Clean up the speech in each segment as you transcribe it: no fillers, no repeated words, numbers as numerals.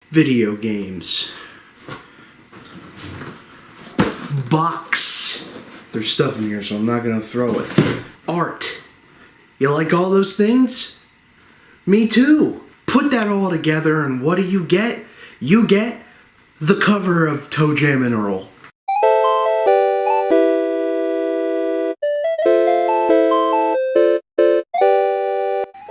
Video games. Box. There's stuff in here, so I'm not gonna throw it. Art. You like all those things? Me too. Put that all together, and what do you get? You get the cover of Toe Jam and Earl.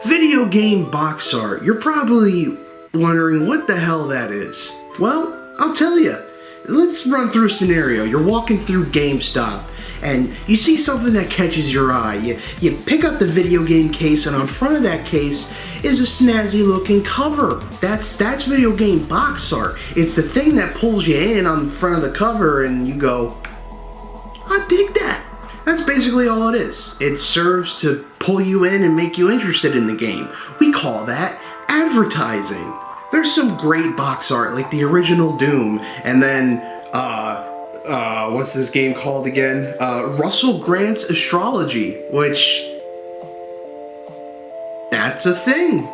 Video game box art. You're probably wondering what the hell that is. Well, I'll tell you. Let's run through a scenario. You're walking through GameStop and you see something that catches your eye. You pick up the video game case, and on front of that case is a snazzy looking cover. That's video game box art. It's the thing that pulls you in on the front of the cover and you go, I dig that. That's basically all it is. It serves to pull you in and make you interested in the game. We call that advertising. There's some great box art, like the original Doom, and then, what's this game called again? Russell Grant's Astrology, which, that's a thing.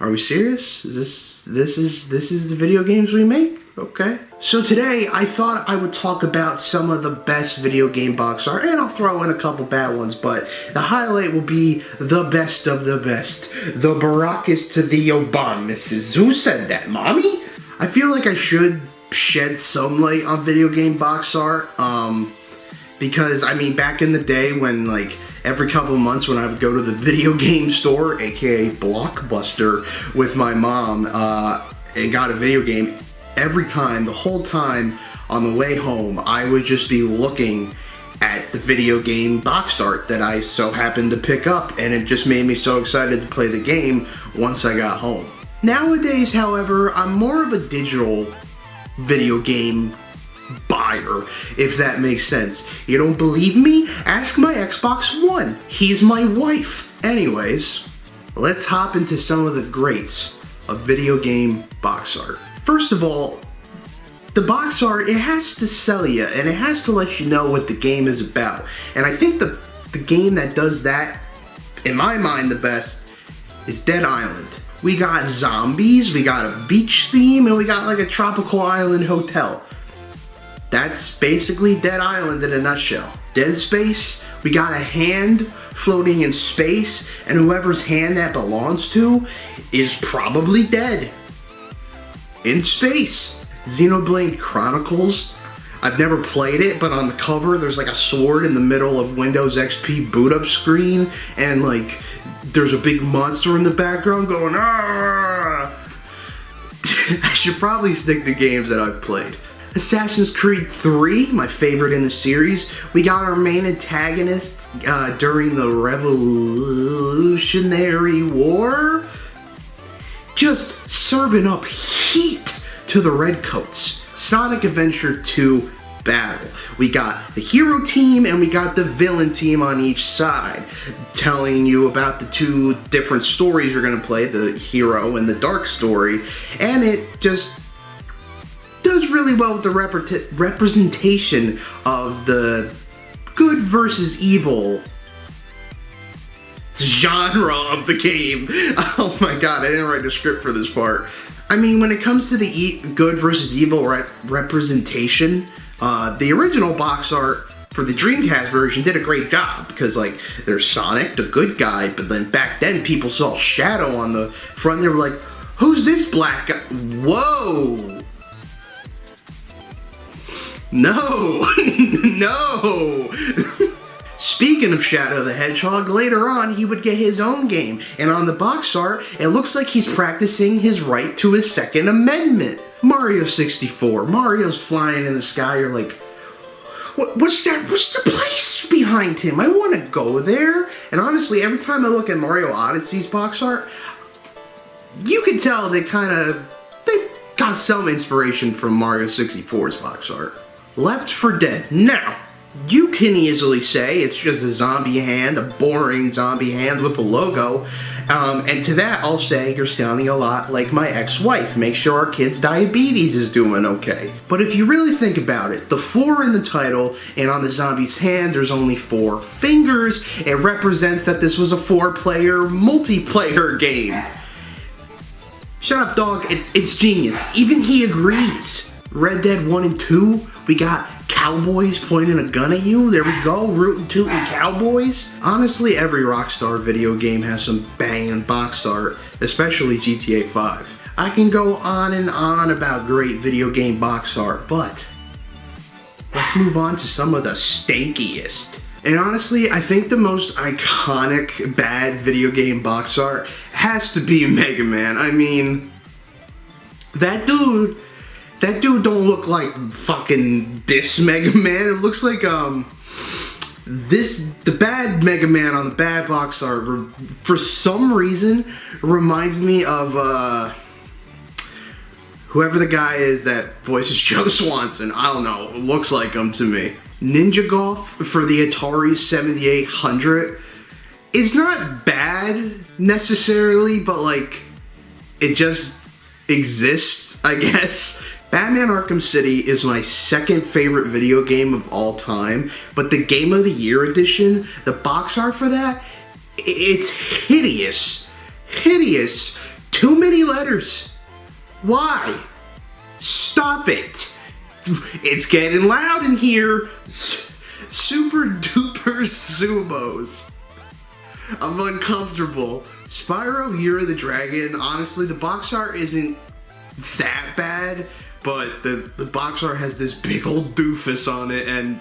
Are we serious? This is the video games we make? Okay. So today, I thought I would talk about some of the best video game box art, and I'll throw in a couple bad ones, but the highlight will be the best of the best. The Baracus to the Obamas. Who said that, mommy? I feel like I should shed some light on video game box art, because, I mean, back in the day when, like, every couple of months when I would go to the video game store, aka Blockbuster, with my mom, and got a video game, every time, the whole time on the way home, I would just be looking at the video game box art that I so happened to pick up, and it just made me so excited to play the game once I got home. Nowadays, however, I'm more of a digital video game buyer, if that makes sense. You don't believe me? Ask my Xbox One. He's my wife. Anyways, let's hop into some of the greats of video game box art. First of all, the box art, it has to sell you, and it has to let you know what the game is about. And I think the game that does that, in my mind, the best, is Dead Island. We got zombies, we got a beach theme, and we got like a tropical island hotel. That's basically Dead Island in a nutshell. Dead Space, we got a hand floating in space, and whoever's hand that belongs to is probably dead. In space. Xenoblade Chronicles. I've never played it, but on the cover there's like a sword in the middle of Windows XP boot up screen, and like there's a big monster in the background going, ah! I should probably stick to games that I've played. Assassin's Creed 3, my favorite in the series. We got our main antagonist during the Revolutionary War, just serving up heat to the Redcoats. Sonic Adventure 2 Battle. We got the hero team and we got the villain team on each side, telling you about the two different stories you're going to play, the hero and the dark story, and it just does really well with the representation of the good versus evil genre of the game. Oh my god, I didn't write a script for this part. I mean, when it comes to the good versus evil representation, the original box art for the Dreamcast version did a great job, because like there's Sonic, the good guy, but then back then people saw Shadow on the front, they were like, who's this black guy? Whoa! No! No! Speaking of Shadow the Hedgehog, later on he would get his own game, and on the box art, it looks like he's practicing his right to his Second Amendment. Mario 64. Mario's flying in the sky, you're like, what's that? What's the place behind him? I want to go there. And honestly, every time I look at Mario Odyssey's box art, you can tell they got some inspiration from Mario 64's box art. Left 4 Dead. Now, you can easily say it's just a zombie hand, a boring zombie hand with a logo, and to that I'll say you're sounding a lot like my ex-wife. Make sure our kid's diabetes is doing okay. But if you really think about it, the 4 in the title, and on the zombie's hand there's only 4 fingers, it represents that this was a 4-player multiplayer game. Shut up, dog. It's genius. Even he agrees. Red Dead 1 and 2, we got cowboys pointing a gun at you. There we go, rootin' tootin' cowboys. Honestly, every Rockstar video game has some banging box art, especially GTA 5. I can go on and on about great video game box art, but let's move on to some of the stankiest. And honestly, I think the most iconic bad video game box art has to be Mega Man. I mean, that dude don't look like fucking this Mega Man. It looks like the bad Mega Man on the bad box art for some reason reminds me of whoever the guy is that voices Joe Swanson. I don't know, it looks like him to me. Ninja Golf for the Atari 7800. It's not bad necessarily, but like, it just exists, I guess. Batman Arkham City is my second favorite video game of all time, but the Game of the Year edition, the box art for that, it's hideous. Hideous. Too many letters. Why? Stop it. It's getting loud in here. Super duper sumos. I'm uncomfortable. Spyro Year of the Dragon, honestly, the box art isn't that bad, but the box art has this big old doofus on it, and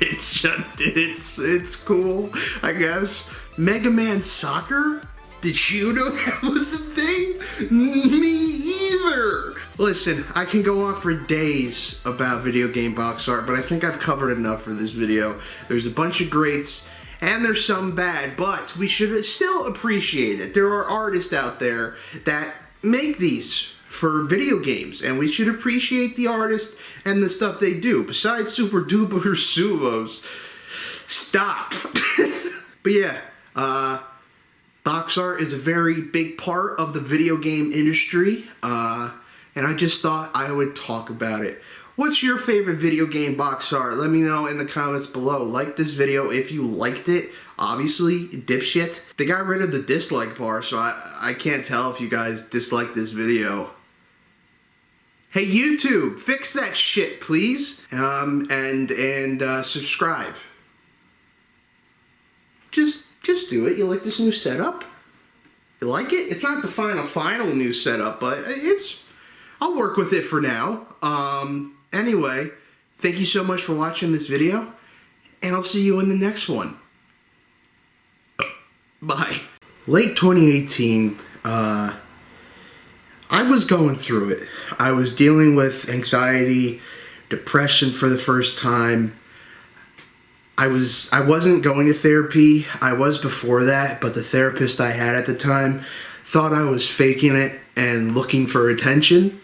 it's cool, I guess. Mega Man Soccer? Did you know that was the thing? Me either! Listen, I can go on for days about video game box art, but I think I've covered enough for this video. There's a bunch of greats, and there's some bad, but we should still appreciate it. There are artists out there that make these for video games, and we should appreciate the artists and the stuff they do. Besides Super Duper Sumos. Stop. But yeah, box art is a very big part of the video game industry, and I just thought I would talk about it. What's your favorite video game box art? Let me know in the comments below. Like this video if you liked it. Obviously, dipshit. They got rid of the dislike bar, so I can't tell if you guys dislike this video. Hey YouTube, fix that shit, please. And subscribe. Just do it. You like this new setup? You like it? It's not the final new setup, but I'll work with it for now. Anyway, thank you so much for watching this video, and I'll see you in the next one. Bye. Late 2018, I was going through it. I was dealing with anxiety, depression for the first time. I wasn't going to therapy. I was before that, but the therapist I had at the time thought I was faking it and looking for attention.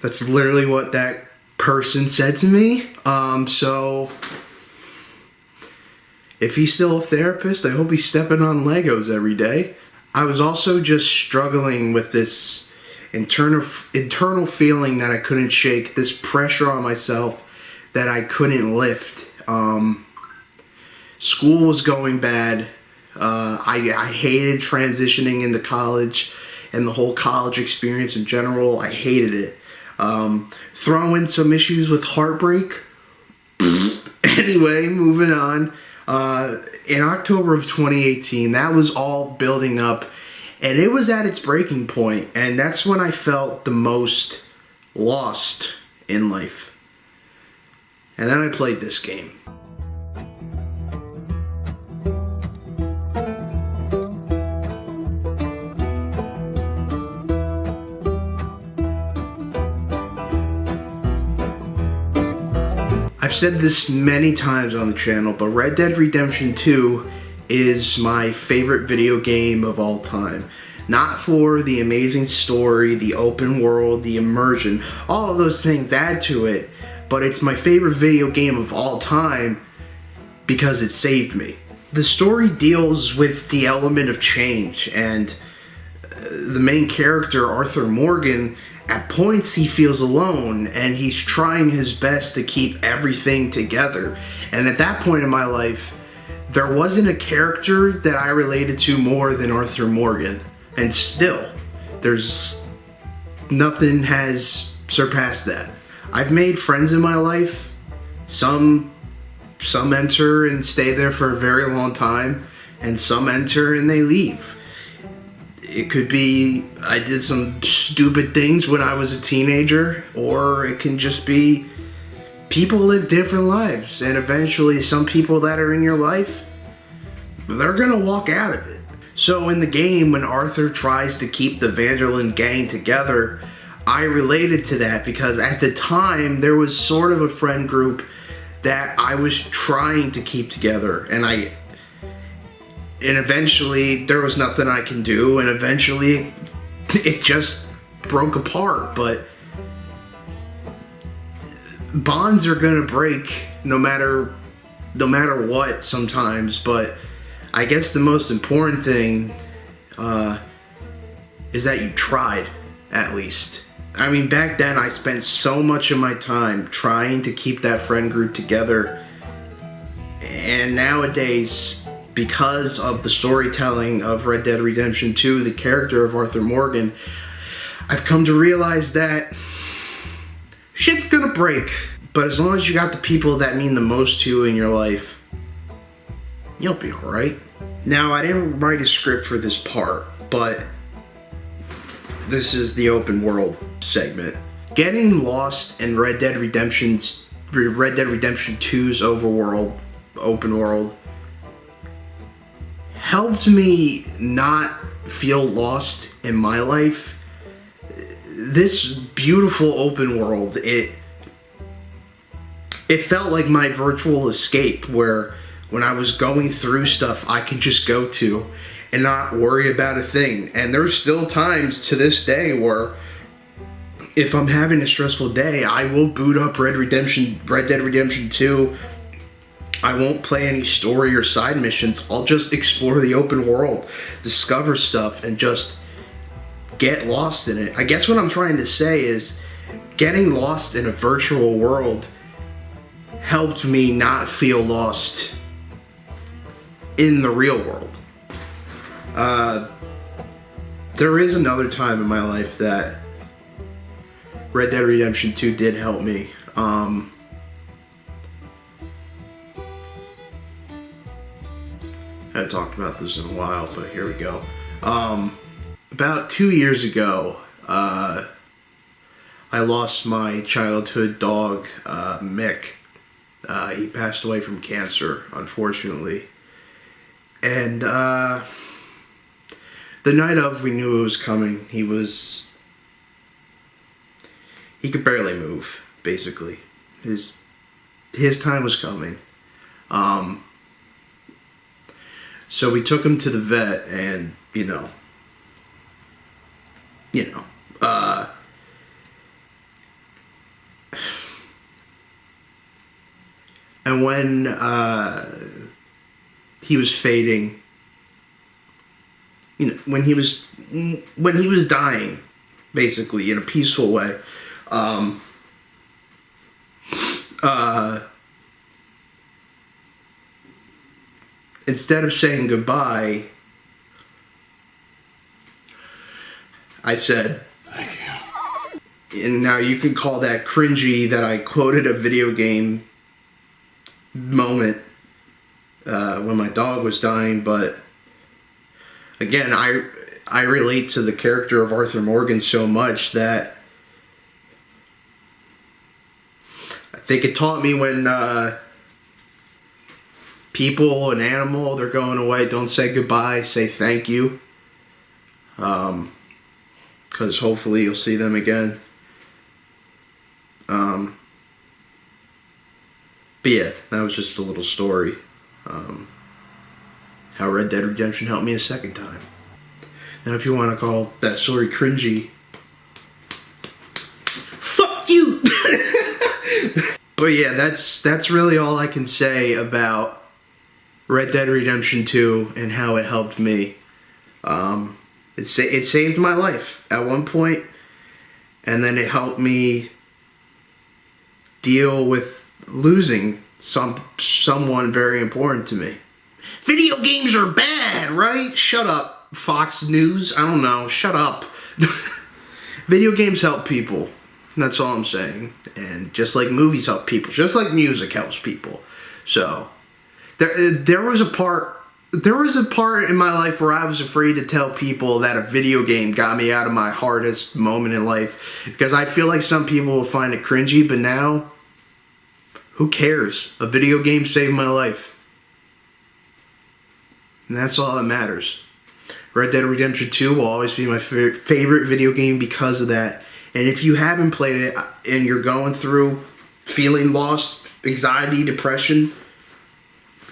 That's literally what that person said to me. So if he's still a therapist, I hope he's stepping on Legos every day. I was also just struggling with this internal feeling that I couldn't shake, this pressure on myself that I couldn't lift. School was going bad. I hated transitioning into college and the whole college experience in general. I hated it. Throw in some issues with heartbreak. Anyway, moving on. In October of 2018, that was all building up, and it was at its breaking point, and that's when I felt the most lost in life. And then I played this game. I've said this many times on the channel, but Red Dead Redemption 2 is my favorite video game of all time. Not for the amazing story, the open world, the immersion, all of those things add to it, but it's my favorite video game of all time because it saved me. The story deals with the element of change, and the main character, Arthur Morgan, at points he feels alone, and he's trying his best to keep everything together. And at that point in my life, there wasn't a character that I related to more than Arthur Morgan. And still, there's nothing has surpassed that. I've made friends in my life. Some enter and stay there for a very long time, and some enter and they leave. It could be I did some stupid things when I was a teenager, or it can just be people live different lives, and eventually some people that are in your life, they're gonna walk out of it. So in the game, when Arthur tries to keep the Vanderlyn gang together, I related to that because at the time there was sort of a friend group that I was trying to keep together, and eventually there was nothing I can do, and eventually it just broke apart. But bonds are gonna break no matter what sometimes. But I guess the most important thing is that you tried, at least. I mean, back then I spent so much of my time trying to keep that friend group together, and nowadays, because of the storytelling of Red Dead Redemption 2, the character of Arthur Morgan, I've come to realize that shit's gonna break. But as long as you got the people that mean the most to you in your life, you'll be alright. Now, I didn't write a script for this part, but this is the open world segment. Getting lost in Red Dead Redemption 2's open world helped me not feel lost in my life. This beautiful open world, it felt like my virtual escape, where when I was going through stuff I could just go to and not worry about a thing. And there's still times to this day where if I'm having a stressful day, I will boot up Red Dead Redemption 2. I won't play any story or side missions. I'll just explore the open world, discover stuff, and just get lost in it. I guess what I'm trying to say is getting lost in a virtual world helped me not feel lost in the real world. There is another time in my life that Red Dead Redemption 2 did help me. I haven't talked about this in a while, but here we go. About 2 years ago, I lost my childhood dog, Mick. He passed away from cancer, unfortunately. And the night of, we knew it was coming. He could barely move, basically. His time was coming. So we took him to the vet, and and when he was fading, when he was dying, basically, in a peaceful way, instead of saying goodbye, I said, "Thank you." And now you can call that cringy that I quoted a video game moment when my dog was dying, but again, I relate to the character of Arthur Morgan so much that I think it taught me when people, an animal, they're going away, don't say goodbye, say thank you. Because hopefully you'll see them again. But yeah, that was just a little story. How Red Dead Redemption helped me a second time. Now if you want to call that story cringy, fuck you! But yeah, that's really all I can say about Red Dead Redemption 2 and how it helped me. It saved my life at one point, and then it helped me deal with losing someone very important to me. Video games are bad, right? Shut up, Fox News. I don't know. Shut up. Video games help people. That's all I'm saying. And just like movies help people, just like music helps people. So there was a part in my life where I was afraid to tell people that a video game got me out of my hardest moment in life, because I feel like some people will find it cringy, but now, who cares? A video game saved my life. And that's all that matters. Red Dead Redemption 2 will always be my favorite video game because of that. And if you haven't played it and you're going through feeling lost, anxiety, depression,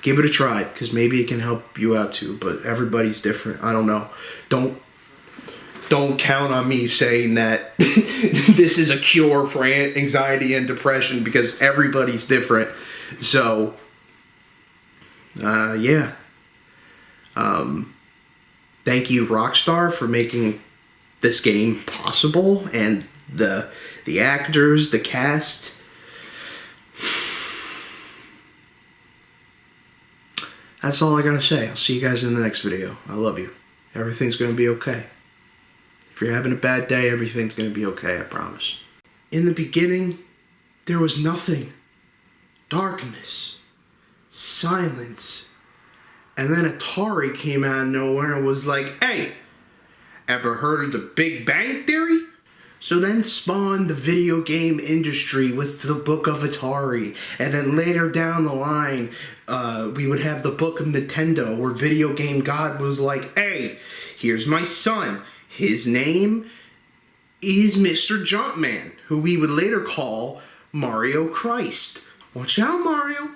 give it a try, because maybe it can help you out too. But everybody's different. I don't know. Don't count on me saying that this is a cure for anxiety and depression, because everybody's different. So, yeah. Thank you, Rockstar, for making this game possible, and the actors, the cast. That's all I gotta say. I'll see you guys in the next video. I love you. Everything's gonna be okay. If you're having a bad day, everything's gonna be okay, I promise. In the beginning, there was nothing. Darkness. Silence. And then Atari came out of nowhere and was like, hey, ever heard of the Big Bang Theory? So then spawned the video game industry with the Book of Atari. And then later down the line, we would have the Book of Nintendo, where Video Game God was like, hey, here's my son. His name is Mr. Jumpman, who we would later call Mario Christ. Watch out, Mario.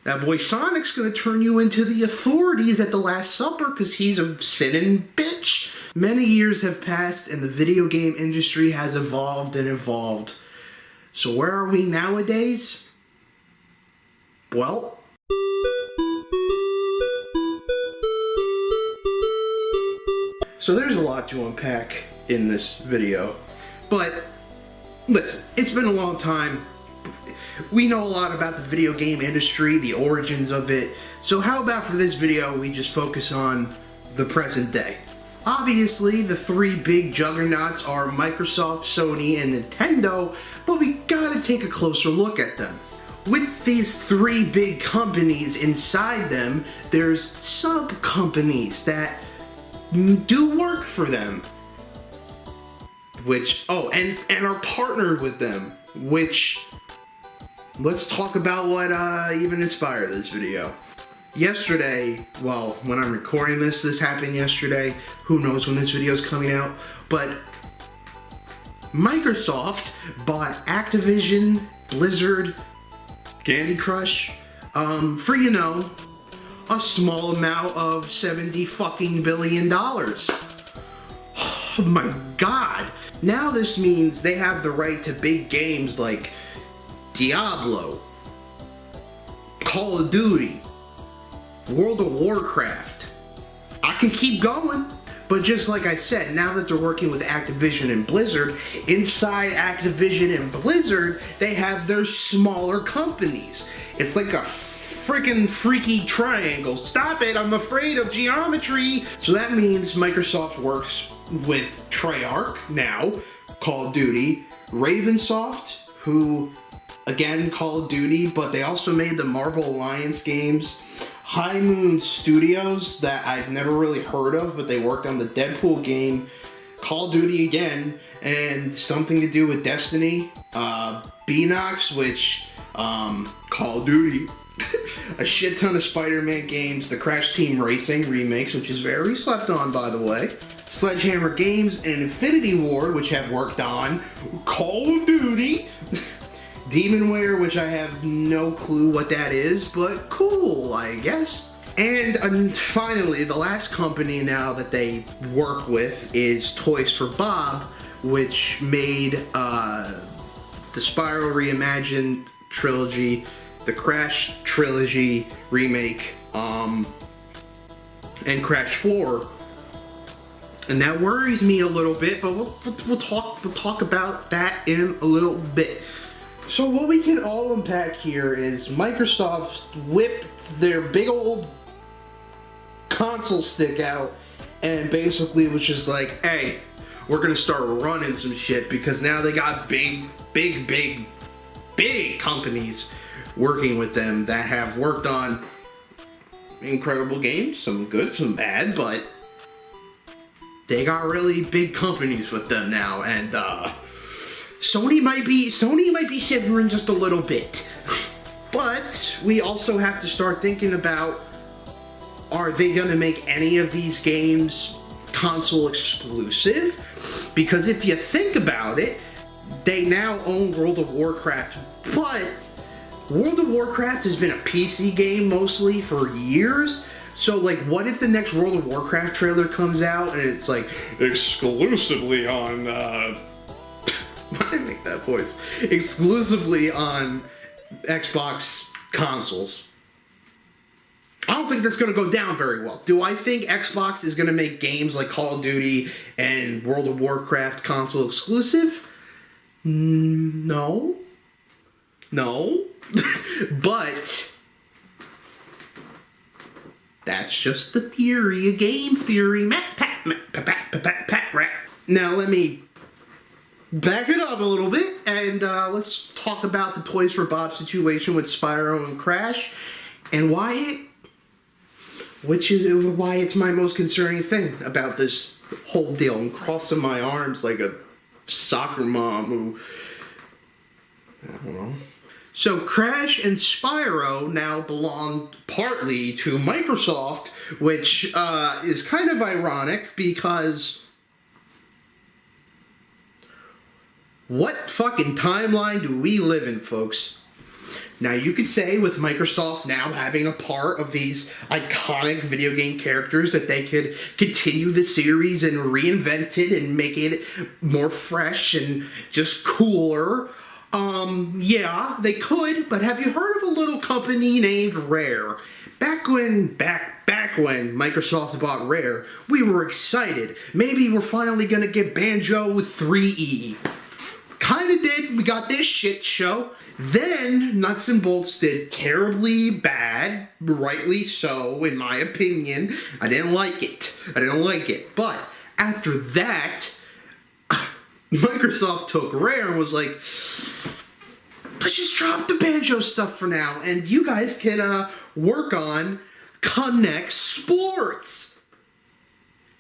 That boy Sonic's gonna turn you into the authorities at the Last Supper, because he's a sinning bitch. Many years have passed and the video game industry has evolved and evolved. So where are we nowadays? Well, so there's a lot to unpack in this video. But listen, it's been a long time. We know a lot about the video game industry, the origins of it. So how about for this video, we just focus on the present day. Obviously, the three big juggernauts are Microsoft, Sony, and Nintendo, but we gotta take a closer look at them. With these three big companies inside them, there's sub-companies that do work for them. Which, and are partnered with them, which... Let's talk about what even inspired this video. Yesterday, well, when I'm recording this happened yesterday. Who knows when this video is coming out? But Microsoft bought Activision, Blizzard, Candy Crush, for, you know, a small amount of $70 fucking billion. Oh my god. Now this means they have the right to big games like Diablo, Call of Duty, World of Warcraft. I can keep going, but just like I said, now that they're working with Activision and Blizzard, inside Activision and Blizzard, they have their smaller companies. It's like a freaking freaky triangle. Stop it, I'm afraid of geometry. So that means Microsoft works with Treyarch now, Call of Duty, Ravensoft, who... again, Call of Duty, but they also made the Marvel Alliance games. High Moon Studios, that I've never really heard of, but they worked on the Deadpool game. Call of Duty again, and something to do with Destiny. Beanox, which, Call of Duty. A shit ton of Spider-Man games. The Crash Team Racing remakes, which is very slept on, by the way. Sledgehammer Games and Infinity Ward, which have worked on Call of Duty. Demonware, which I have no clue what that is, but cool, I guess. And finally, the last company now that they work with is Toys for Bob, which made the Spyro Reimagined trilogy, the Crash trilogy remake, and Crash 4. And that worries me a little bit, but we'll talk about that in a little bit. So what we can all unpack here is Microsoft whipped their big old console stick out and basically was just like, hey, we're gonna start running some shit, because now they got big companies working with them that have worked on incredible games, some good, some bad, but they got really big companies with them now, and Sony might be shivering just a little bit. But we also have to start thinking about, are they gonna make any of these games console exclusive? Because if you think about it, they now own World of Warcraft, but World of Warcraft has been a PC game mostly for years. So, like, what if the next World of Warcraft trailer comes out and it's like, exclusively on, why did I make that voice? Exclusively on Xbox consoles. I don't think that's going to go down very well. Do I think Xbox is going to make games like Call of Duty and World of Warcraft console exclusive? No. No. But that's just the theory, a game theory. Now let me back it up a little bit, and let's talk about the Toys for Bob situation with Spyro and Crash, and why it's my most concerning thing about this whole deal. I'm crossing my arms like a soccer mom who, I don't know. So Crash and Spyro now belong partly to Microsoft, which is kind of ironic, because what fucking timeline do we live in, folks? Now, you could say with Microsoft now having a part of these iconic video game characters that they could continue the series and reinvent it and make it more fresh and just cooler. Yeah, they could, but have you heard of a little company named Rare? Back when Microsoft bought Rare, we were excited. Maybe we're finally gonna get Banjo with 3E. Kinda did. We got this shit show. Then Nuts and Bolts did terribly bad, rightly so, in my opinion. I didn't like it. But after that, Microsoft took Rare and was like, let's just drop the Banjo stuff for now, and you guys can work on Connect Sports.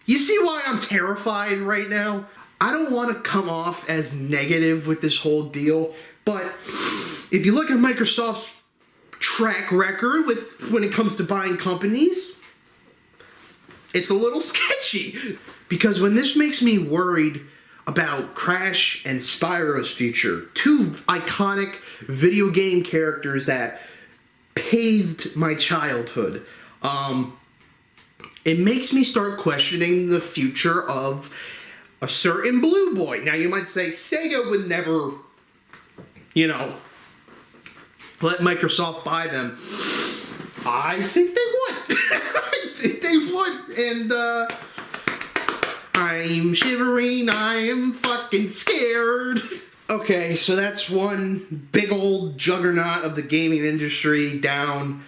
You see why I'm terrified right now? I don't want to come off as negative with this whole deal, but if you look at Microsoft's track record when it comes to buying companies, it's a little sketchy. Because when this makes me worried about Crash and Spyro's future, two iconic video game characters that paved my childhood, it makes me start questioning the future of a certain Blue Boy. Now you might say Sega would never, let Microsoft buy them. I think they would. I think they would. And I'm shivering. I am fucking scared. Okay, so that's one big old juggernaut of the gaming industry down.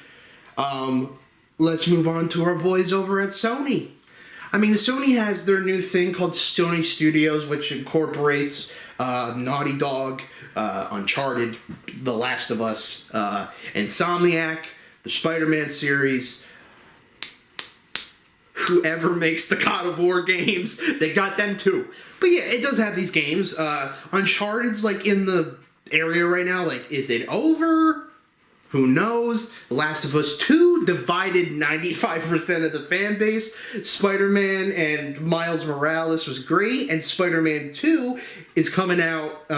Let's move on to our boys over at Sony. I mean, Sony has their new thing called Sony Studios, which incorporates Naughty Dog, Uncharted, The Last of Us, Insomniac, the Spider-Man series, whoever makes the God of War games, they got them too. But yeah, it does have these games. Uncharted's like in the area right now. Like, is it over? Who knows? The Last of Us 2 divided 95% of the fan base. Spider-Man and Miles Morales was great, and Spider-Man 2 is coming out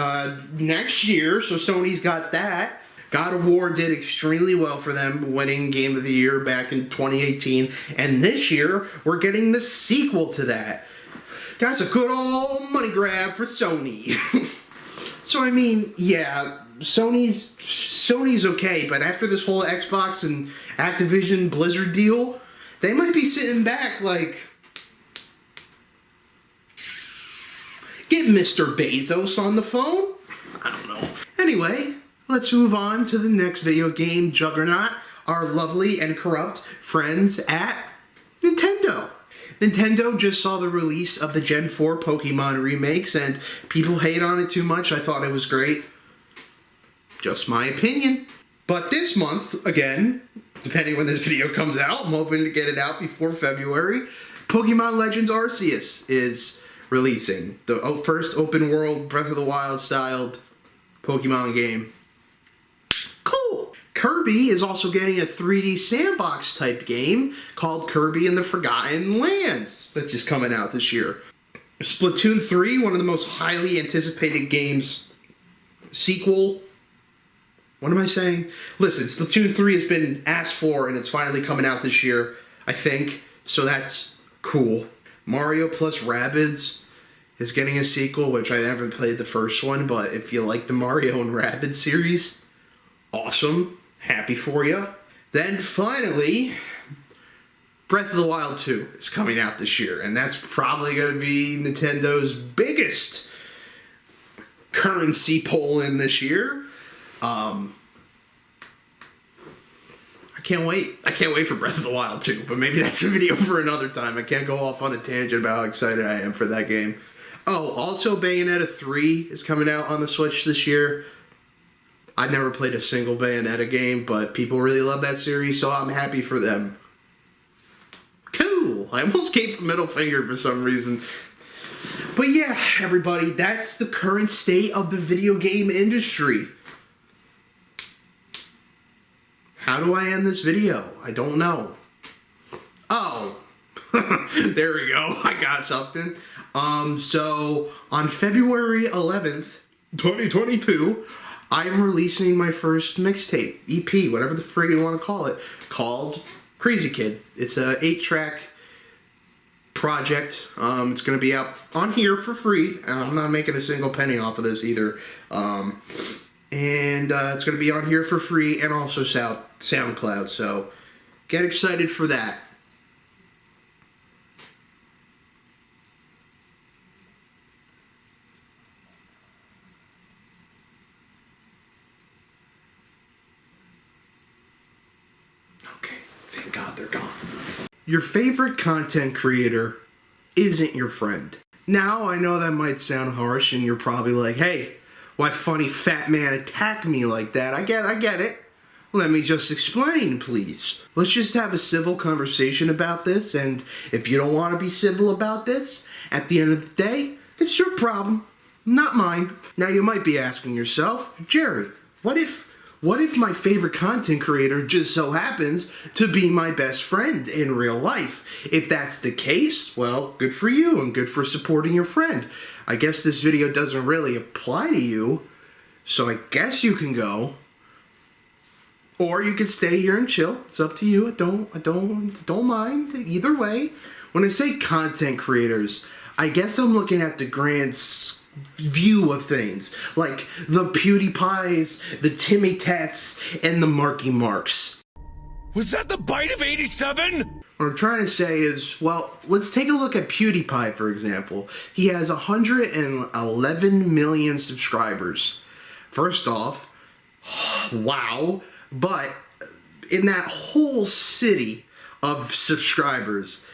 next year, so Sony's got that. God of War did extremely well for them, winning Game of the Year back in 2018, and this year we're getting the sequel to that. That's a good old money grab for Sony. So I mean, yeah, Sony's okay, but after this whole Xbox and Activision Blizzard deal, they might be sitting back like, get Mr. Bezos on the phone? I don't know. Anyway, let's move on to the next video game juggernaut, our lovely and corrupt friends at Nintendo. Nintendo just saw the release of the Gen 4 Pokemon remakes, and people hate on it too much. I thought it was great. Just my opinion. But this month, again, depending when this video comes out, I'm hoping to get it out before February, Pokemon Legends Arceus is releasing. The first open world Breath of the Wild styled Pokemon game. Cool! Kirby is also getting a 3D sandbox type game called Kirby and the Forgotten Lands that's just coming out this year. Splatoon 3, one of the most highly anticipated games. Sequel. What am I saying? Listen, Splatoon 3 has been asked for and it's finally coming out this year, I think. So that's cool. Mario plus Rabbids is getting a sequel, which I haven't played the first one, but if you like the Mario and Rabbids series, awesome. Happy for you. Then finally, Breath of the Wild 2 is coming out this year, and that's probably going to be Nintendo's biggest currency pull in this year. I can't wait. I can't wait for Breath of the Wild 2, but maybe that's a video for another time. I can't go off on a tangent about how excited I am for that game. Oh, also Bayonetta 3 is coming out on the Switch this year. I never played a single Bayonetta game, but people really love that series, so I'm happy for them. Cool. I almost gave the middle finger for some reason. But yeah, everybody, that's the current state of the video game industry. How do I end this video? I don't know. Oh, there we go. I got something. So on February 11th, 2022, I'm releasing my first mixtape, EP, whatever the frig you want to call it, called Crazy Kid. It's a 8-track project. It's going to be out on here for free. I'm not making a single penny off of this either. And it's going to be on here for free and also SoundCloud, so get excited for that. Okay, thank God they're gone. Your favorite content creator isn't your friend. Now, I know that might sound harsh and you're probably like, hey, why funny fat man attack me like that? I get it. Let me just explain, please. Let's just have a civil conversation about this, and if you don't want to be civil about this, at the end of the day, it's your problem, not mine. Now you might be asking yourself, Jerry, what if my favorite content creator just so happens to be my best friend in real life? If that's the case, well, good for you and good for supporting your friend. I guess this video doesn't really apply to you, so I guess you can go. Or you can stay here and chill. It's up to you. I don't mind. Either way, when I say content creators, I guess I'm looking at the grand view of things, like the PewDiePies, the Timmy Tats, and the Marky Marks. Was that the bite of 87? What I'm trying to say is, well, let's take a look at PewDiePie, for example. He has 111 million subscribers. First off, wow, but in that whole city of subscribers,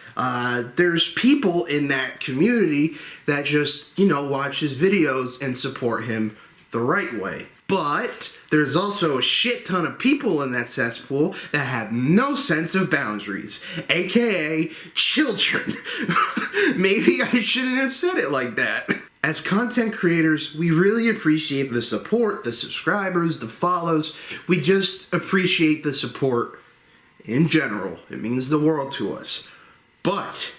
there's people in that community that just, watch his videos and support him the right way. But there's also a shit ton of people in that cesspool that have no sense of boundaries, aka children. Maybe I shouldn't have said it like that. As content creators, we really appreciate the support, the subscribers, the follows. We just appreciate the support in general. It means the world to us. But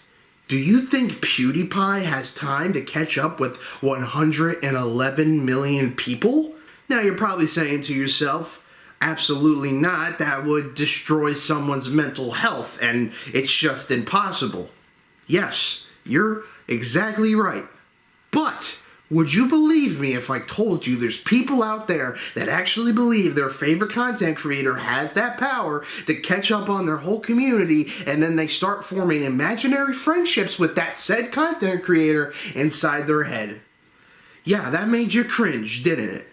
do you think PewDiePie has time to catch up with 111 million people? Now you're probably saying to yourself, absolutely not, that would destroy someone's mental health and it's just impossible. Yes, you're exactly right. But would you believe me if I told you there's people out there that actually believe their favorite content creator has that power to catch up on their whole community, and then they start forming imaginary friendships with that said content creator inside their head? Yeah, that made you cringe, didn't it?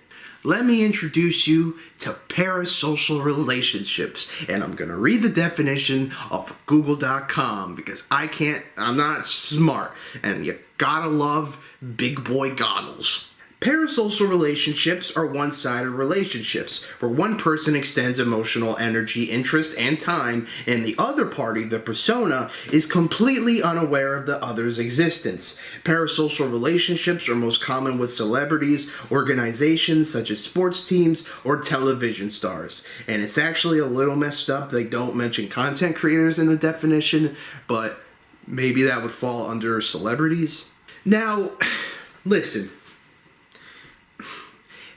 let me introduce you to parasocial relationships. And I'm gonna read the definition off of google.com because I'm not smart, and you gotta love big boy goggles. Parasocial relationships are one-sided relationships where one person extends emotional energy, interest, and time, and the other party, the persona, is completely unaware of the other's existence. Parasocial relationships are most common with celebrities, organizations such as sports teams, or television stars. And it's actually a little messed up they don't mention content creators in the definition, but maybe that would fall under celebrities. Now, listen.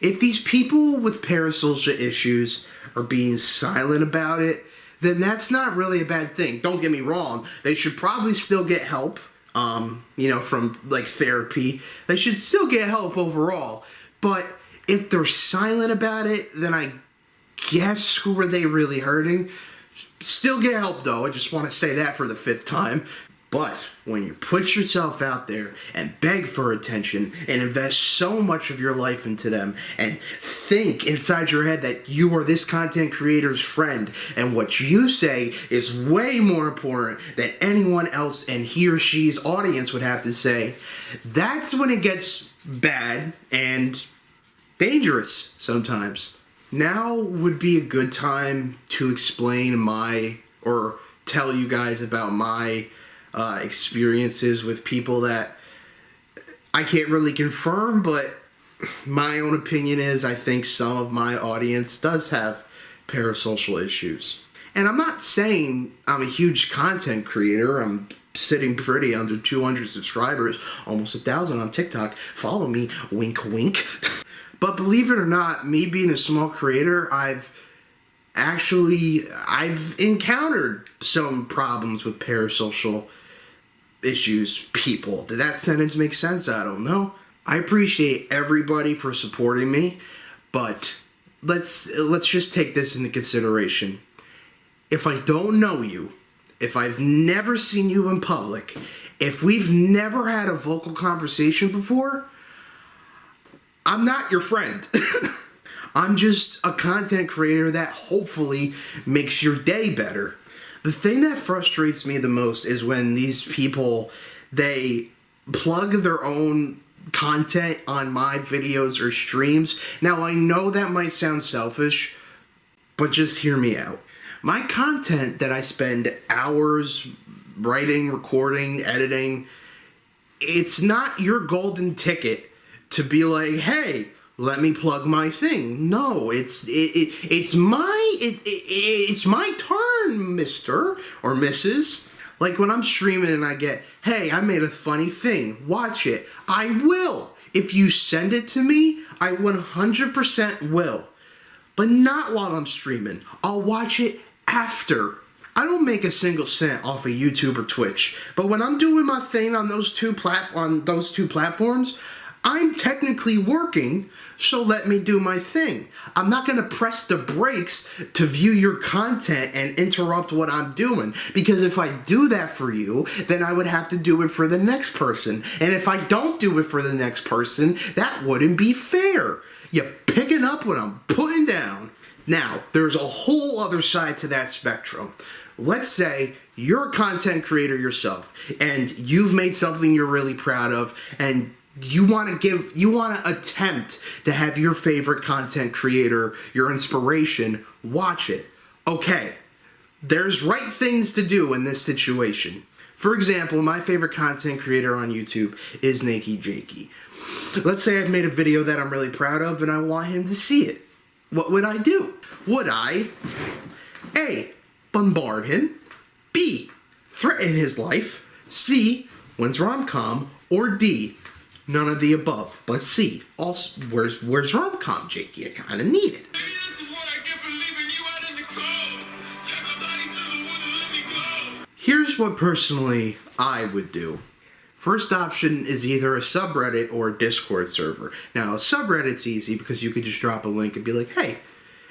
If these people with parasocial issues are being silent about it, then that's not really a bad thing. Don't get me wrong. They should probably still get help, from like therapy. They should still get help overall. But if they're silent about it, then I guess who are they really hurting? Still get help though. I just want to say that for the 5th time. But when you put yourself out there and beg for attention and invest so much of your life into them and think inside your head that you are this content creator's friend and what you say is way more important than anyone else and he or she's audience would have to say, that's when it gets bad and dangerous sometimes. Now would be a good time to explain or tell you guys about my experiences with people that I can't really confirm, but my own opinion is I think some of my audience does have parasocial issues. And I'm not saying I'm a huge content creator. I'm sitting pretty under 200 subscribers, almost 1,000 on TikTok. Follow me, wink wink. But believe it or not, me being a small creator, I've encountered some problems with parasocial issues people. Did that sentence make sense? I don't know. I appreciate everybody for supporting me, but let's just take this into consideration. If I don't know you, if I've never seen you in public, if we've never had a vocal conversation before, I'm not your friend. I'm just a content creator that hopefully makes your day better. The thing that frustrates me the most is when these people, they plug their own content on my videos or streams. Now, I know that might sound selfish, but just hear me out. My content that I spend hours writing, recording, editing, it's not your golden ticket to be like, hey, let me plug my thing. No, it's my turn, Mr. or Mrs. Like when I'm streaming and I get, hey, I made a funny thing, watch it. I will. If you send it to me, I 100% will. But not while I'm streaming. I'll watch it after. I don't make a single cent off of YouTube or Twitch, but when I'm doing my thing on those two platforms, I'm technically working, so let me do my thing. I'm not going to press the brakes to view your content and interrupt what I'm doing, because if I do that for you, then I would have to do it for the next person. And if I don't do it for the next person, that wouldn't be fair. You're picking up what I'm putting down. Now, there's a whole other side to that spectrum. Let's say you're a content creator yourself, and you've made something you're really proud of, and you want to attempt to have your favorite content creator, your inspiration, watch it. Okay, there's right things to do in this situation. For example, my favorite content creator on YouTube is Nakey Jakey. Let's say I've made a video that I'm really proud of and I want him to see it. What would I do? Would I A, bombard him, B, threaten his life, C, when's rom-com, or D, none of the above, but C, also, where's rom-com, Jakey? I kind of need it. Here's what personally I would do. First option is either a subreddit or a Discord server. Now, a subreddit's easy because you could just drop a link and be like, hey,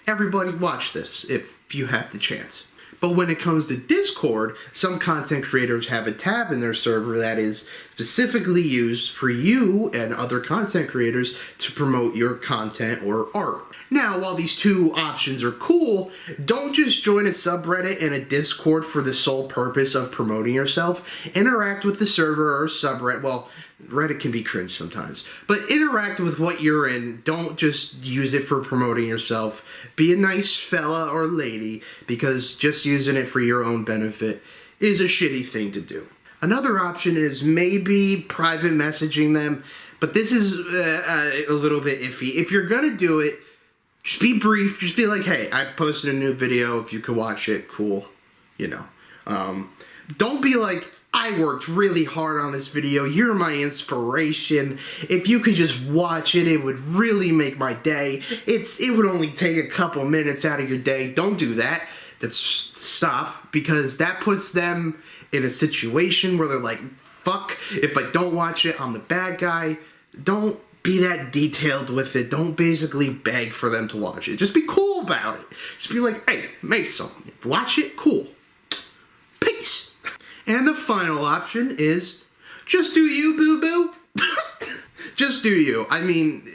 everybody watch this if you have the chance. But when it comes to Discord, some content creators have a tab in their server that is specifically used for you and other content creators to promote your content or art. Now, while these two options are cool, don't just join a subreddit and a Discord for the sole purpose of promoting yourself. Interact with the server or subreddit. Well, Reddit can be cringe sometimes, but interact with what you're in. Don't just use it for promoting yourself. Be a nice fella or lady, because just using it for your own benefit is a shitty thing to do. Another option is maybe private messaging them, but this is a little bit iffy. If you're gonna do it, just be brief. Just be like, hey, I posted a new video. If you could watch it, cool. You know. Don't be like, I worked really hard on this video. You're my inspiration. If you could just watch it, it would really make my day. It would only take a couple minutes out of your day. Don't do that. Stop, because that puts them in a situation where they're like, fuck, if I don't watch it, I'm the bad guy. Don't be that detailed with it. Don't basically beg for them to watch it. Just be cool about it. Just be like, hey, make something. Watch it, cool. Peace. And the final option is just do you, boo-boo. Just do you. I mean,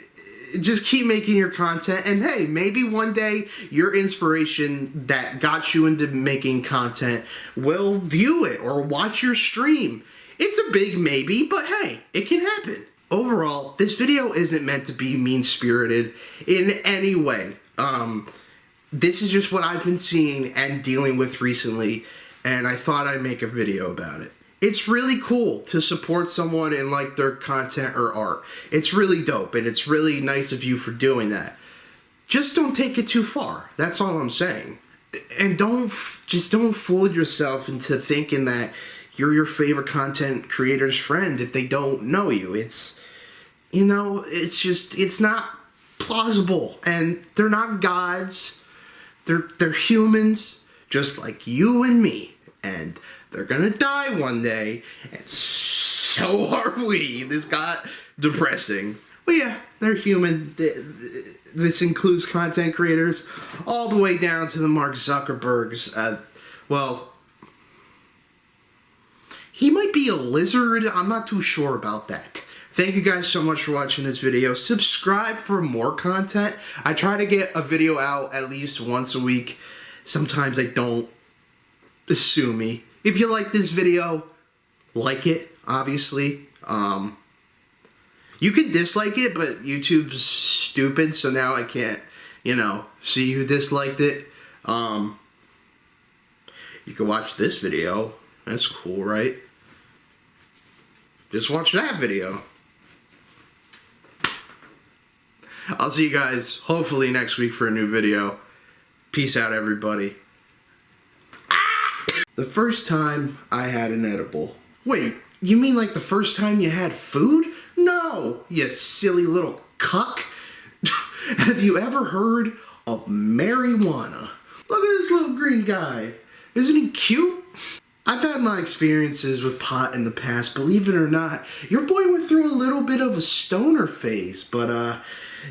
just keep making your content, and hey, maybe one day your inspiration that got you into making content will view it or watch your stream. It's a big maybe, but hey, it can happen. Overall, this video isn't meant to be mean-spirited in any way. This is just what I've been seeing and dealing with recently, and I thought I'd make a video about it. It's really cool to support someone in like their content or art. It's really dope, and it's really nice of you for doing that. Just don't take it too far. That's all I'm saying. And don't fool yourself into thinking that you're your favorite content creator's friend if they don't know you. It's not plausible, and they're not gods. They're humans just like you and me, and they're gonna die one day, and so are we. This got depressing. But yeah, they're human. This includes content creators all the way down to the Mark Zuckerbergs. Well, he might be a lizard. I'm not too sure about that. Thank you guys so much for watching this video. Subscribe for more content. I try to get a video out at least once a week. Sometimes I don't. Sue me. If you like this video, like it, obviously. You could dislike it, but YouTube's stupid, so now I can't, see who disliked it. You can watch this video. That's cool, right? Just watch that video. I'll see you guys hopefully next week for a new video. Peace out, everybody. The first time I had an edible. Wait, you mean like the first time you had food? No, you silly little cuck. Have you ever heard of marijuana? Look at this little green guy. Isn't he cute? I've had my experiences with pot in the past. Believe it or not, your boy went through a little bit of a stoner phase, but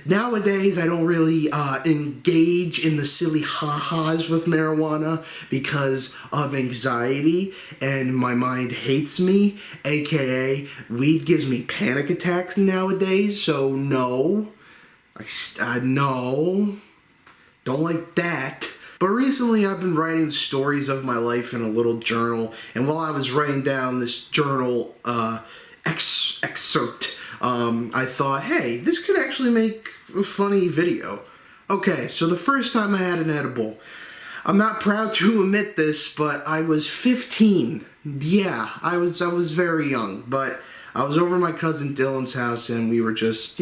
nowadays I don't really engage in the silly ha-has with marijuana because of anxiety, and my mind hates me, aka weed gives me panic attacks nowadays, so no. No. Don't like that. But recently I've been writing stories of my life in a little journal, and while I was writing down this journal excerpt, I thought, hey, this could actually make a funny video. Okay, so the first time I had an edible, I'm not proud to admit this, but I was 15. Yeah, I was very young, but I was over at my cousin Dylan's house, and we were just,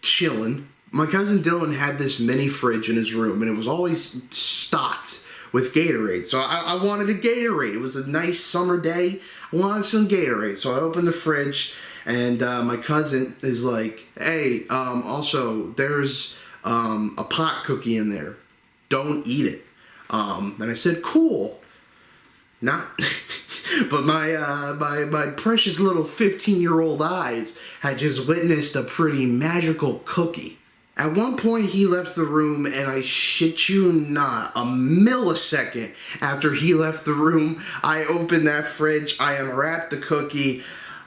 chilling. My cousin Dylan had this mini fridge in his room, and it was always stocked with Gatorade. So I wanted a Gatorade. It was a nice summer day. I wanted some Gatorade. So I opened the fridge, and my cousin is like, hey, also, there's a pot cookie in there. Don't eat it. And I said, cool. Not... But my precious little 15-year-old eyes had just witnessed a pretty magical cookie. At one point, he left the room, and I shit you not, a millisecond after he left the room, I opened that fridge, I unwrapped the cookie,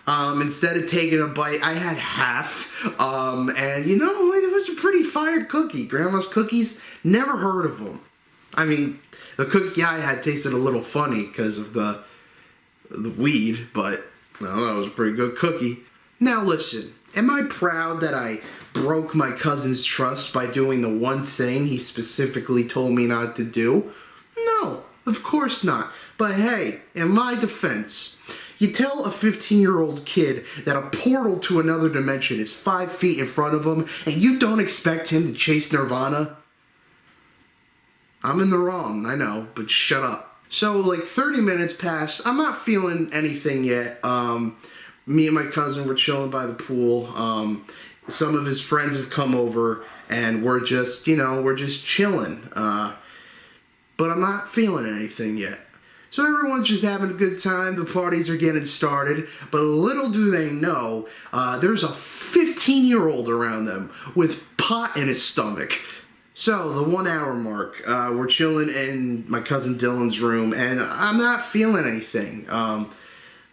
Instead of taking a bite, I had half. And you know, it was a pretty fire cookie. Grandma's cookies, never heard of them. I mean, the cookie I had tasted a little funny because of the weed, but no, that was a pretty good cookie. Now listen, am I proud that I broke my cousin's trust by doing the one thing he specifically told me not to do? No, of course not. But hey, in my defense, you tell a 15-year-old kid that a portal to another dimension is 5 feet in front of him, and you don't expect him to chase Nirvana? I'm in the wrong, I know, but shut up. So, like, 30 minutes passed. I'm not feeling anything yet. Me and my cousin were chilling by the pool. Some of his friends have come over, and we're just, we're just chilling. But I'm not feeling anything yet. So everyone's just having a good time. The parties are getting started. But little do they know, there's a 15-year-old around them with pot in his stomach. So, the 1 hour mark, we're chilling in my cousin Dylan's room, and I'm not feeling anything.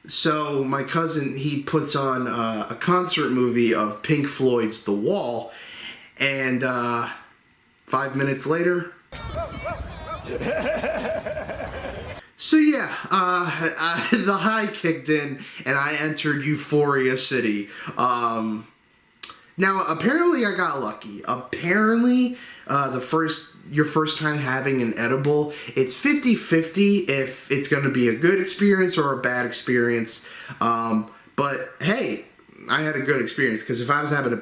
So, my cousin, he puts on a concert movie of Pink Floyd's The Wall, and 5 minutes later... So yeah, the high kicked in, and I entered Euphoria City. Now, apparently I got lucky. Apparently... your first time having an edible, it's 50-50 if it's going to be a good experience or a bad experience. But hey, I had a good experience, because if I had a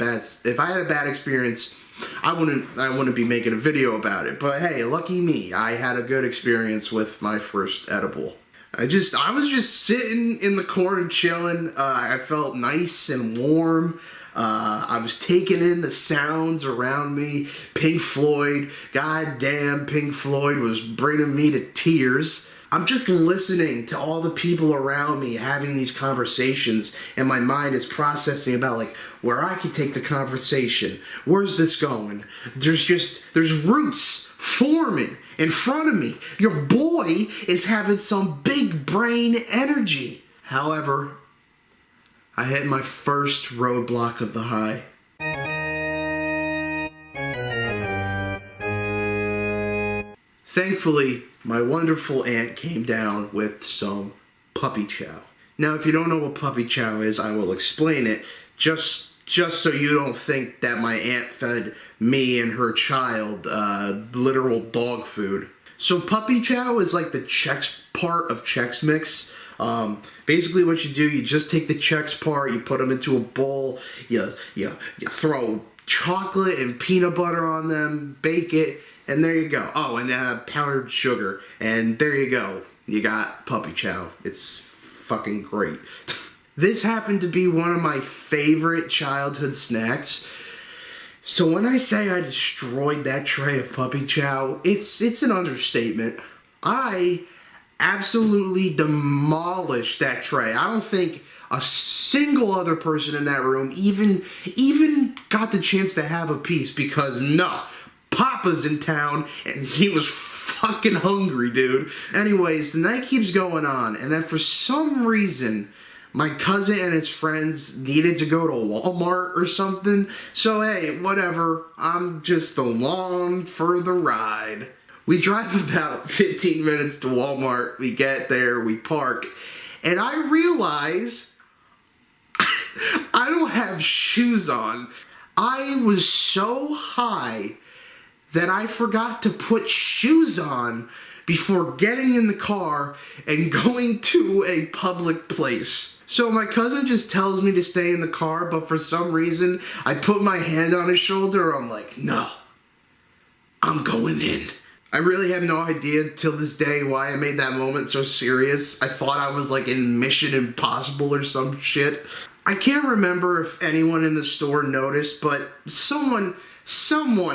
bad experience, I wouldn't be making a video about it. But hey, lucky me, I had a good experience with my first edible. I was just sitting in the corner chilling. I felt nice and warm. I was taking in the sounds around me. Pink Floyd, goddamn, Pink Floyd was bringing me to tears. I'm just listening to all the people around me having these conversations, and my mind is processing about, like, where I could take the conversation. Where's this going? There's roots forming in front of me. Your boy is having some big brain energy. However, I hit my first roadblock of the high. Thankfully, my wonderful aunt came down with some puppy chow. Now, if you don't know what puppy chow is, I will explain it, just so you don't think that my aunt fed me and her child literal dog food. So puppy chow is like the Chex part of Chex Mix. Basically what you do, you just take the Chex part, you put them into a bowl, you throw chocolate and peanut butter on them, bake it, and there you go. Oh, and powdered sugar, and there you go. You got puppy chow. It's fucking great. This happened to be one of my favorite childhood snacks. So when I say I destroyed that tray of puppy chow, it's an understatement. I absolutely demolished that tray. I don't think a single other person in that room even got the chance to have a piece, because no, Papa's in town and he was fucking hungry, dude. Anyways, the night keeps going on, and then for some reason, my cousin and his friends needed to go to Walmart or something. So hey, whatever, I'm just along for the ride. We drive about 15 minutes to Walmart, we get there, we park, and I realize I don't have shoes on. I was so high that I forgot to put shoes on before getting in the car and going to a public place. So my cousin just tells me to stay in the car, but for some reason, I put my hand on his shoulder, I'm like, no, I'm going in. I really have no idea till this day why I made that moment so serious. I thought I was like in Mission Impossible or some shit. I can't remember if anyone in the store noticed, but someone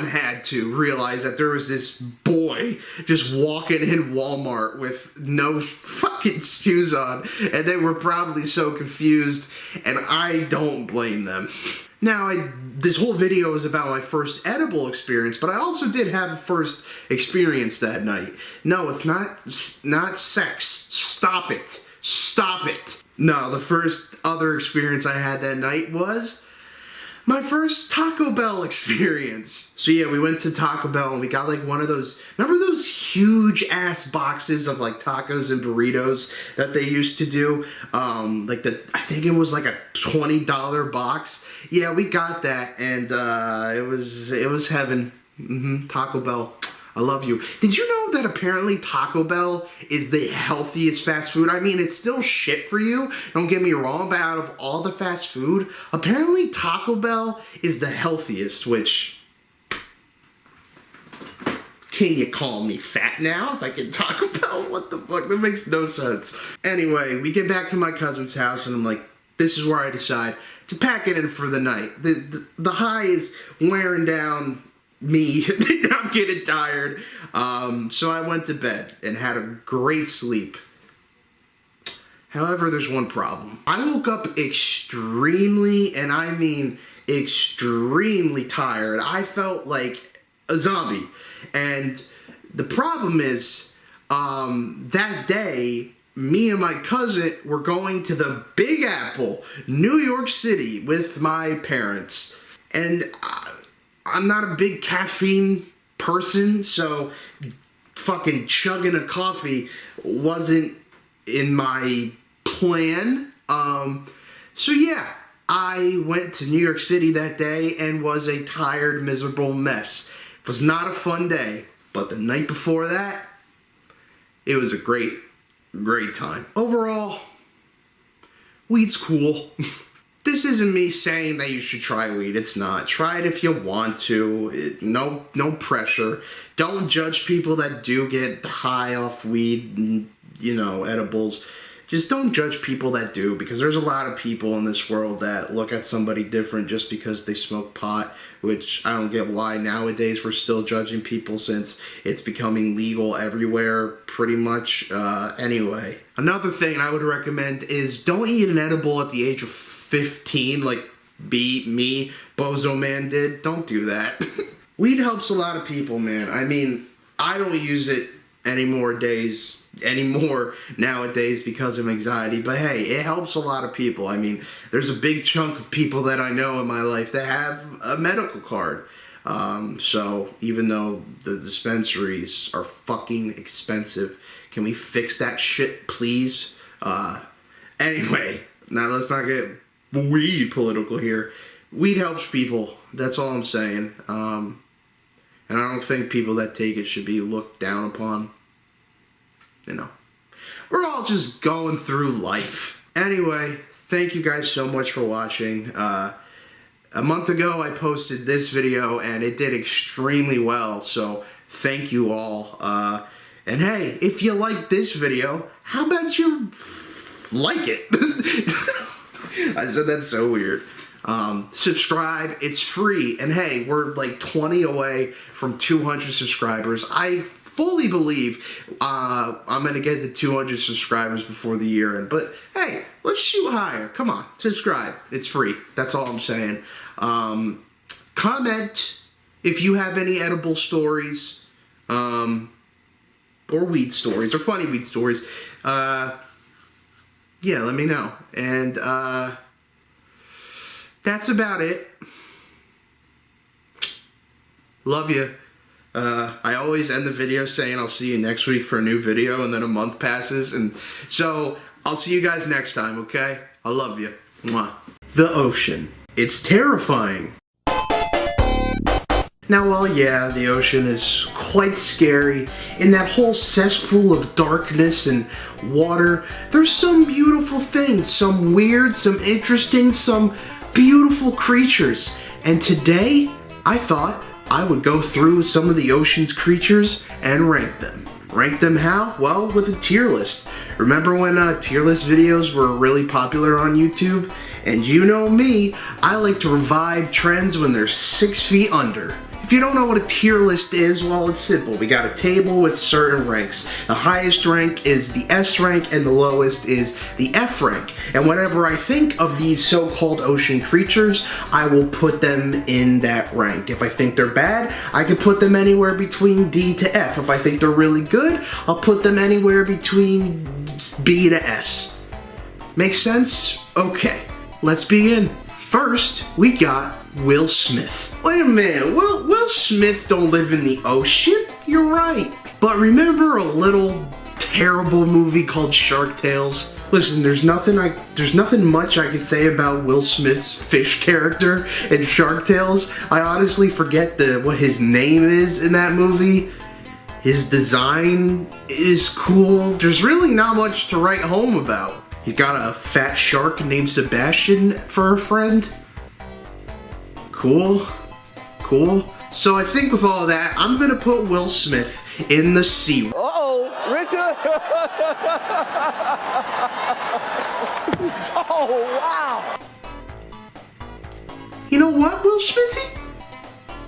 had to realize that there was this boy just walking in Walmart with no fucking shoes on, and they were probably so confused, and I don't blame them. Now, this whole video is about my first edible experience, but I also did have a first experience that night. No, it's not sex. Stop it. Stop it. No, the first other experience I had that night was my first Taco Bell experience. So yeah, we went to Taco Bell and we got like one of those, remember those huge ass boxes of like tacos and burritos that they used to do? I think it was like a $20 box. Yeah, we got that, and it was heaven. Taco Bell, I love you. Did you know that apparently Taco Bell is the healthiest fast food? I mean, it's still shit for you, don't get me wrong, but out of all the fast food, apparently Taco Bell is the healthiest, which... Can you call me fat now if I can Taco Bell? What the fuck? That makes no sense. Anyway, we get back to my cousin's house and I'm like, this is where I decide to pack it in for the night. The high is wearing down me. I'm getting tired. So I went to bed and had a great sleep. However, there's one problem. I woke up extremely, and I mean extremely tired. I felt like a zombie. And the problem is, that day, me and my cousin were going to the Big Apple, New York City, with my parents. And I'm not a big caffeine person, so fucking chugging a coffee wasn't in my plan. So yeah, I went to New York City that day and was a tired, miserable mess. It was not a fun day, but the night before that, it was a great time. Overall, weed's cool. This isn't me saying that you should try weed. It's not. Try it if you want to. No pressure. Don't judge people that do get high off weed and, edibles. Just don't judge people that do, because there's a lot of people in this world that look at somebody different just because they smoke pot, which I don't get why nowadays we're still judging people since it's becoming legal everywhere pretty much. Anyway, another thing I would recommend is don't eat an edible at the age of 15 like me, Bozo Man did. Don't do that. Weed helps a lot of people, man. I mean, I don't use it anymore nowadays because of anxiety, but hey, it helps a lot of people. I mean, there's a big chunk of people that I know in my life that have a medical card. So even though the dispensaries are fucking expensive, can we fix that shit, please? Anyway, now let's not get weed political here. Weed helps people. That's all I'm saying. And I don't think people that take it should be looked down upon. We're all just going through life. Anyway, thank you guys so much for watching. A month ago, I posted this video, and it did extremely well, so thank you all. And hey, if you like this video, how about you like it? I said that's so weird. Subscribe, it's free, and hey, we're like 20 away from 200 subscribers. I fully believe I'm gonna get to 200 subscribers before the year end, but hey, let's shoot higher. Come on, subscribe, it's free. That's all I'm saying. Comment if you have any edible stories, or weed stories, or funny weed stories. Yeah, let me know. And that's about it. Love you. I always end the video saying I'll see you next week for a new video, and then a month passes, and so I'll see you guys next time, okay? I love you. Mwah. The ocean. It's terrifying. Now, while yeah, the ocean is quite scary, in that whole cesspool of darkness and water, there's some beautiful things, some weird, some interesting, some beautiful creatures. And today, I thought I would go through some of the ocean's creatures and rank them. Rank them how? Well, with a tier list. Remember when tier list videos were really popular on YouTube? And you know me, I like to revive trends when they're 6 feet under. If you don't know what a tier list is, well, it's simple. We got a table with certain ranks. The highest rank is the S rank and the lowest is the F rank. And whenever I think of these so-called ocean creatures, I will put them in that rank. If I think they're bad, I can put them anywhere between D to F. If I think they're really good, I'll put them anywhere between B to S. Make sense? Okay, let's begin. First, we got Will Smith. Wait a minute, Will Smith don't live in the ocean? You're right. But remember a little terrible movie called Shark Tales? Listen, there's nothing much I could say about Will Smith's fish character in Shark Tales. I honestly forget what his name is in that movie. His design is cool. There's really not much to write home about. He's got a fat shark named Sebastian for a friend. Cool. So I think with all that, I'm gonna put Will Smith in the sea. Uh-oh, Richard! Oh, wow! You know what, Will Smithy?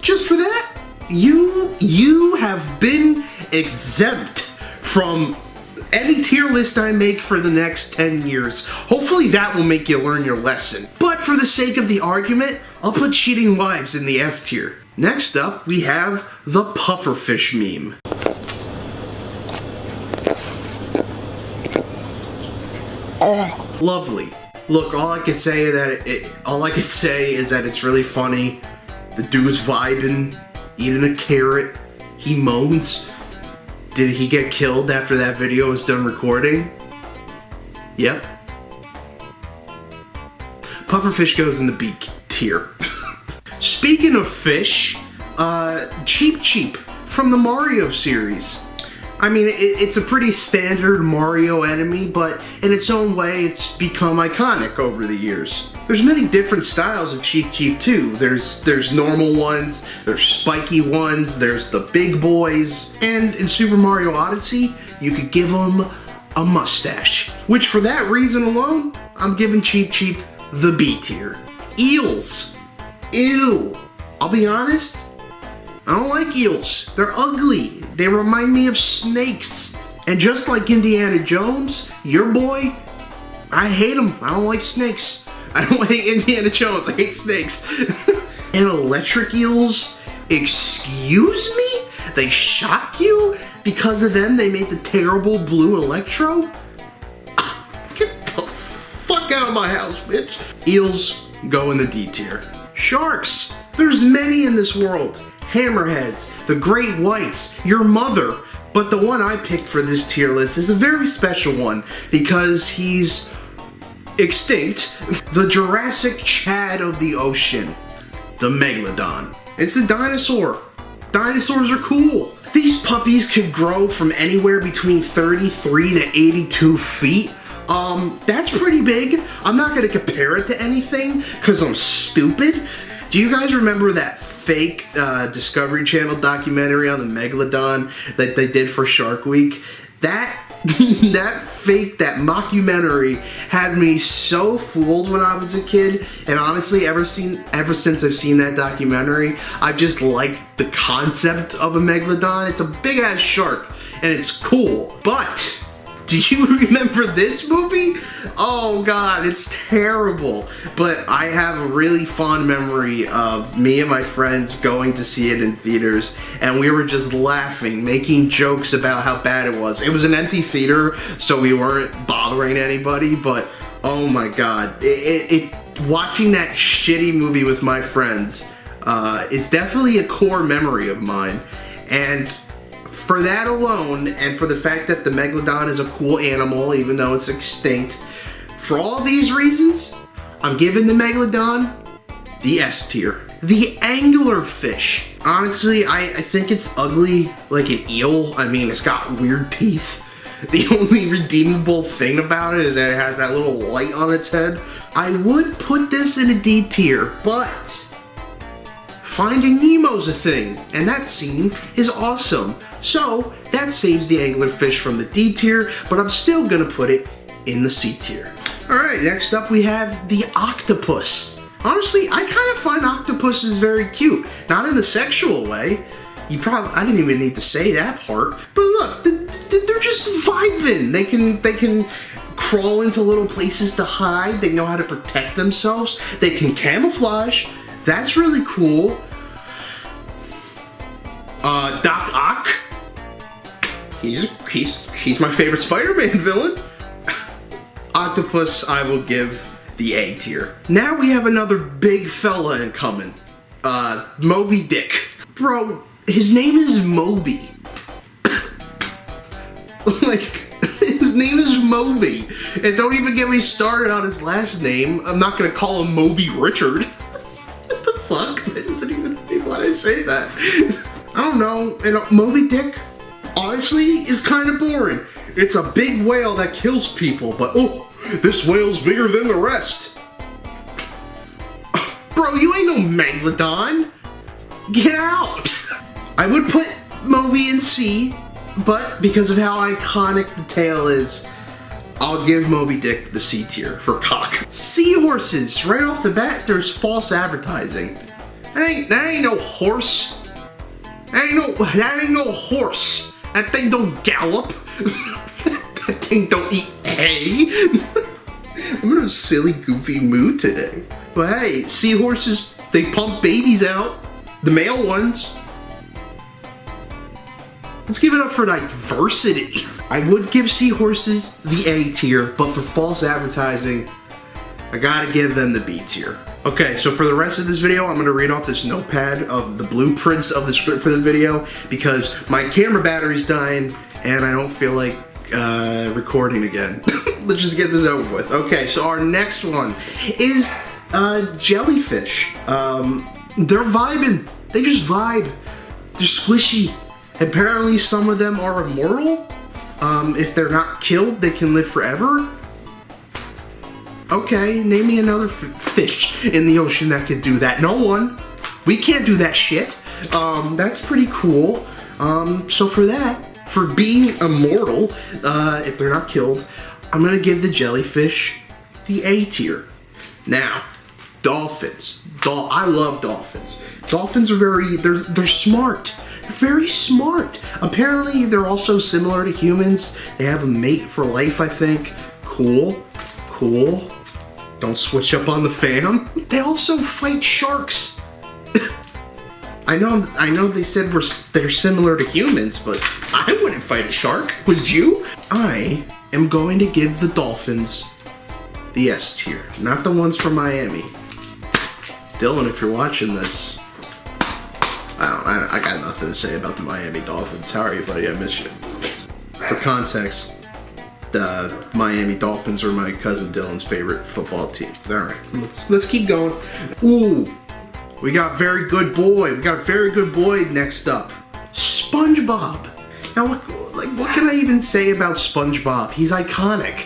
Just for that, you have been exempt from any tier list I make for the next 10 years. Hopefully that will make you learn your lesson. But for the sake of the argument, I'll put cheating wives in the F tier. Next up, we have the pufferfish meme. Lovely. Look, all I can say is that it's really funny. The dude's vibing, eating a carrot. He moans. Did he get killed after that video was done recording? Yep. Pufferfish goes in the B tier. Speaking of fish, Cheep Cheep from the Mario series. I mean, it's a pretty standard Mario enemy, but in its own way, it's become iconic over the years. There's many different styles of Cheep Cheep too. There's normal ones, there's spiky ones, there's the big boys, and in Super Mario Odyssey, you could give them a mustache. Which for that reason alone, I'm giving Cheep Cheep the B tier. Eels. Ew. I'll be honest, I don't like eels. They're ugly. They remind me of snakes. And just like Indiana Jones, your boy, I hate him. I don't like snakes. I don't hate Indiana Jones. I hate snakes. And electric eels? Excuse me? They shock you? Because of them, they made the terrible blue Electro? Get the fuck out of my house, bitch. Eels go in the D tier. Sharks. There's many in this world. Hammerheads, the great whites, your mother. But the one I picked for this tier list is a very special one because he's extinct. The Jurassic Chad of the ocean, the Megalodon. It's a dinosaur. Dinosaurs are cool. These puppies could grow from anywhere between 33 to 82 feet. That's pretty big. I'm not gonna compare it to anything because I'm stupid. Do you guys remember that fake Discovery Channel documentary on the Megalodon that they did for Shark Week? That mockumentary had me so fooled when I was a kid, and honestly, ever since I've seen that documentary, I just like the concept of a Megalodon. It's a big ass shark, and it's cool. But do you remember this movie? Oh god, it's terrible. But I have a really fond memory of me and my friends going to see it in theaters, and we were just laughing, making jokes about how bad it was. It was an empty theater, so we weren't bothering anybody, but oh my god. Watching that shitty movie with my friends is definitely a core memory of mine. And for that alone, and for the fact that the Megalodon is a cool animal, even though it's extinct, for all these reasons, I'm giving the Megalodon the S tier. The anglerfish. Honestly, I think it's ugly like an eel. I mean, it's got weird teeth. The only redeemable thing about it is that it has that little light on its head. I would put this in a D tier, but Finding Nemo's a thing, and that scene is awesome. So that saves the anglerfish from the D tier, but I'm still gonna put it in the C tier. Alright, next up we have the octopus. Honestly, I kind of find octopuses very cute. Not in the sexual way. I didn't even need to say that part. But look, they're just vibing. They can crawl into little places to hide. They know how to protect themselves. They can camouflage. That's really cool. Doc Ock. He's my favorite Spider-Man villain. octopus I will give the A tier. Now we have another big fella incoming. Moby Dick. Bro, his name is Moby. Like, his name is Moby. And don't even get me started on his last name. I'm not gonna call him Moby Richard. What the fuck? That doesn't even, why did I say that? I don't know. And Moby Dick, honestly, is kind of boring. It's a big whale that kills people, but oh, this whale's bigger than the rest. Bro, you ain't no Megalodon. Get out. I would put Moby in C, but because of how iconic the tail is, I'll give Moby Dick the C tier for cock. Seahorses, right off the bat, there's false advertising. That ain't no horse. That ain't no horse. That thing don't gallop. That thing don't eat hay. I'm in a silly, goofy mood today. But hey, seahorses, they pump babies out. The male ones. Let's give it up for diversity. I would give seahorses the A tier, but for false advertising, I gotta give them the B tier. Okay, so for the rest of this video, I'm gonna read off this notepad of the blueprints of the script for the video because my camera battery's dying and I don't feel like recording again. Let's just get this over with. Okay, so our next one is jellyfish. They're vibing. They just vibe. They're squishy. Apparently some of them are immortal. If they're not killed, they can live forever. Okay, name me another fish in the ocean that could do that. No one. We can't do that shit. That's pretty cool. So for that, for being immortal, if they're not killed, I'm gonna give the jellyfish the A tier. Now, dolphins. I love dolphins. Dolphins are they're smart. They're very smart. Apparently, they're also similar to humans. They have a mate for life, I think. Cool. Don't switch up on the fam. They also fight sharks. I know they said they're similar to humans, but I wouldn't fight a shark. Would you? I am going to give the dolphins the S tier, not the ones from Miami. Dylan, if you're watching this, I got nothing to say about the Miami Dolphins. How are you, buddy? I miss you. For context, the Miami Dolphins are my cousin Dylan's favorite football team. All right, let's keep going. Ooh, we got very good boy. We got very good boy next up. SpongeBob. Now, what can I even say about SpongeBob? He's iconic.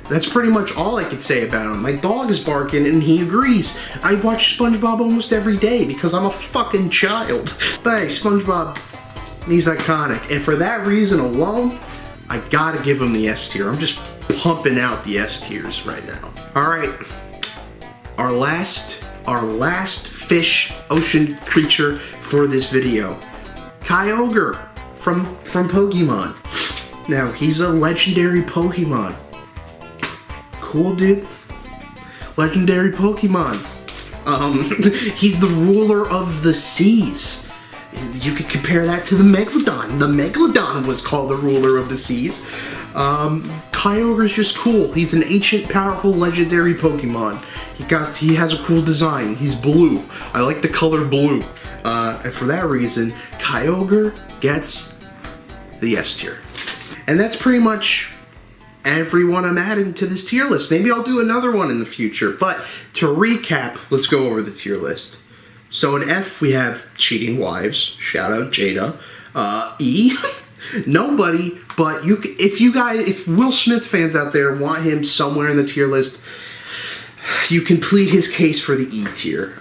That's pretty much all I could say about him. My dog is barking and he agrees. I watch SpongeBob almost every day because I'm a fucking child. But hey, SpongeBob, he's iconic. And for that reason alone, I gotta give him the S tier. I'm just pumping out the S tiers right now. All right, our last fish ocean creature for this video, Kyogre from Pokemon. Now, he's a legendary Pokemon. Cool, dude. Legendary Pokemon. He's the ruler of the seas. You could compare that to the Megalodon. The Megalodon was called the ruler of the seas. Kyogre's just cool. He's an ancient, powerful, legendary Pokemon. He has a cool design. He's blue. I like the color blue. And for that reason, Kyogre gets the S tier. And that's pretty much everyone I'm adding to this tier list. Maybe I'll do another one in the future. But to recap, let's go over the tier list. So in F, we have cheating wives. Shout out Jada. E, nobody. But if Will Smith fans out there want him somewhere in the tier list, you can plead his case for the E tier.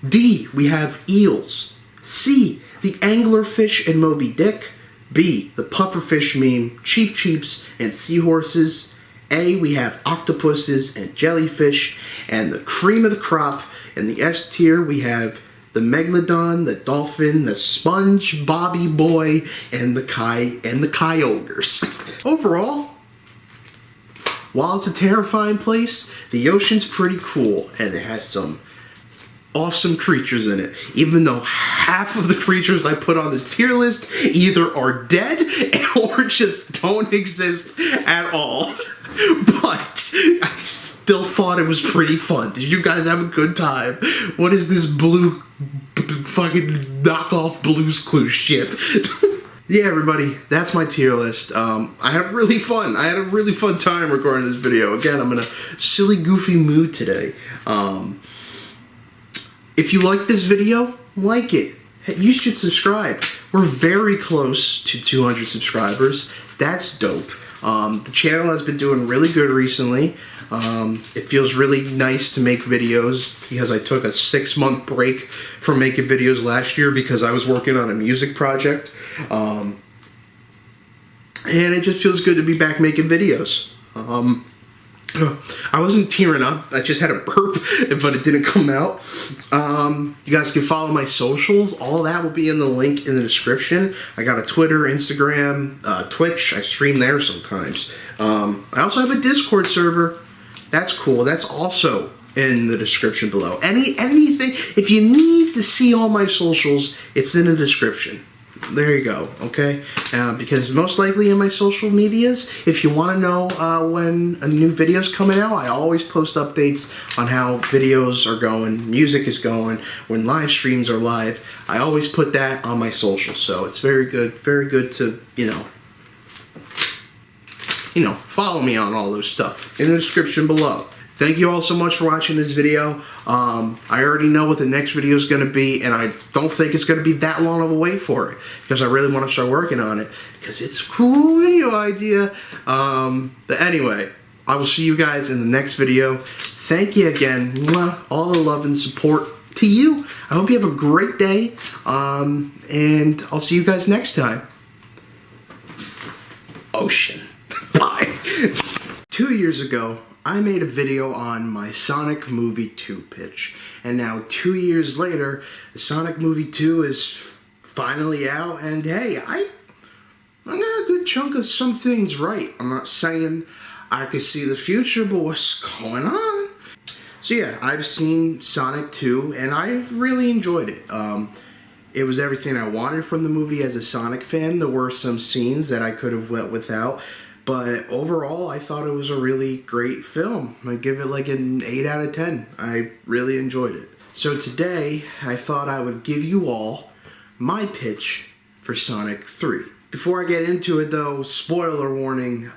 D, we have eels. C, the anglerfish and Moby Dick. B, the pufferfish meme, Cheep Cheeps and seahorses. A, we have octopuses and jellyfish. And the cream of the crop, in the S tier, we have the Megalodon, the dolphin, the sponge Bobby boy, and the Kyogres. Overall, while it's a terrifying place, the ocean's pretty cool, and it has some awesome creatures in it, even though half of the creatures I put on this tier list either are dead or just don't exist at all. But I still thought it was pretty fun. Did you guys have a good time? What is this blue fucking knockoff Blue's Clues shit? Yeah, everybody, that's my tier list. I had really fun. I had a really fun time recording this video. Again, I'm in a silly, goofy mood today. If you like this video, like it. You should subscribe. We're very close to 200 subscribers. That's dope. The channel has been doing really good recently. It feels really nice to make videos because I took a 6-month break from making videos last year because I was working on a music project. And it just feels good to be back making videos. I wasn't tearing up. I just had a burp, but it didn't come out. You guys can follow my socials. All that will be in the link in the description. I got a Twitter, Instagram, Twitch. I stream there sometimes. I also have a Discord server. That's cool. That's also in the description below. Anything, if you need to see all my socials, it's in the description. There you go, okay? Because most likely in my social medias, if you want to know when a new video's coming out, I always post updates on how videos are going, music is going, when live streams are live. I always put that on my socials, so it's very good to, follow me on all those stuff in the description below. Thank you all so much for watching this video. I already know what the next video is going to be, and I don't think it's going to be that long of a wait for it, because I really want to start working on it, because it's a cool video idea. But anyway, I will see you guys in the next video. Thank you again. Mwah, all the love and support to you. I hope you have a great day, and I'll see you guys next time. Ocean. Bye. 2 years ago, I made a video on my Sonic Movie 2 pitch, and now 2 years later, the Sonic Movie 2 is finally out, and hey, I got a good chunk of some things right. I'm not saying I could see the future, but what's going on? So yeah, I've seen Sonic 2, and I really enjoyed it. It was everything I wanted from the movie as a Sonic fan. There were some scenes that I could have went without, but overall, I thought it was a really great film. I give it like an 8 out of 10. I really enjoyed it. So today, I thought I would give you all my pitch for Sonic 3. Before I get into it though, spoiler warning,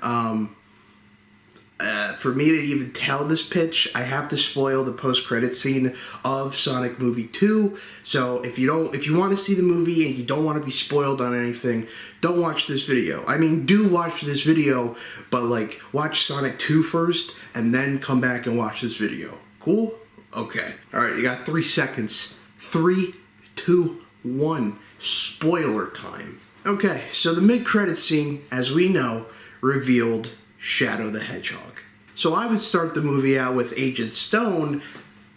for me to even tell this pitch, I have to spoil the post-credit scene of Sonic Movie 2. So if you want to see the movie and you don't want to be spoiled on anything, don't watch this video. I mean, do watch this video, but like, watch Sonic 2 first, and then come back and watch this video. Cool? Okay. Alright, you got 3 seconds. 3, 2, 1. Spoiler time. Okay, so the mid-credit scene, as we know, revealed Shadow the Hedgehog. So I would start the movie out with Agent Stone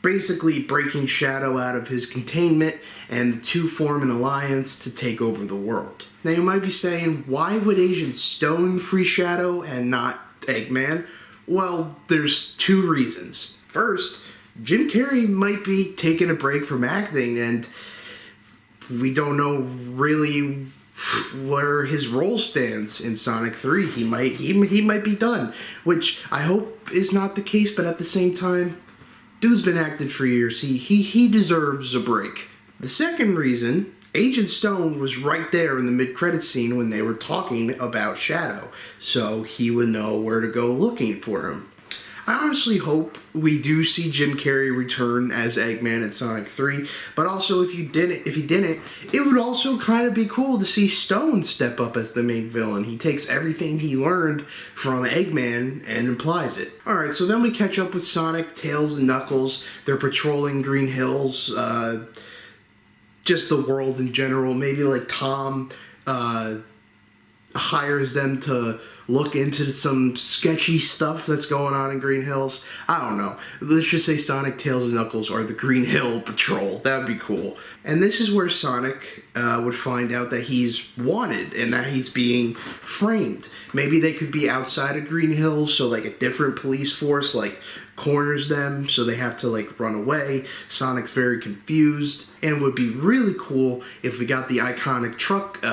basically breaking Shadow out of his containment, and the two form an alliance to take over the world. Now you might be saying, why would Agent Stone free Shadow and not Eggman? Well, there's 2 reasons. First, Jim Carrey might be taking a break from acting, and we don't know really where his role stands in Sonic 3. He might be done, which I hope is not the case, but at the same time, dude's been acting for years. He deserves a break. The second reason, Agent Stone was right there in the mid-credit scene when they were talking about Shadow, so he would know where to go looking for him. I honestly hope we do see Jim Carrey return as Eggman in Sonic 3, but also if he didn't, it would also kind of be cool to see Stone step up as the main villain. He takes everything he learned from Eggman and applies it. Alright, so then we catch up with Sonic, Tails, and Knuckles. They're patrolling Green Hills, just the world in general. Maybe like Tom hires them to look into some sketchy stuff that's going on in Green Hills. I don't know. Let's just say Sonic, Tails, and Knuckles are the Green Hill Patrol. That would be cool. And this is where Sonic would find out that he's wanted and that he's being framed. Maybe they could be outside of Green Hills, so like a different police force like corners them, so they have to like run away. Sonic's very confused, and it would be really cool if we got the iconic truck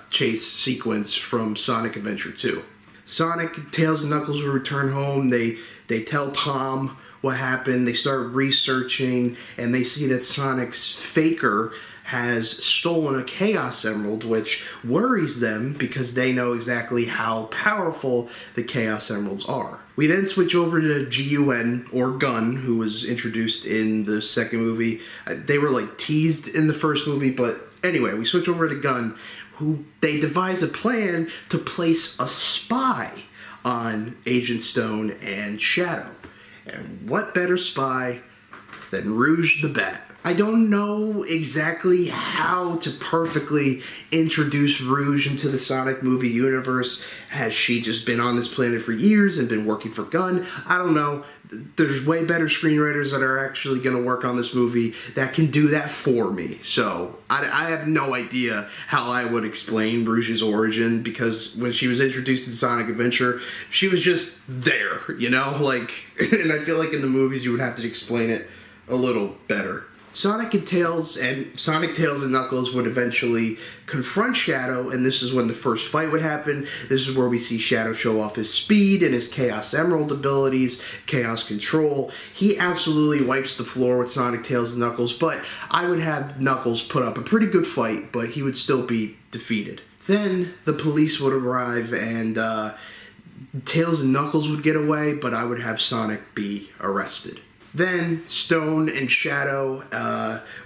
chase sequence from Sonic Adventure 2. Sonic, Tails, and Knuckles will return home. They tell Tom what happened. They start researching, and they see that Sonic's faker has stolen a Chaos Emerald, which worries them because they know exactly how powerful the Chaos Emeralds are. We then switch over to Gun, or Gun, who was introduced in the second movie. They were like teased in the first movie, but anyway, we switch over to Gun, who they devise a plan to place a spy on Agent Stone and Shadow. And what better spy than Rouge the Bat? I don't know exactly how to perfectly introduce Rouge into the Sonic movie universe. Has she just been on this planet for years and been working for Gun? I don't know. There's way better screenwriters that are actually going to work on this movie that can do that for me. So I have no idea how I would explain Rouge's origin, because when she was introduced in Sonic Adventure, she was just there, you know? Like, and I feel like in the movies you would have to explain it a little better. Sonic, Tails, and Knuckles would eventually confront Shadow, and this is when the first fight would happen. This is where we see Shadow show off his speed and his Chaos Emerald abilities, Chaos Control. He absolutely wipes the floor with Sonic, Tails, and Knuckles, but I would have Knuckles put up a pretty good fight, but he would still be defeated. Then the police would arrive, and Tails and Knuckles would get away, but I would have Sonic be arrested. Then Stone and Shadow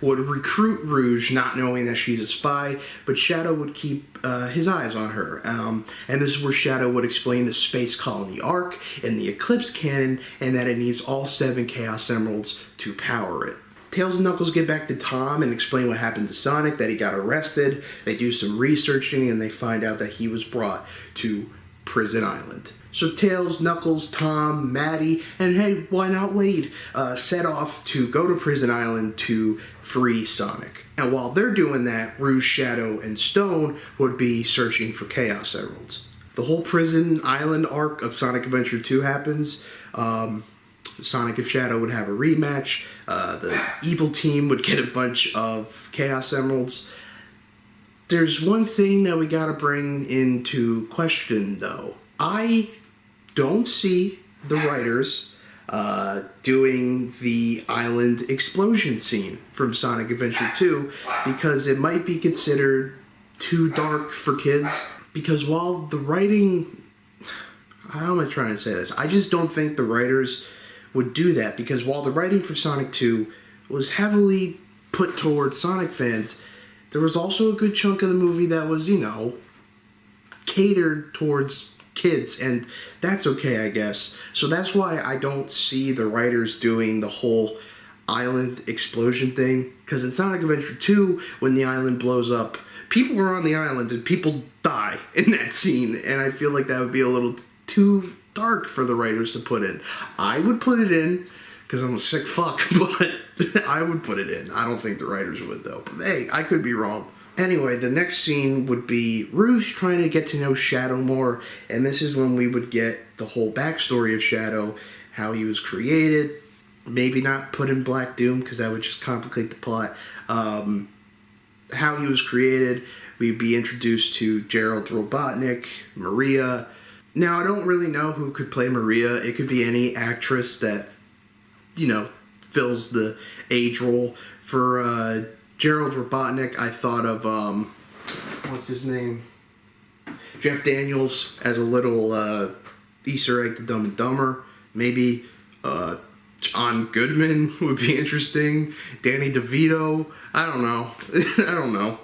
would recruit Rouge, not knowing that she's a spy, but Shadow would keep his eyes on her. And this is where Shadow would explain the Space Colony Arc and the Eclipse Cannon, and that it needs all 7 Chaos Emeralds to power it. Tails and Knuckles get back to Tom and explain what happened to Sonic, that he got arrested. They do some researching, and they find out that he was brought to Prison Island. So Tails, Knuckles, Tom, Maddie, and hey, why not Wade, set off to go to Prison Island to free Sonic. And while they're doing that, Rouge, Shadow, and Stone would be searching for Chaos Emeralds. The whole Prison Island arc of Sonic Adventure 2 happens. Sonic and Shadow would have a rematch. The evil team would get a bunch of Chaos Emeralds. There's one thing that we gotta bring into question, though. I don't see the writers doing the island explosion scene from Sonic Adventure 2 because it might be considered too dark for kids. Because while the writing... How am I trying to say this? I just don't think the writers would do that, because while the writing for Sonic 2 was heavily put towards Sonic fans, there was also a good chunk of the movie that was, you know, catered towards kids, and that's okay, I guess. So that's why I don't see the writers doing the whole island explosion thing, because in Sonic Adventure 2, when the island blows up, people are on the island and people die in that scene, and I feel like that would be a little too dark for the writers to put in. I would put it in, because I'm a sick fuck, but I would put it in. I don't think the writers would, though. But hey, I could be wrong. Anyway, the next scene would be Rouge trying to get to know Shadow more, and this is when we would get the whole backstory of Shadow, how he was created, maybe not put in Black Doom, because that would just complicate the plot, how he was created. We'd be introduced to Gerald Robotnik, Maria. Now, I don't really know who could play Maria. It could be any actress that, you know, fills the age role. For Gerald Robotnik, I thought of, what's his name? Jeff Daniels as a little Easter egg to Dumb and Dumber. Maybe John Goodman would be interesting. Danny DeVito. I don't know. I don't know.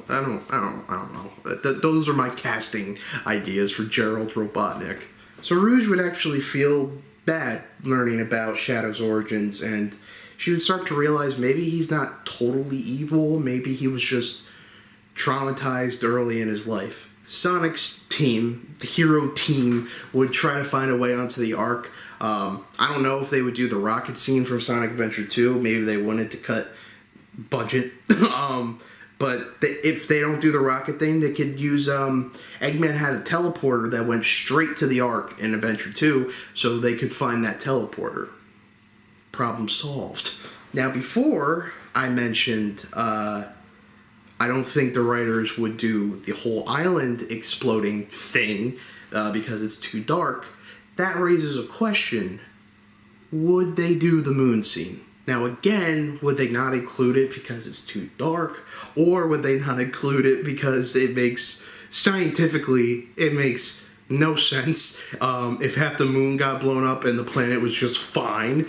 Those are my casting ideas for Gerald Robotnik. So Rouge would actually feel bad learning about Shadow's origins, and she would start to realize maybe he's not totally evil. Maybe he was just traumatized early in his life. Sonic's team, the hero team, would try to find a way onto the Ark. I don't know if they would do the rocket scene from Sonic Adventure 2. Maybe they wanted to cut budget. But if they don't do the rocket thing, they could use... Eggman had a teleporter that went straight to the Ark in Adventure 2, so they could find that teleporter. Problem solved. Now, before I mentioned... I don't think the writers would do the whole island exploding thing. because it's too dark, that raises a question. Would they do the moon scene? Now again, would they not include it because it's too dark? Or would they not include it because scientifically, it makes no sense if half the moon got blown up and the planet was just fine.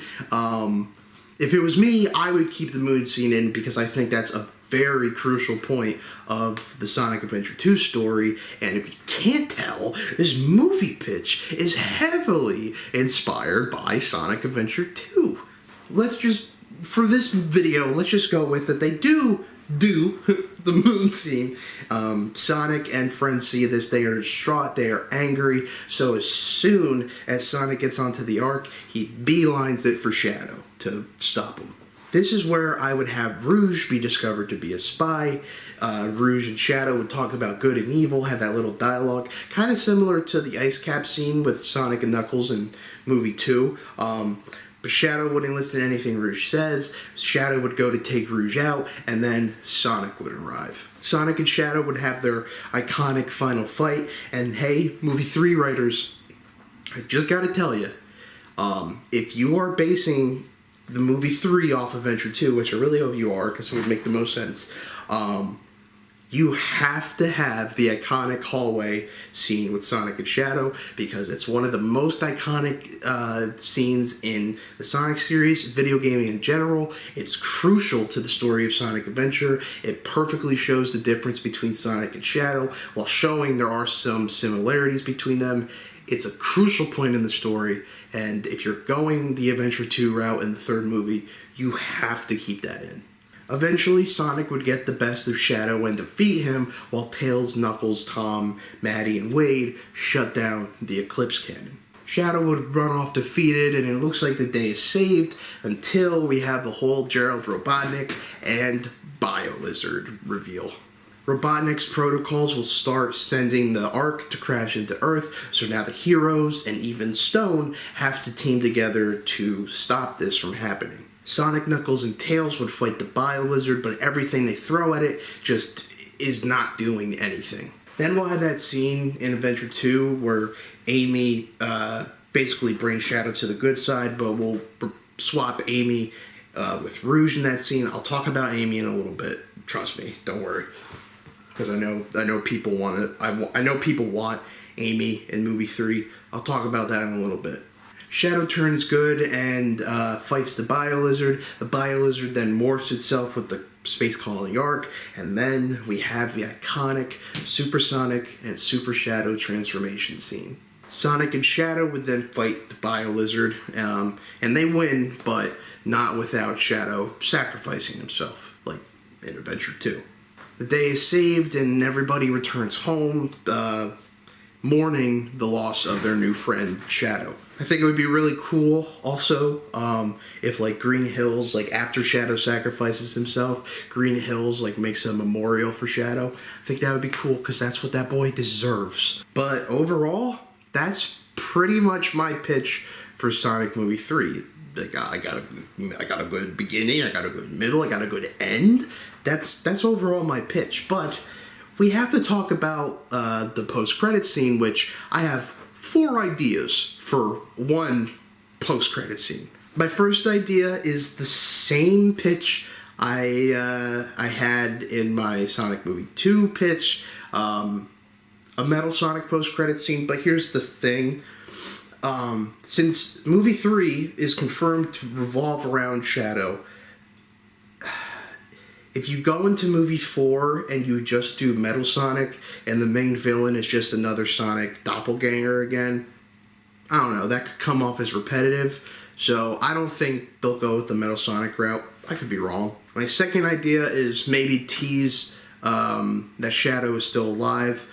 If it was me, I would keep the moon scene in because I think that's a very crucial point of the Sonic Adventure 2 story. And if you can't tell, this movie pitch is heavily inspired by Sonic Adventure 2. For this video, let's just go with that they do the moon scene. Sonic and friends see this, they are distraught, they are angry, so as soon as Sonic gets onto the Ark, he beelines it for Shadow to stop him. This is where I would have Rouge be discovered to be a spy. Rouge and Shadow would talk about good and evil, have that little dialogue, kind of similar to the ice cap scene with Sonic and Knuckles in movie 2. But Shadow wouldn't listen to anything Rouge says. Shadow would go to take Rouge out, and then Sonic would arrive. Sonic and Shadow would have their iconic final fight, and hey, movie 3 writers, I just gotta tell you, if you are basing the movie 3 off Adventure 2, which I really hope you are, because it would make the most sense, you have to have the iconic hallway scene with Sonic and Shadow because it's one of the most iconic scenes in the Sonic series, video gaming in general. It's crucial to the story of Sonic Adventure. It perfectly shows the difference between Sonic and Shadow while showing there are some similarities between them. It's a crucial point in the story, and if you're going the Adventure 2 route in the third movie, you have to keep that in. Eventually, Sonic would get the best of Shadow and defeat him, while Tails, Knuckles, Tom, Maddie, and Wade shut down the Eclipse Cannon. Shadow would run off defeated, and it looks like the day is saved until we have the whole Gerald Robotnik and BioLizard reveal. Robotnik's protocols will start sending the Ark to crash into Earth, so now the heroes and even Stone have to team together to stop this from happening. Sonic, Knuckles, and Tails would fight the BioLizard, but everything they throw at it just is not doing anything. Then we'll have that scene in Adventure 2 where Amy basically brings Shadow to the good side, but we'll swap Amy with Rouge in that scene. I'll talk about Amy in a little bit. Trust me, don't worry. Because I know people want it. I know people want Amy in movie 3. I'll talk about that in a little bit. Shadow turns good and fights the BioLizard. The BioLizard then morphs itself with the Space Colony Ark, and then we have the iconic Super Sonic and Super Shadow transformation scene. Sonic and Shadow would then fight the BioLizard, and they win, but not without Shadow sacrificing himself, like in Adventure 2. The day is saved and everybody returns home, mourning the loss of their new friend, Shadow. I think it would be really cool also if like Green Hills, like after Shadow sacrifices himself, Green Hills like makes a memorial for Shadow. I think that would be cool because that's what that boy deserves. But overall, that's pretty much my pitch for Sonic Movie 3. Like, I got a good beginning, I got a good middle, I got a good end. That's overall my pitch. But we have to talk about the post-credit scene, which I have 4 ideas for one post-credit scene. My first idea is the same pitch I had in my Sonic Movie 2 pitch, a Metal Sonic post-credit scene. But here's the thing. Since movie 3 is confirmed to revolve around Shadow, if you go into movie 4 and you just do Metal Sonic and the main villain is just another Sonic doppelganger again, I don't know, that could come off as repetitive. So I don't think they'll go with the Metal Sonic route. I could be wrong. My second idea is maybe tease that Shadow is still alive.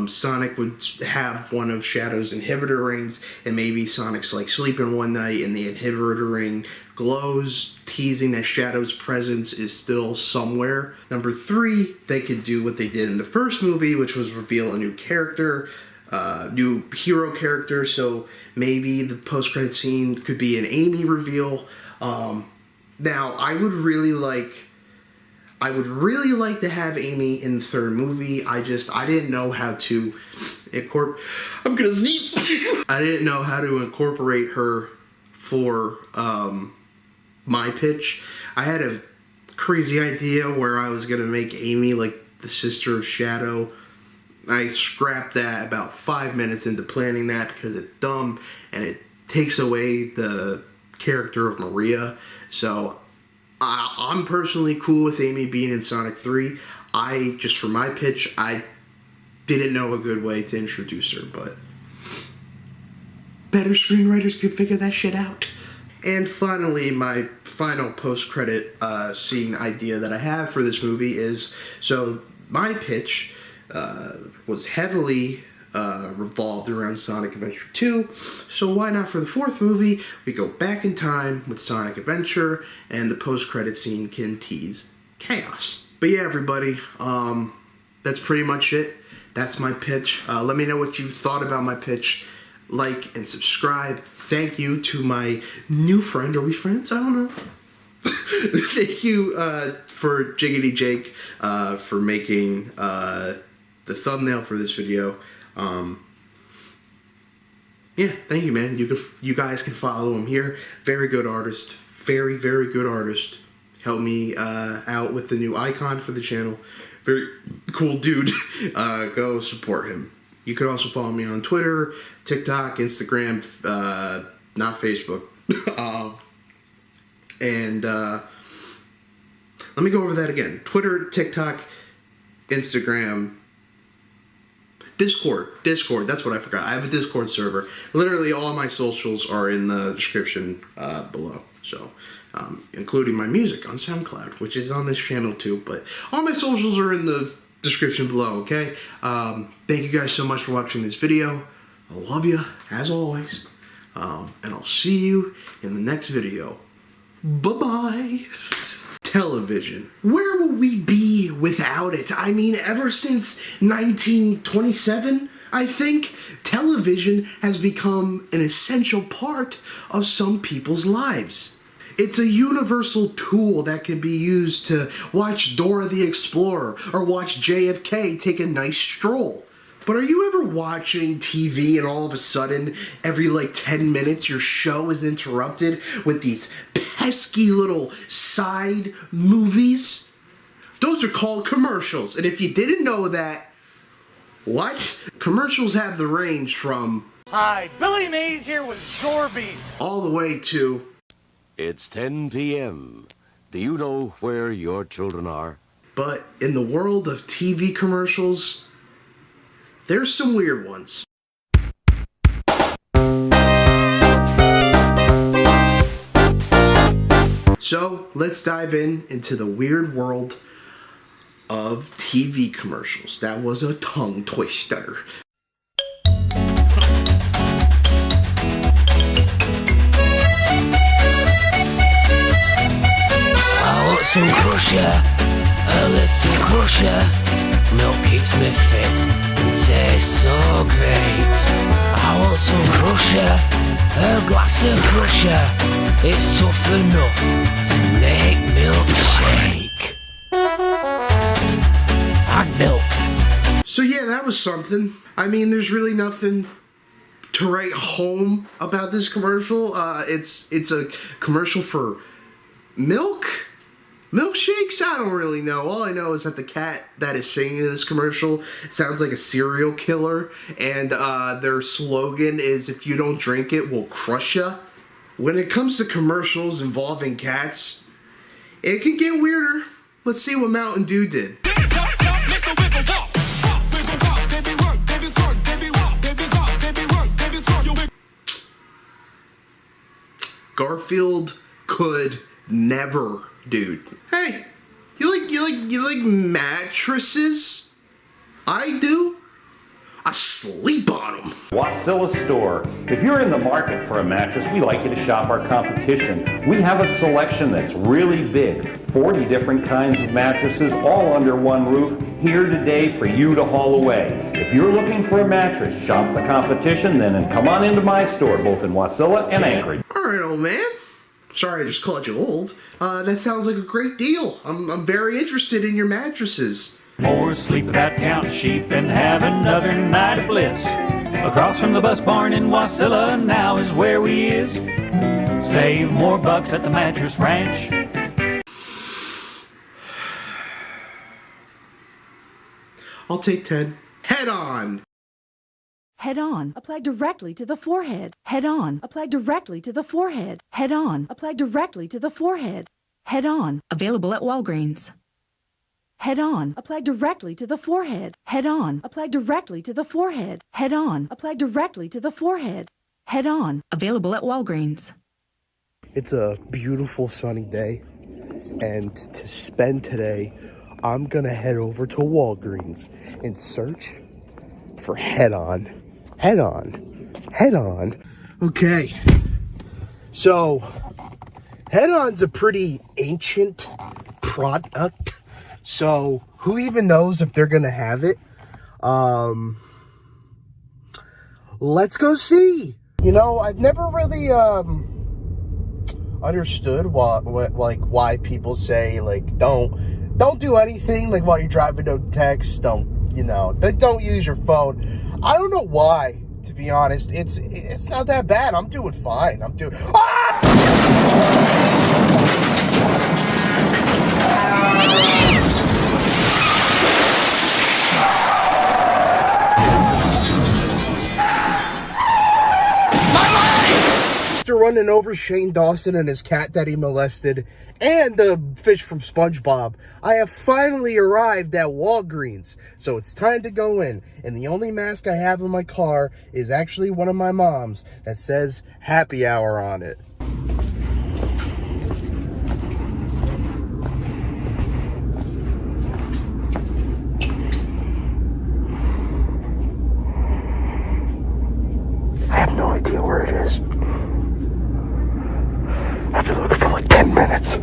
Sonic would have one of Shadow's inhibitor rings, and maybe Sonic's like sleeping one night and the inhibitor ring glows, teasing that Shadow's presence is still somewhere. Number 3, they could do what they did in the first movie, which was reveal a new character, new hero character, so maybe the post-credit scene could be an Amy reveal. Now, I would really like to have Amy in the third movie. I didn't know how to I'm gonna sneeze. I didn't know how to incorporate her for my pitch. I had a crazy idea where I was gonna make Amy like the sister of Shadow. I scrapped that about 5 minutes into planning that because it's dumb and it takes away the character of Maria. So I'm personally cool with Amy being in Sonic 3. Just for my pitch, I didn't know a good way to introduce her, but better screenwriters could figure that shit out. And finally, my final post-credit scene idea that I have for this movie is, so my pitch was heavily revolved around Sonic Adventure 2, so why not for the fourth movie, we go back in time with Sonic Adventure, and the post-credit scene can tease chaos. But yeah, everybody, that's pretty much it. That's my pitch. Let me know what you thought about my pitch. Like and subscribe. Thank you to my new friend. Are we friends? I don't know. Thank you for Jiggity Jake for making the thumbnail for this video. Yeah, thank you, man. You guys can follow him here. Very good artist. Very, very good artist. Help me out with the new icon for the channel. Very cool dude. Go support him. You could also follow me on Twitter, TikTok, Instagram, not Facebook. And let me go over that again. Twitter, TikTok, Instagram, Discord, that's what I forgot. I have a Discord server. Literally all my socials are in the description below. So, including my music on SoundCloud, which is on this channel too, but all my socials are in the description below, okay? Thank you guys so much for watching this video. I love you, as always. And I'll see you in the next video. Bye-bye. Television. Where will we be without it? I mean, ever since 1927, I think, television has become an essential part of some people's lives. It's a universal tool that can be used to watch Dora the Explorer or watch JFK take a nice stroll. But are you ever watching TV and all of a sudden, every like 10 minutes, your show is interrupted with these pesky little side movies? Those are called commercials. And if you didn't know that, what? Commercials have the range from, Hi, Billy Mays here with Zorbies. all the way to, It's 10 p.m. Do you know where your children are? but in the world of TV commercials, there's some weird ones. So let's dive into the weird world of TV commercials. That was a tongue twister. I want some crusher, a little crusher. Milk keeps me fit and tastes so great. I want some crusher, a glass of crusher. It's tough enough to make milkshake. And milk. So yeah, that was something. I mean, there's really nothing to write home about this commercial. It's a commercial for milk? Milkshakes? I don't really know. All I know is that the cat that is singing in this commercial sounds like a serial killer, and their slogan is, if you don't drink it, we'll crush ya. When it comes to commercials involving cats, it can get weirder. Let's see what Mountain Dew did. Garfield could never, dude. Hey, you like mattresses? I do. I sleep on them. Wasilla Store. If you're in the market for a mattress, we like you to shop our competition. We have a selection that's really big. 40 different kinds of mattresses, all under one roof, here today for you to haul away. If you're looking for a mattress, shop the competition, then and come on into my store, both in Wasilla and Anchorage. All right, old man. Sorry I just called you old. That sounds like a great deal. I'm very interested in your mattresses. More sleep without counting sheep and have another night of bliss. Across from the bus barn in Wasilla now is where we is. Save more bucks at the Mattress Ranch. I'll take 10. Head on! Head on, apply directly to the forehead. Head on, apply directly to the forehead. Head on, apply directly to the forehead. Head on. Available at Walgreens. Head on, apply directly to the forehead. Head on, apply directly to the forehead. Head on, apply directly to the forehead. Head on. Available at Walgreens. It's a beautiful sunny day, and to spend today, I'm gonna head over to Walgreens and search for Head On. Head On. Head On. Okay. So, Head On's a pretty ancient product. So, who even knows if they're gonna have it? Let's go see. You know, I've never really understood why people say like don't do anything like while you're driving. Don't text. Don't use your phone. I don't know why, to be honest. It's not that bad. I'm doing fine. After running over Shane Dawson and his cat that he molested, and the fish from SpongeBob, I have finally arrived at Walgreens. So it's time to go in, and the only mask I have in my car is actually one of my mom's that says happy hour on it. I have no idea where it is. I've been looking for like 10 minutes.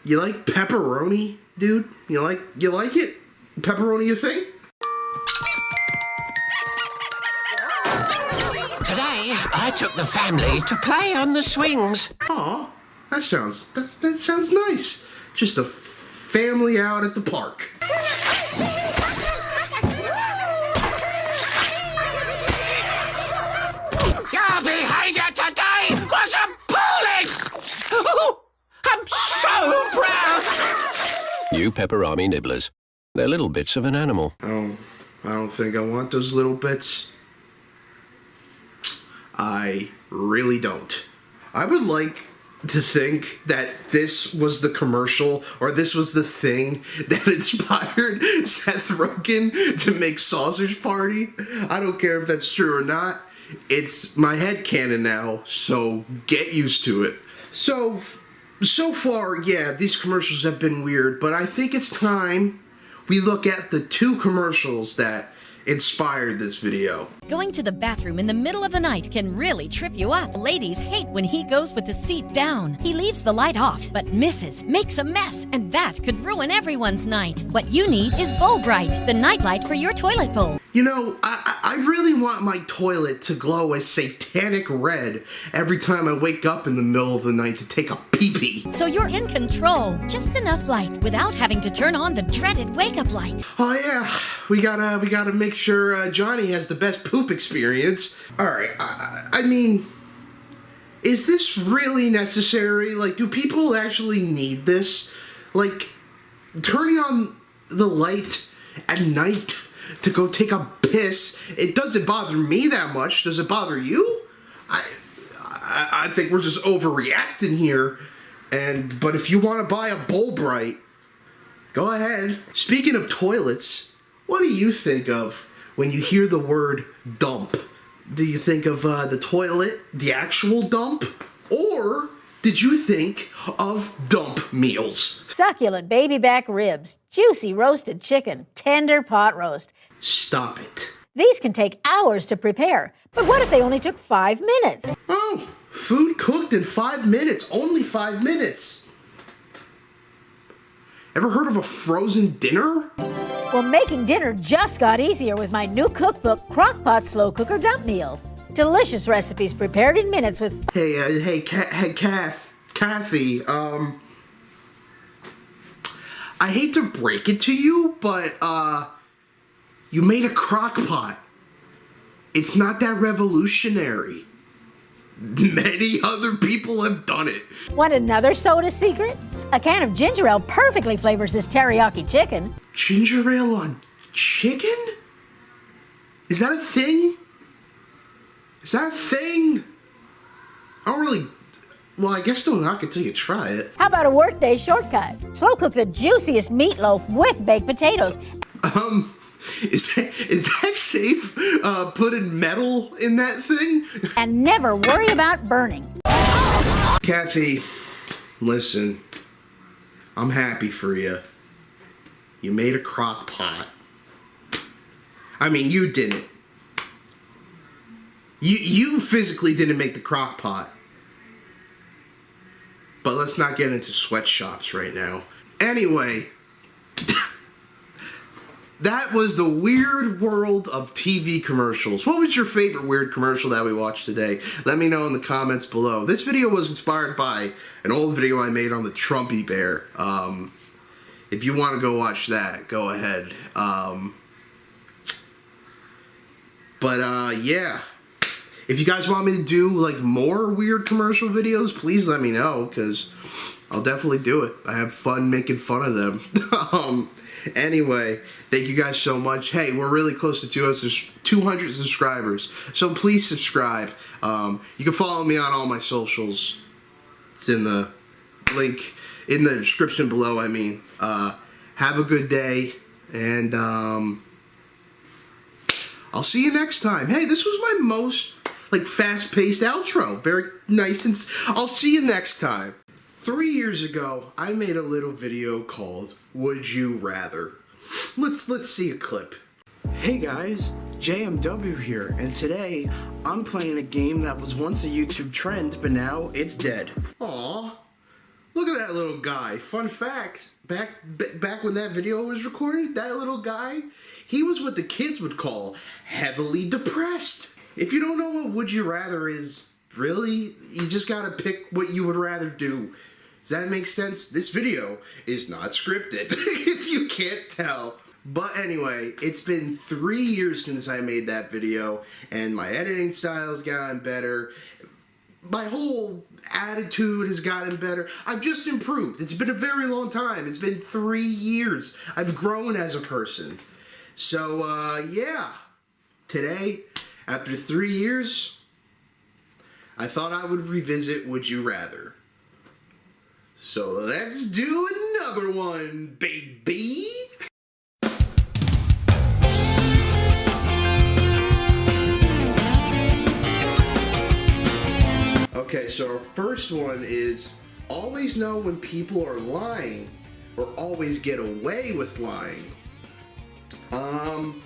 You like pepperoni, dude? You like it? Pepperoni a thing? Today, I took the family to play on the swings. Aw, that sounds nice. Just a family out at the park. Your behavior today was appalling! I'm so proud! New pepperami nibblers. They're little bits of an animal. Oh, I don't think I want those little bits. I really don't. I would like to think that this was the commercial, or this was the thing that inspired Seth Rogen to make Sausage Party. I don't care if that's true or not. It's my headcanon now, so get used to it. So far, yeah, these commercials have been weird, but I think it's time we look at the two commercials that inspired this video. Going to the bathroom in the middle of the night can really trip you up. Ladies hate when he goes with the seat down. He leaves the light off, but misses, makes a mess, and that could ruin everyone's night. What you need is Bowl Bright, the nightlight for your toilet bowl. You know, I really want my toilet to glow a satanic red every time I wake up in the middle of the night to take a pee-pee. So you're in control. Just enough light without having to turn on the dreaded wake-up light. Oh yeah, we gotta make sure Johnny has the best poop experience. All right, I mean, is this really necessary? Like, do people actually need this? Like, turning on the light at night to go take a piss, it doesn't bother me that much. Does it bother you? I think we're just overreacting here. But if you want to buy a Bowl Bright, go ahead. Speaking of toilets, what do you think of when you hear the word dump? Do you think of the toilet, the actual dump? Or did you think of dump meals? Succulent baby back ribs, juicy roasted chicken, tender pot roast. Stop it. These can take hours to prepare, but what if they only took 5 minutes? Oh, food cooked in 5 minutes, only 5 minutes. Ever heard of a frozen dinner? Well, making dinner just got easier with my new cookbook, Crockpot Slow Cooker Dump Meals. Delicious recipes prepared in minutes with... Hey, Kathy, I hate to break it to you, but you made a crock pot. It's not that revolutionary. Many other people have done it. Want another soda secret? A can of ginger ale perfectly flavors this teriyaki chicken. Ginger ale on chicken? Is that a thing? Is that a thing? I don't really... Well, I guess don't knock it till you try it. How about a workday shortcut? Slow cook the juiciest meatloaf with baked potatoes. Is that safe? Putting metal in that thing? And never worry about burning. Kathy, listen. I'm happy for you. You made a crock pot. I mean, you didn't. You physically didn't make the crock pot. But let's not get into sweatshops right now. Anyway, that was the weird world of TV commercials. What was your favorite weird commercial that we watched today? Let me know in the comments below. This video was inspired by an old video I made on the Trumpy Bear. If you want to go watch that, go ahead. Yeah. If you guys want me to do like more weird commercial videos, please let me know, because I'll definitely do it. I have fun making fun of them. Anyway, thank you guys so much. Hey, we're really close to 200 subscribers, so please subscribe. You can follow me on all my socials. It's in the link in the description below, I mean. Have a good day, and I'll see you next time. Hey, this was my most fast-paced outro. Very nice, and I'll see you next time. 3 years ago, I made a little video called Would You Rather? Let's see a clip. Hey guys, JMW here, and today I'm playing a game that was once a YouTube trend, but now it's dead. Aww, look at that little guy. Fun fact, back when that video was recorded, that little guy, he was what the kids would call heavily depressed. If you don't know what Would You Rather is, really, you just gotta pick what you would rather do. Does that make sense? This video is not scripted, if you can't tell. But anyway, it's been 3 years since I made that video, and my editing style's gotten better. My whole attitude has gotten better. I've just improved. It's been a very long time. It's been 3 years. I've grown as a person. So, yeah. Today, after 3 years, I thought I would revisit Would You Rather. So let's do another one, baby! Okay, so our first one is always know when people are lying, or always get away with lying. I'm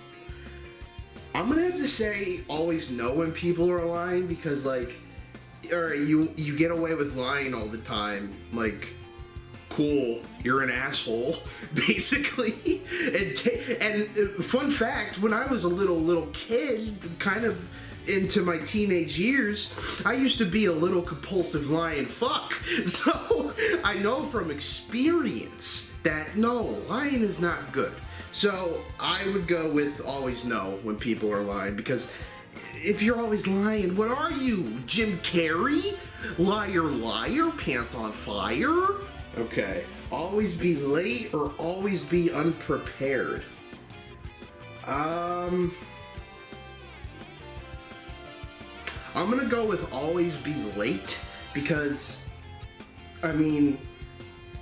gonna have to say always know when people are lying, because alright, you get away with lying all the time, cool, you're an asshole, basically. And fun fact, when I was a little kid, kind of into my teenage years, I used to be a little compulsive lying fuck. So I know from experience that no, lying is not good. So I would go with always know when people are lying, because if you're always lying, what are you, Jim Carrey? Liar, liar, pants on fire? Okay, always be late or always be unprepared? I'm gonna go with always be late, because, I mean,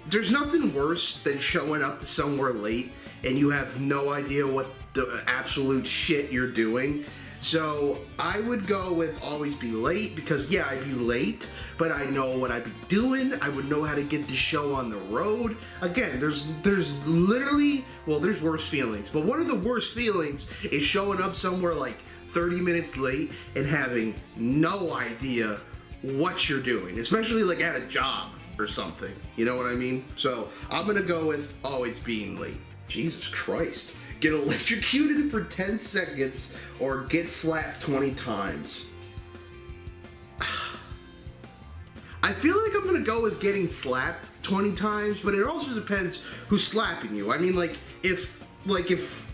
there's nothing worse than showing up to somewhere late and you have no idea what the absolute shit you're doing. So I would go with always be late, because yeah, I'd be late, but I know what I'd be doing. I would know how to get the show on the road. Again, there's literally, well, there's worse feelings, but one of the worst feelings is showing up somewhere 30 minutes late and having no idea what you're doing, especially at a job or something. You know what I mean? So I'm gonna go with always being late. Jesus Christ. Get electrocuted for 10 seconds or get slapped 20 times. I feel like I'm gonna go with getting slapped 20 times, but it also depends who's slapping you. I mean, like if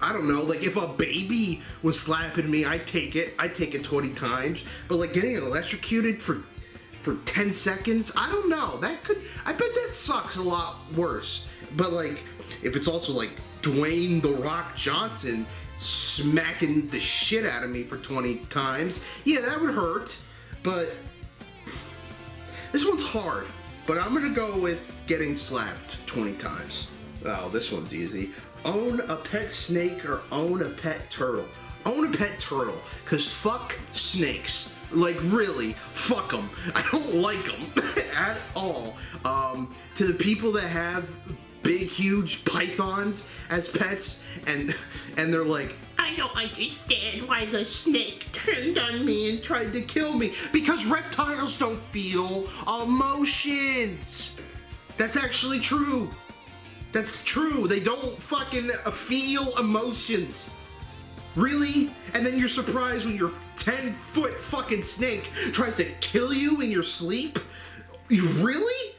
I don't know, like if a baby was slapping me, I'd take it 20 times. But like getting electrocuted for 10 seconds, I don't know. I bet that sucks a lot worse. But like if it's also like Dwayne "The Rock" Johnson smacking the shit out of me for 20 times, yeah, that would hurt. But this one's hard. But I'm gonna go with getting slapped 20 times. Oh, this one's easy. Own a pet snake or own a pet turtle. Own a pet turtle, cause fuck snakes. Like really, fuck them. I don't like them at all. To the people that have big, huge pythons as pets, and they're like, I don't understand why the snake turned on me and tried to kill me. Because reptiles don't feel emotions. That's actually true. That's true. They don't fucking feel emotions. Really? And then you're surprised when your 10-foot fucking snake tries to kill you in your sleep? You really?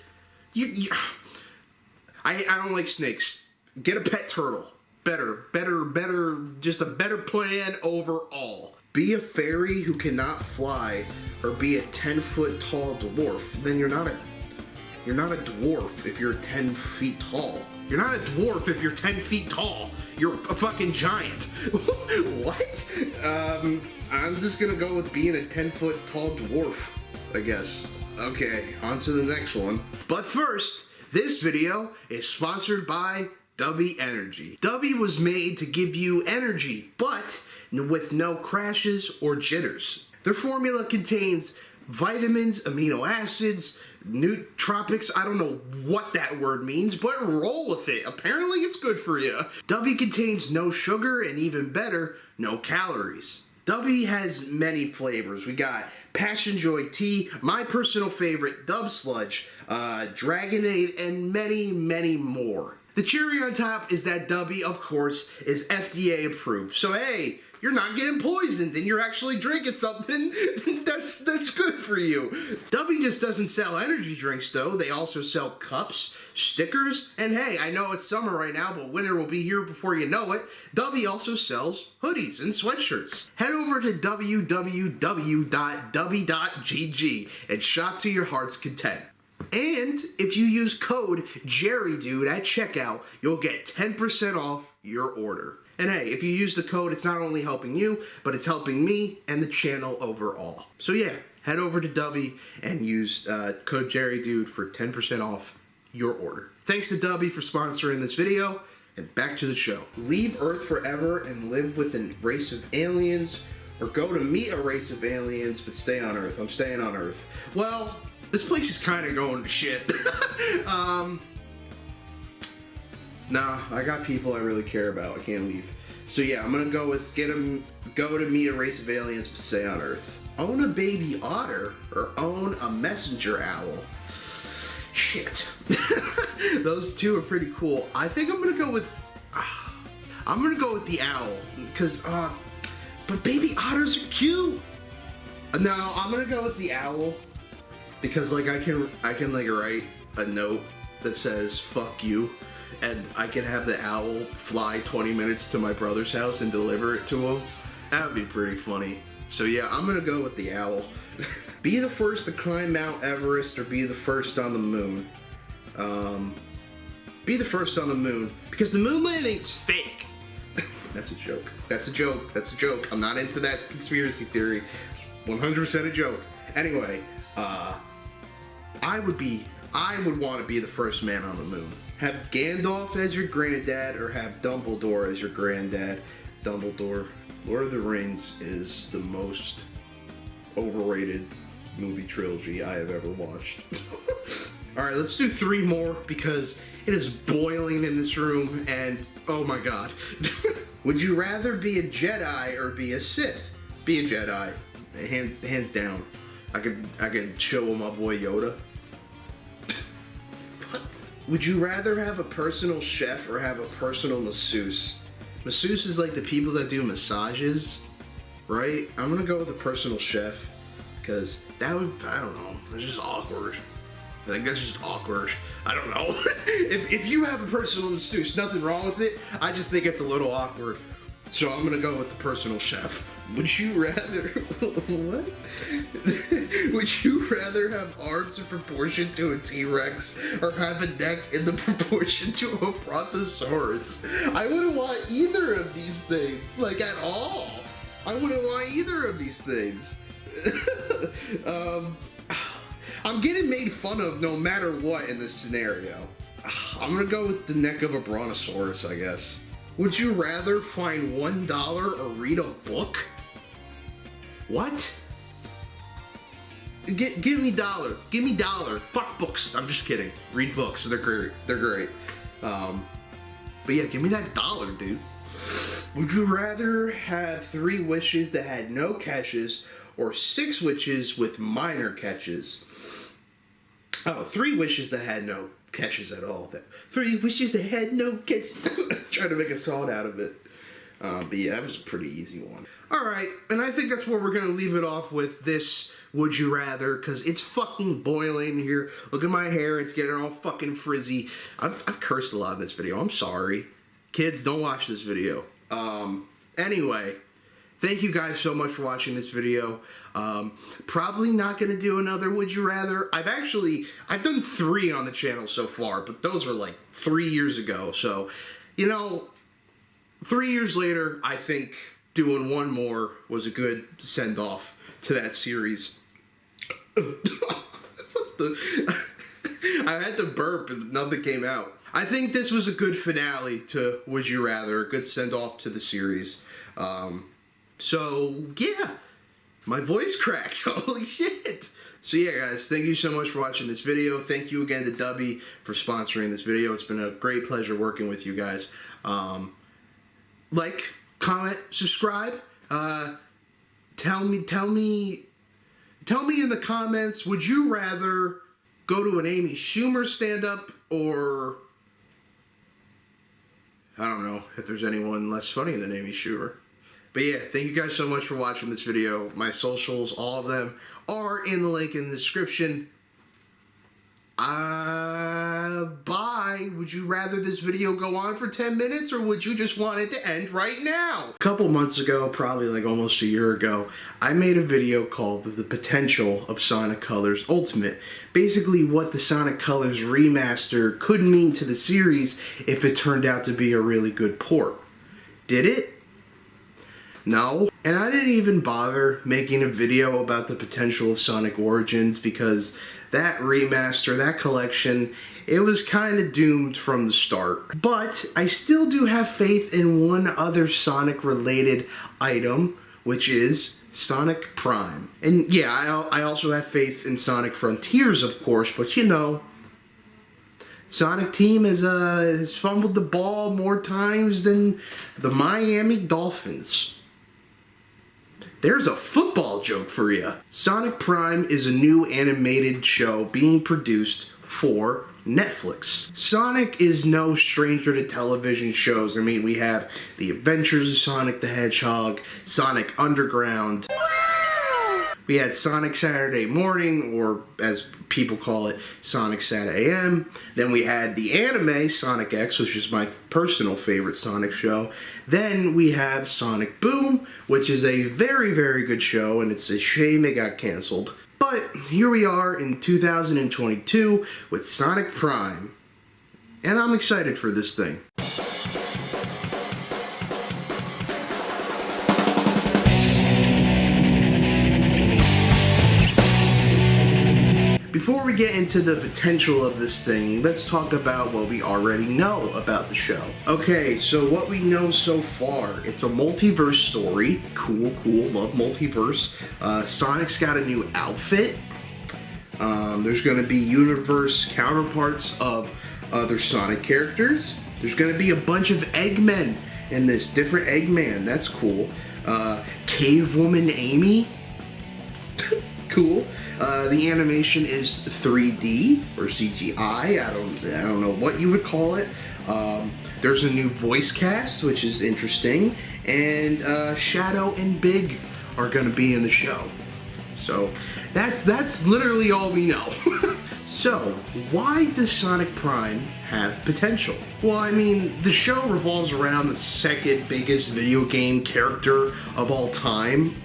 I don't like snakes. Get a pet turtle. Better, just a better plan overall. Be a fairy who cannot fly, or be a 10-foot tall dwarf. Then you're not a dwarf if you're 10 feet tall. You're not a dwarf if you're 10 feet tall. You're a fucking giant. What? I'm just gonna go with being a 10-foot tall dwarf, I guess. Okay, on to the next one. But first, this video is sponsored by Dubby Energy. Dubby was made to give you energy, but with no crashes or jitters. Their formula contains vitamins, amino acids, nootropics, I don't know what that word means, but roll with it. Apparently it's good for you. Dubby contains no sugar and even better, no calories. Dubby has many flavors. We got Passion Joy Tea, my personal favorite, Dub Sludge, Dragonade, and many, many more. The cherry on top is that Dubby, of course, is FDA approved. So hey, you're not getting poisoned and you're actually drinking something that's good for you. Dubby just doesn't sell energy drinks though. They also sell cups, stickers, and hey, I know it's summer right now, but winter will be here before you know it. Dubby also sells hoodies and sweatshirts. Head over to www.dubby.gg and shop to your heart's content. And if you use code JerryDood at checkout, you'll get 10% off your order. And hey, if you use the code, it's not only helping you, but it's helping me and the channel overall. So yeah, head over to Dubby and use code JerryDood for 10% off your order. Thanks to Dubby for sponsoring this video, and back to the show. Leave Earth forever and live with a race of aliens, or go to meet a race of aliens but stay on Earth. I'm staying on Earth. Well, this place is kind of going to shit. Nah, I got people I really care about. I can't leave. So yeah, I'm gonna go with go to meet a race of aliens but stay on Earth. Own a baby otter or own a messenger owl. Shit. Those two are pretty cool. I think I'm gonna go with the owl because but baby otters are cute. No, I'm gonna go with the owl because like I can like write a note that says fuck you, and I can have the owl fly 20 minutes to my brother's house and deliver it to him. That would be pretty funny. So yeah, I'm gonna go with the owl. Be the first to climb Mount Everest or be the first on the moon. Be the first on the moon because the moon landing's fake. That's a joke. That's a joke. That's a joke. I'm not into that conspiracy theory. 100% a joke. Anyway, I would want to be the first man on the moon. Have Gandalf as your granddad or have Dumbledore as your granddad. Dumbledore. Lord of the Rings is the most overrated movie trilogy I have ever watched. Alright, let's do 3 more because it is boiling in this room and oh my god. Would you rather be a Jedi or be a Sith? Be a Jedi. Hands down. I could chill with my boy Yoda. What? Would you rather have a personal chef or have a personal masseuse? Masseuse is like the people that do massages, right? I'm gonna go with a personal chef because that would, I don't know, it's just awkward. I think that's just awkward. I don't know. if you have a personal masseuse, nothing wrong with it. I just think it's a little awkward. So I'm gonna go with the personal chef. Would you rather, what? Would you rather have arms in proportion to a T-Rex or have a neck in the proportion to a Brontosaurus? I wouldn't want either of these things, like at all. I wouldn't want either of these things. I'm getting made fun of no matter what in this scenario. I'm gonna go with the neck of a Brontosaurus, I guess. Would you rather find $1 or read a book? What? Give me dollar. Give me dollar. Fuck books. I'm just kidding. Read books. They're great. They're great. But yeah, give me that dollar, dude. Would you rather have 3 wishes that had no catches or 6 wishes with minor catches? Oh, 3 wishes that had no catches at all. 3 wishes that had no catches. Trying to make a song out of it. But yeah, that was a pretty easy one. Alright, and I think that's where we're going to leave it off with this Would You Rather, because it's fucking boiling here. Look at my hair, it's getting all fucking frizzy. I've cursed a lot in this video, I'm sorry. Kids, don't watch this video. Anyway, thank you guys so much for watching this video. Probably not going to do another Would You Rather. I've done 3 on the channel so far, but those were like 3 years ago. So, you know, 3 years later, I think doing one more was a good send-off to that series. What the? I had to burp and nothing came out. I think this was a good finale to Would You Rather, a good send-off to the series. So, yeah. My voice cracked. Holy shit. So yeah, guys, thank you so much for watching this video. Thank you again to Dubby for sponsoring this video. It's been a great pleasure working with you guys. Like, comment, subscribe. Tell me in the comments, would you rather go to an Amy Schumer stand-up or... I don't know if there's anyone less funny than Amy Schumer. But yeah, thank you guys so much for watching this video. My socials, all of them, are in the link in the description. Bye. Would you rather this video go on for 10 minutes or would you just want it to end right now? A couple months ago, probably like almost a year ago, I made a video called The Potential of Sonic Colors Ultimate. Basically what the Sonic Colors remaster could mean to the series if it turned out to be a really good port. Did it? No. And I didn't even bother making a video about the potential of Sonic Origins because that remaster, that collection, it was kind of doomed from the start. But I still do have faith in one other Sonic related item, which is Sonic Prime. And yeah, I also have faith in Sonic Frontiers, of course, but you know, Sonic Team has fumbled the ball more times than the Miami Dolphins. There's a football joke for you. Sonic Prime is a new animated show being produced for Netflix. Sonic is no stranger to television shows. I mean, we have The Adventures of Sonic the Hedgehog, Sonic Underground. We had Sonic Saturday Morning, or as people call it, Sonic Saturday AM. Then we had the anime Sonic X, which is my personal favorite Sonic show. Then we have Sonic Boom, which is a very, very good show, and it's a shame it got canceled. But here we are in 2022 with Sonic Prime, and I'm excited for this thing. Before we get into the potential of this thing, let's talk about what we already know about the show. Okay, so what we know so far, it's a multiverse story. Cool, love multiverse. Sonic's got a new outfit. There's going to be universe counterparts of other Sonic characters. There's going to be a bunch of Eggmen in this, different Eggman, that's cool. Cave Woman Amy, cool. The animation is 3D or CGI. I don't know what you would call it. There's a new voice cast, which is interesting, and Shadow and Big are going to be in the show. So that's literally all we know. So, why does Sonic Prime have potential? Well, I mean, the show revolves around the second biggest video game character of all time,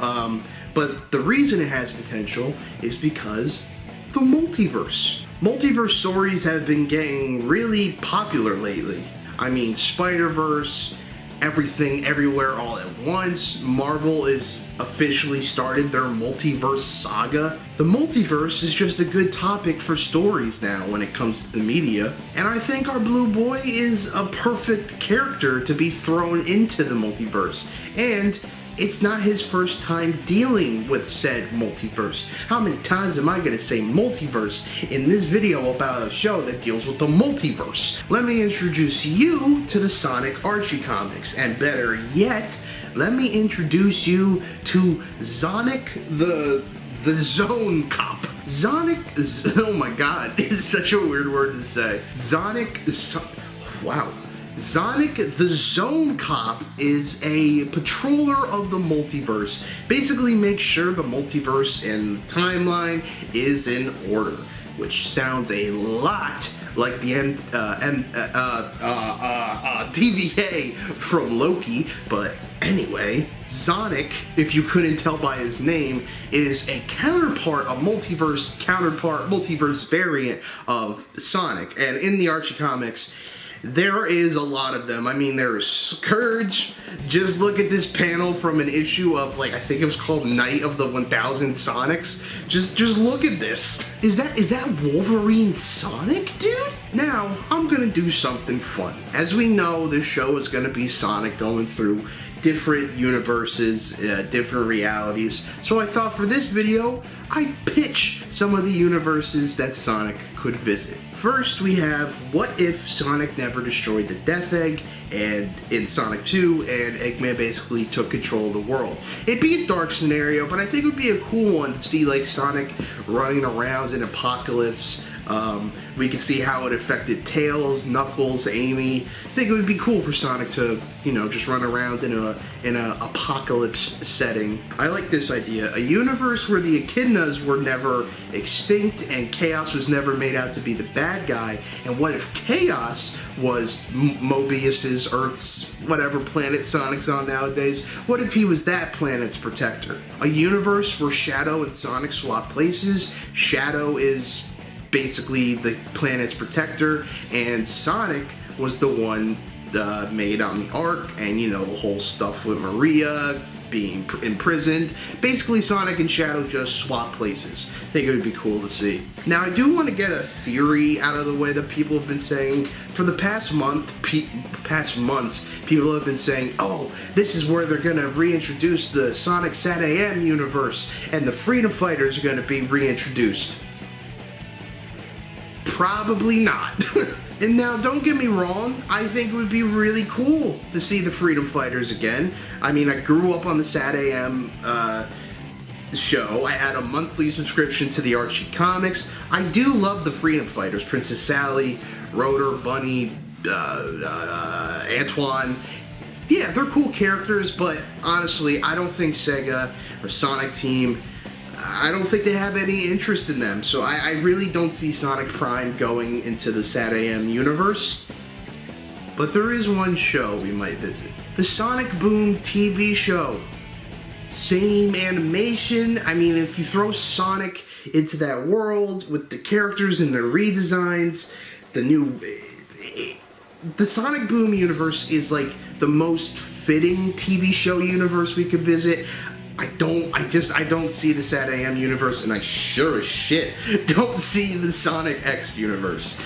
but the reason it has potential is because the multiverse. Multiverse stories have been getting really popular lately. I mean, Spider-Verse, Everything Everywhere All at Once. Marvel is officially started their multiverse saga. The multiverse is just a good topic for stories now when it comes to the media, and I think our blue boy is a perfect character to be thrown into the multiverse. And it's not his first time dealing with said multiverse. How many times am I gonna say multiverse in this video about a show that deals with the multiverse? Let me introduce you to the Sonic Archie comics, and better yet, let me introduce you to Sonic the Zone Cop. Oh my god, it's such a weird word to say. Wow. Sonic the Zone Cop is a patroller of the multiverse. Basically makes sure the multiverse and timeline is in order, which sounds a lot like the TVA from Loki, but anyway, Sonic, if you couldn't tell by his name, is a multiverse variant of Sonic, and in the Archie comics, there is a lot of them. I mean, there is Scourge. Just look at this panel from an issue of, like, I think it was called Night of the 1000 Sonics. Just look at this. Is that Wolverine Sonic, dude? Now, I'm gonna do something fun. As we know, this show is gonna be Sonic going through different universes, different realities. So I thought for this video, I'd pitch some of the universes that Sonic could visit. First, we have what if Sonic never destroyed the Death Egg, and in Sonic 2, and Eggman basically took control of the world. It'd be a dark scenario, but I think it would be a cool one to see, like, Sonic running around in Apocalypse. We could see how it affected Tails, Knuckles, Amy. I think it would be cool for Sonic to, you know, just run around in a apocalypse setting. I like this idea. A universe where the Echidnas were never extinct and Chaos was never made out to be the bad guy. And what if Chaos was Mobius's, Earth's, whatever planet Sonic's on nowadays? What if he was that planet's protector? A universe where Shadow and Sonic swap places. Shadow is basically the planet's protector, and Sonic was the one made on the Ark, and you know, the whole stuff with Maria being imprisoned. Basically, Sonic and Shadow just swap places. I think it would be cool to see. Now, I do want to get a theory out of the way that people have been saying. For the past months, people have been saying, oh, this is where they're going to reintroduce the Sonic SatAM universe, and the Freedom Fighters are going to be reintroduced. Probably not. And now, don't get me wrong, I think it would be really cool to see the Freedom Fighters again. I mean, I grew up on the SatAM show. I had a monthly subscription to the Archie comics. I do love the Freedom Fighters. Princess Sally, Rotor, Bunny, Antoine. Yeah, they're cool characters, but honestly, I don't think Sega or Sonic Team, I don't think they have any interest in them, so I really don't see Sonic Prime going into the SatAM universe. But there is one show we might visit. The Sonic Boom TV show. Same animation. I mean, if you throw Sonic into that world with the characters and the redesigns, the Sonic Boom universe is like the most fitting TV show universe we could visit. I don't see the SatAM universe, and I sure as shit don't see the Sonic X universe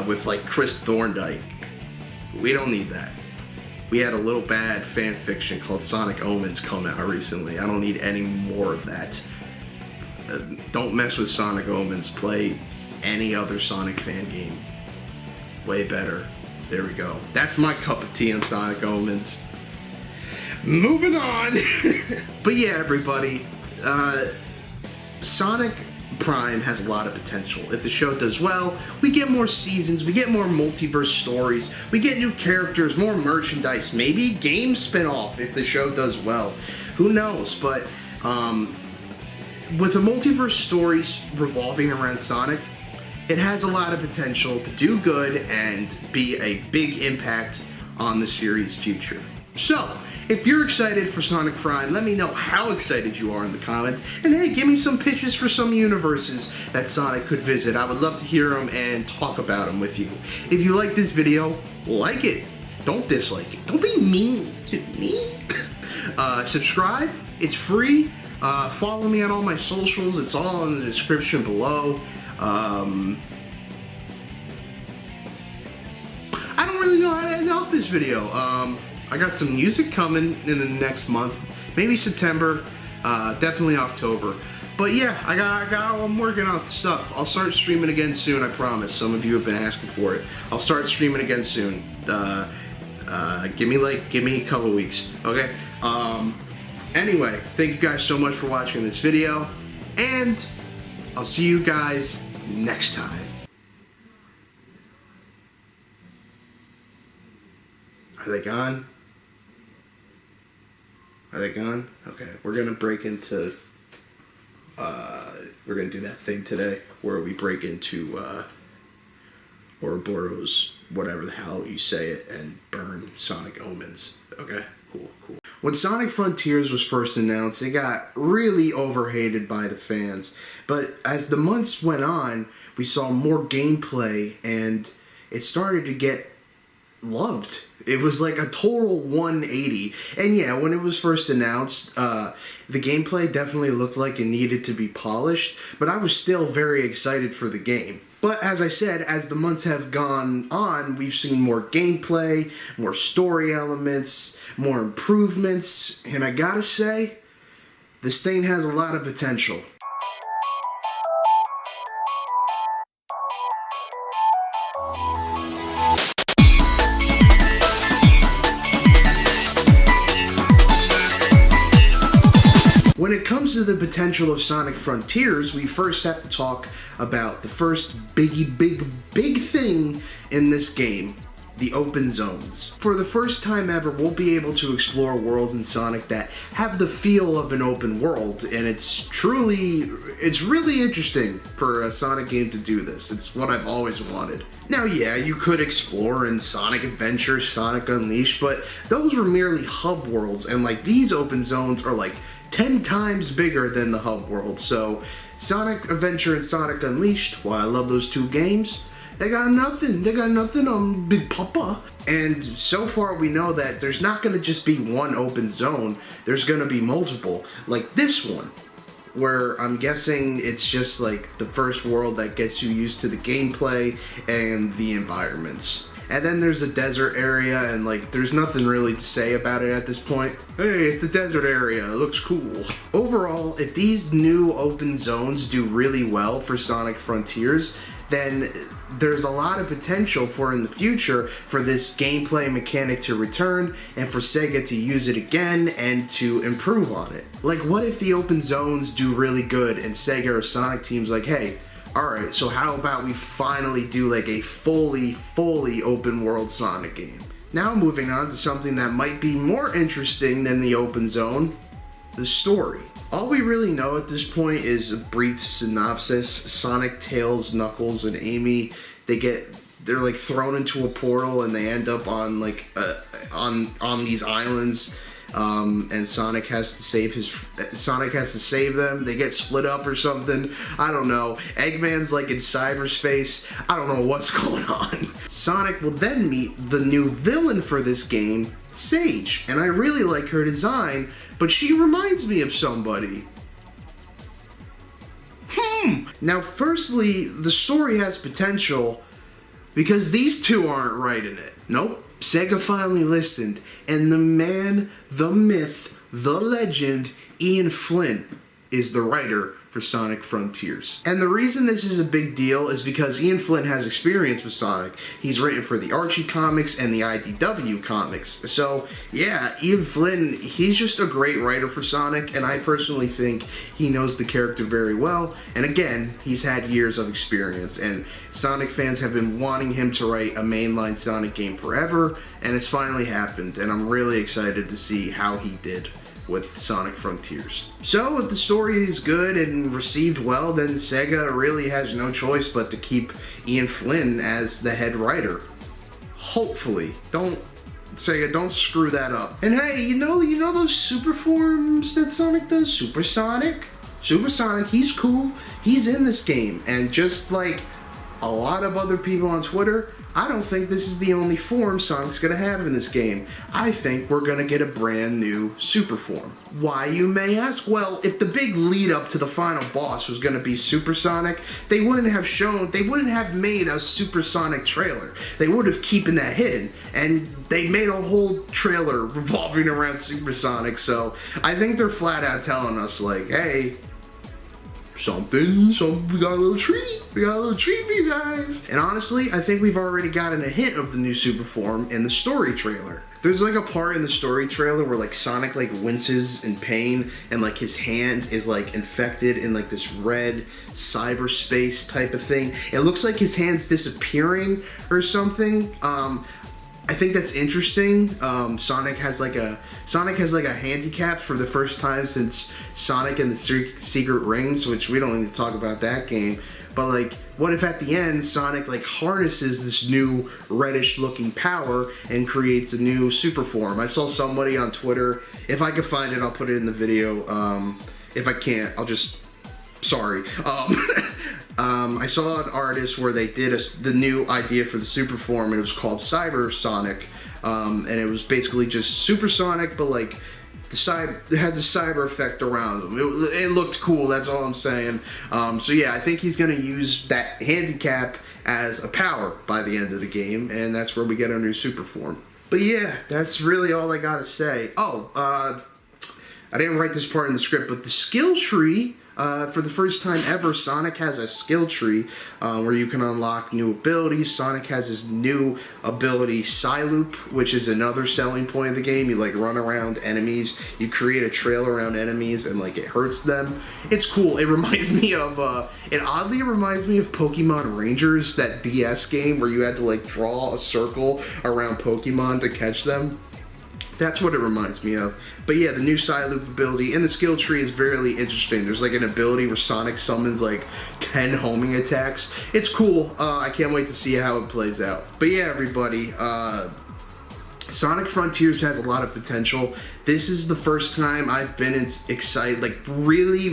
with, like, Chris Thorndike. We don't need that. We had a little bad fan fiction called Sonic Omens come out recently. I don't need any more of that. Don't mess with Sonic Omens. Play any other Sonic fan game. Way better. There we go. That's my cup of tea on Sonic Omens. Moving on. But yeah, everybody, Sonic Prime has a lot of potential. If the show does well, we get more seasons, we get more multiverse stories, we get new characters, more merchandise, maybe game spin-off if the show does well. Who knows? But with the multiverse stories revolving around Sonic, it has a lot of potential to do good and be a big impact on the series' future. So, if you're excited for Sonic Prime, let me know how excited you are in the comments. And hey, give me some pitches for some universes that Sonic could visit. I would love to hear them and talk about them with you. If you like this video, like it. Don't dislike it. Don't be mean to me. Subscribe. It's free. Follow me on all my socials. It's all in the description below. I don't really know how to end off this video. I got some music coming in the next month, maybe September, definitely October. But yeah, I'm working on stuff. I'll start streaming again soon, I promise. Some of you have been asking for it. I'll start streaming again soon. Give me a couple weeks, okay? Anyway, thank you guys so much for watching this video, and I'll see you guys next time. Are they gone? Are they gone? Okay, we're gonna break into, we're gonna do that thing today where we break into, Ouroboros, whatever the hell you say it, and burn Sonic Omens. Okay, cool. When Sonic Frontiers was first announced, it got really overhated by the fans. But as the months went on, we saw more gameplay, and it started to get loved. It was like a total 180. And yeah, when it was first announced, the gameplay definitely looked like it needed to be polished, but I was still very excited for the game. But as I said, as the months have gone on, we've seen more gameplay, more story elements, more improvements, and I gotta say, this thing has a lot of potential. When it comes to the potential of Sonic Frontiers, we first have to talk about the first big thing in this game, the open zones. For the first time ever, we'll be able to explore worlds in Sonic that have the feel of an open world, and it's really interesting for a Sonic game to do this. It's what I've always wanted. Now, yeah, you could explore in Sonic Adventure, Sonic Unleashed, but those were merely hub worlds, and like these open zones are like 10 times bigger than the hub world. So Sonic Adventure and Sonic Unleashed, while I love those two games, they got nothing on Big Papa. And so far we know that there's not going to just be one open zone, there's going to be multiple, like this one, where I'm guessing it's just like the first world that gets you used to the gameplay and the environments. And then there's a desert area, and like there's nothing really to say about it at this point. Hey, it's a desert area, it looks cool. Overall, if these new open zones do really well for Sonic Frontiers, then there's a lot of potential for in the future for this gameplay mechanic to return and for Sega to use it again and to improve on it. Like, what if the open zones do really good and Sega or Sonic team's like, hey, alright, so how about we finally do like a fully open world Sonic game? Now moving on to something that might be more interesting than the open zone, the story. All we really know at this point is a brief synopsis. Sonic, Tails, Knuckles, and Amy, they're like thrown into a portal and they end up on like on these islands. And Sonic has to save them. They get split up or something. I don't know. Eggman's like in cyberspace. I don't know what's going on. Sonic will then meet the new villain for this game, Sage. And I really like her design, but she reminds me of somebody. Now, firstly, the story has potential because these two aren't writing it. Nope. Sega finally listened, and the man, the myth, the legend, Ian Flynn is the writer for Sonic Frontiers. And the reason this is a big deal is because Ian Flynn has experience with Sonic. He's written for the Archie comics and the IDW comics. So yeah, Ian Flynn, he's just a great writer for Sonic, and I personally think he knows the character very well. And again, he's had years of experience, and Sonic fans have been wanting him to write a mainline Sonic game forever, and it's finally happened, and I'm really excited to see how he did. with Sonic Frontiers. So if the story is good and received well, then Sega really has no choice but to keep Ian Flynn as the head writer. Hopefully. Sega, don't screw that up. And hey, you know those super forms that Sonic does? Supersonic, he's cool. He's in this game. And just like a lot of other people on Twitter, I don't think this is the only form Sonic's gonna have in this game. I think we're gonna get a brand new super form. Why, you may ask? Well, if the big lead up to the final boss was gonna be Supersonic, they wouldn't have made a Supersonic trailer. They would have keeping that hidden, and they made a whole trailer revolving around Supersonic, so I think they're flat out telling us like, hey, we got a little treat for you guys. And honestly, I think we've already gotten a hint of the new super form in the story trailer. There's like a part in the story trailer where like Sonic like winces in pain and like his hand is like infected in like this red cyberspace type of thing. It looks like his hand's disappearing or something. I think that's interesting. Sonic has like a handicap for the first time since Sonic and the Secret Rings, which we don't need to talk about that game. But like, what if at the end Sonic like harnesses this new reddish looking power and creates a new super form? I saw somebody on Twitter. If I can find it, I'll put it in the video. If I can't, I'll just. Sorry. I saw an artist where they did the new idea for the super form, and it was called Cyber Sonic, and it was basically just Supersonic, but like it had the cyber effect around them. It looked cool. That's all I'm saying. So yeah, I think he's gonna use that handicap as a power by the end of the game, and that's where we get our new super form. But yeah, that's really all I gotta say. Oh, I didn't write this part in the script, but the skill tree. For the first time ever, Sonic has a skill tree where you can unlock new abilities. Sonic has his new ability, Psyloop, which is another selling point of the game. You like run around enemies, you create a trail around enemies, and like it hurts them. It's cool. It reminds me of, it oddly reminds me of Pokemon Rangers, that DS game where you had to like draw a circle around Pokemon to catch them. That's what it reminds me of. But yeah, the new Psyloop ability and the skill tree is very interesting. There's like an ability where Sonic summons like 10 homing attacks. It's cool. I can't wait to see how it plays out. But yeah, everybody, Sonic Frontiers has a lot of potential. This is the first time I've been excited, like really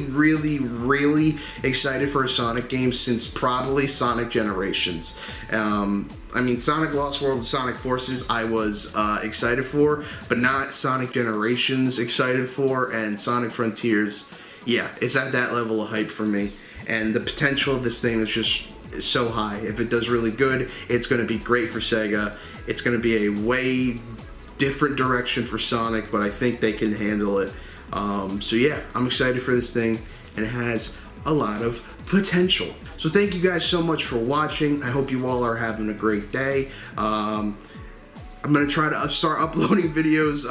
excited for a Sonic game since probably Sonic Generations. I mean, Sonic Lost World and Sonic Forces I was excited for, but not Sonic Generations excited for, and Sonic Frontiers, yeah, it's at that level of hype for me. And the potential of this thing is just so high. If it does really good, it's going to be great for Sega. It's going to be a way different direction for Sonic, but I think they can handle it. So yeah, I'm excited for this thing, and it has a lot of potential. So thank you guys so much for watching. I hope you all are having a great day. I'm going to try to start uploading videos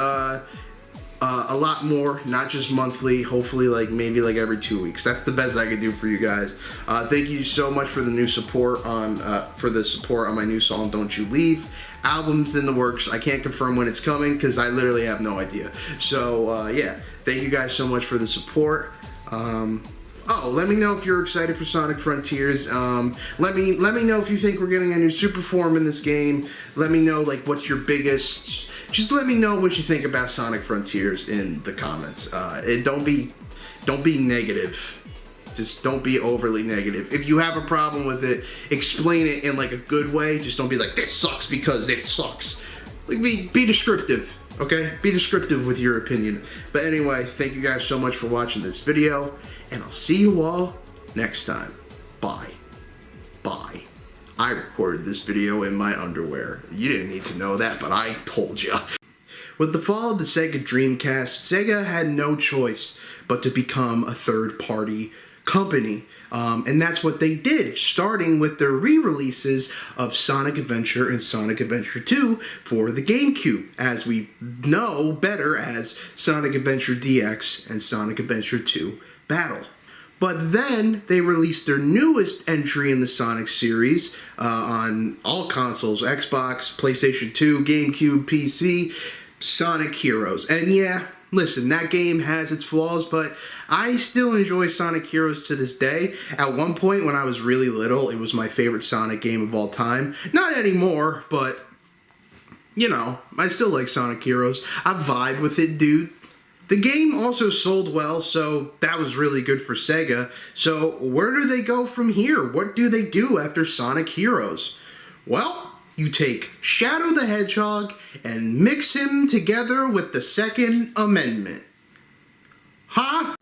a lot more, not just monthly, hopefully like maybe like every 2 weeks. That's the best I can do for you guys. Thank you so much for the new support on my new song Don't You Leave. Album's in the works. I can't confirm when it's coming because I literally have no idea. So yeah, thank you guys so much for the support. Oh, let me know if you're excited for Sonic Frontiers. Let me know if you think we're getting a new super form in this game. Let me know like what's your biggest. Just let me know what you think about Sonic Frontiers in the comments. Don't be negative. Just don't be overly negative. If you have a problem with it, explain it in like a good way. Just don't be like, this sucks because it sucks. Like be descriptive, okay? Be descriptive with your opinion. But anyway, thank you guys so much for watching this video, and I'll see you all next time. Bye. Bye. I recorded this video in my underwear. You didn't need to know that, but I told you. With the fall of the Sega Dreamcast, Sega had no choice but to become a third-party company, and that's what they did, starting with their re-releases of Sonic Adventure and Sonic Adventure 2 for the GameCube, as we know better as Sonic Adventure DX and Sonic Adventure 2 Battle. But then they released their newest entry in the Sonic series on all consoles, Xbox, PlayStation 2, GameCube, PC, Sonic Heroes. And yeah, listen, that game has its flaws, but I still enjoy Sonic Heroes to this day. At one point when I was really little, it was my favorite Sonic game of all time. Not anymore, but, you know, I still like Sonic Heroes. I vibe with it, dude. The game also sold well, so that was really good for Sega. So where do they go from here? What do they do after Sonic Heroes? Well, you take Shadow the Hedgehog and mix him together with the Second Amendment. Huh?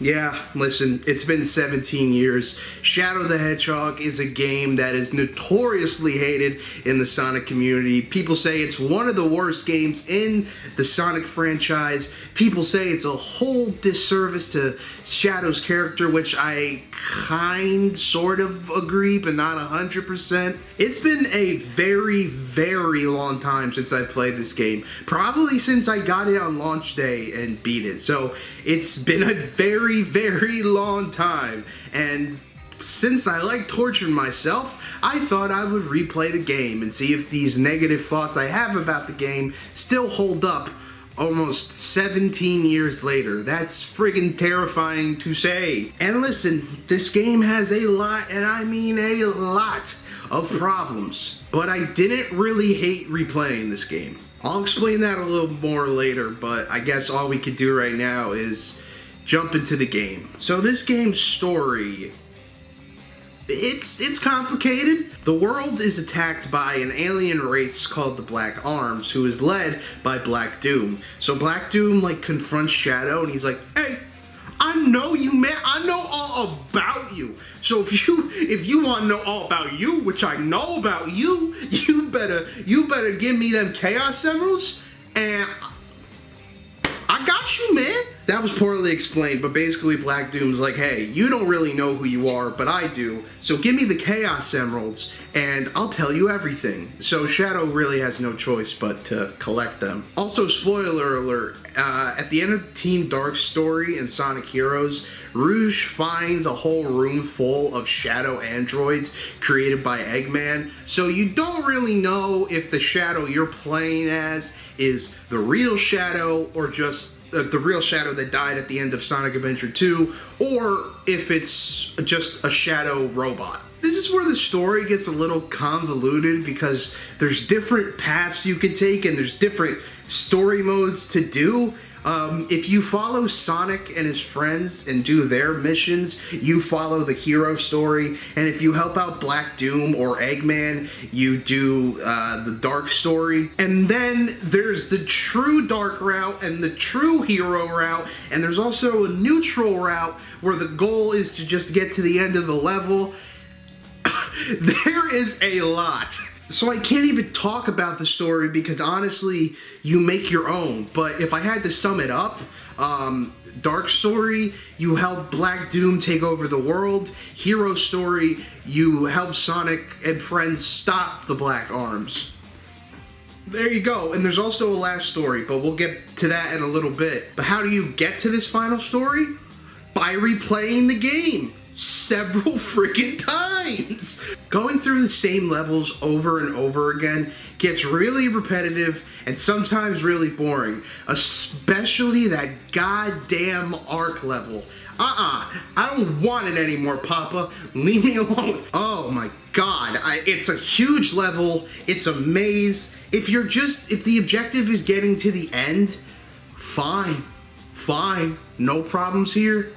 Yeah, listen, it's been 17 years. Shadow the Hedgehog is a game that is notoriously hated in the Sonic community. People say it's one of the worst games in the Sonic franchise. People say it's a whole disservice to Shadow's character, which I sort of agree, but not 100%. It's been a very, very long time since I played this game. Probably since I got it on launch day and beat it. So it's been a very, very long time. And since I like torturing myself, I thought I would replay the game and see if these negative thoughts I have about the game still hold up almost 17 years later. That's friggin' terrifying to say. And listen, this game has a lot, and I mean a lot, of problems. But I didn't really hate replaying this game. I'll explain that a little more later, but I guess all we could do right now is jump into the game. So this game's story, it's complicated. The world is attacked by an alien race called the Black Arms, who is led by Black Doom. So Black Doom like confronts Shadow and he's like, "Hey, I know you, man. I know all about you. So if you want to know all about you, which I know about you, you better give me them Chaos Emeralds, and I got you, man." That was poorly explained, but basically Black Doom's like, "Hey, you don't really know who you are, but I do, so give me the Chaos Emeralds, and I'll tell you everything." So Shadow really has no choice but to collect them. Also, spoiler alert, at the end of Team Dark's story in Sonic Heroes, Rouge finds a whole room full of Shadow androids created by Eggman, so you don't really know if the Shadow you're playing as is the real Shadow or just the real Shadow that died at the end of Sonic Adventure 2, or if it's just a Shadow robot. This is where the story gets a little convoluted because there's different paths you could take and there's different story modes to do. If you follow Sonic and his friends and do their missions, you follow the hero story, and if you help out Black Doom or Eggman, you do the dark story. And then there's the true dark route and the true hero route, and there's also a neutral route where the goal is to just get to the end of the level. There is a lot. So I can't even talk about the story because honestly, you make your own. But if I had to sum it up, dark story, you help Black Doom take over the world. Hero story, you help Sonic and friends stop the Black Arms. There you go. And there's also a last story, but we'll get to that in a little bit. But how do you get to this final story? By replaying the game several freaking times. Going through the same levels over and over again gets really repetitive and sometimes really boring, especially that goddamn arc level. I don't want it anymore, Papa. Leave me alone. Oh my god, it's a huge level. It's a maze. If the objective is getting to the end, fine, no problems here.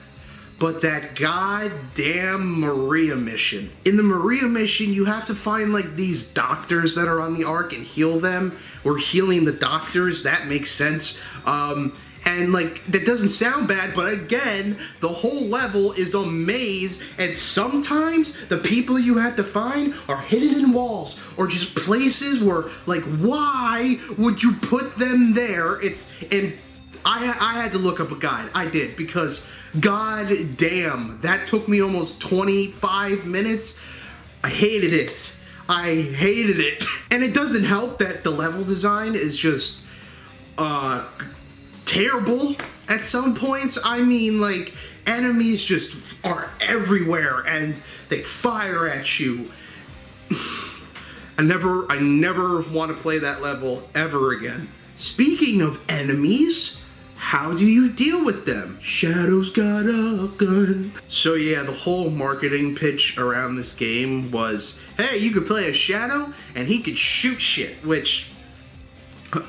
But that goddamn Maria mission. In the Maria mission, you have to find like these doctors that are on the ark and heal them. We're healing the doctors, that makes sense. And like, that doesn't sound bad, but again, the whole level is a maze, and sometimes the people you have to find are hidden in walls, or just places where, like, why would you put them there? And I had to look up a guide, I did, because god damn, that took me almost 25 minutes. I hated it. And it doesn't help that the level design is just terrible at some points. I mean, like, enemies just are everywhere and they fire at you. I never want to play that level ever again. Speaking of enemies, how do you deal with them? Shadow's got a gun. So yeah, the whole marketing pitch around this game was, hey, you could play as Shadow and he could shoot shit, which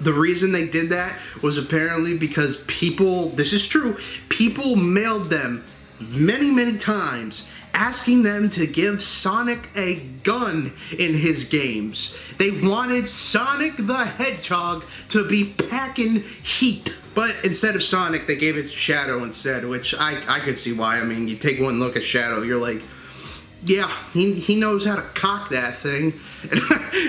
the reason they did that was apparently because people, this is true, people mailed them many times asking them to give Sonic a gun in his games. They wanted Sonic the Hedgehog to be packing heat. But instead of Sonic, they gave it Shadow instead, which I could see why. I mean, you take one look at Shadow, you're like, yeah, he knows how to cock that thing.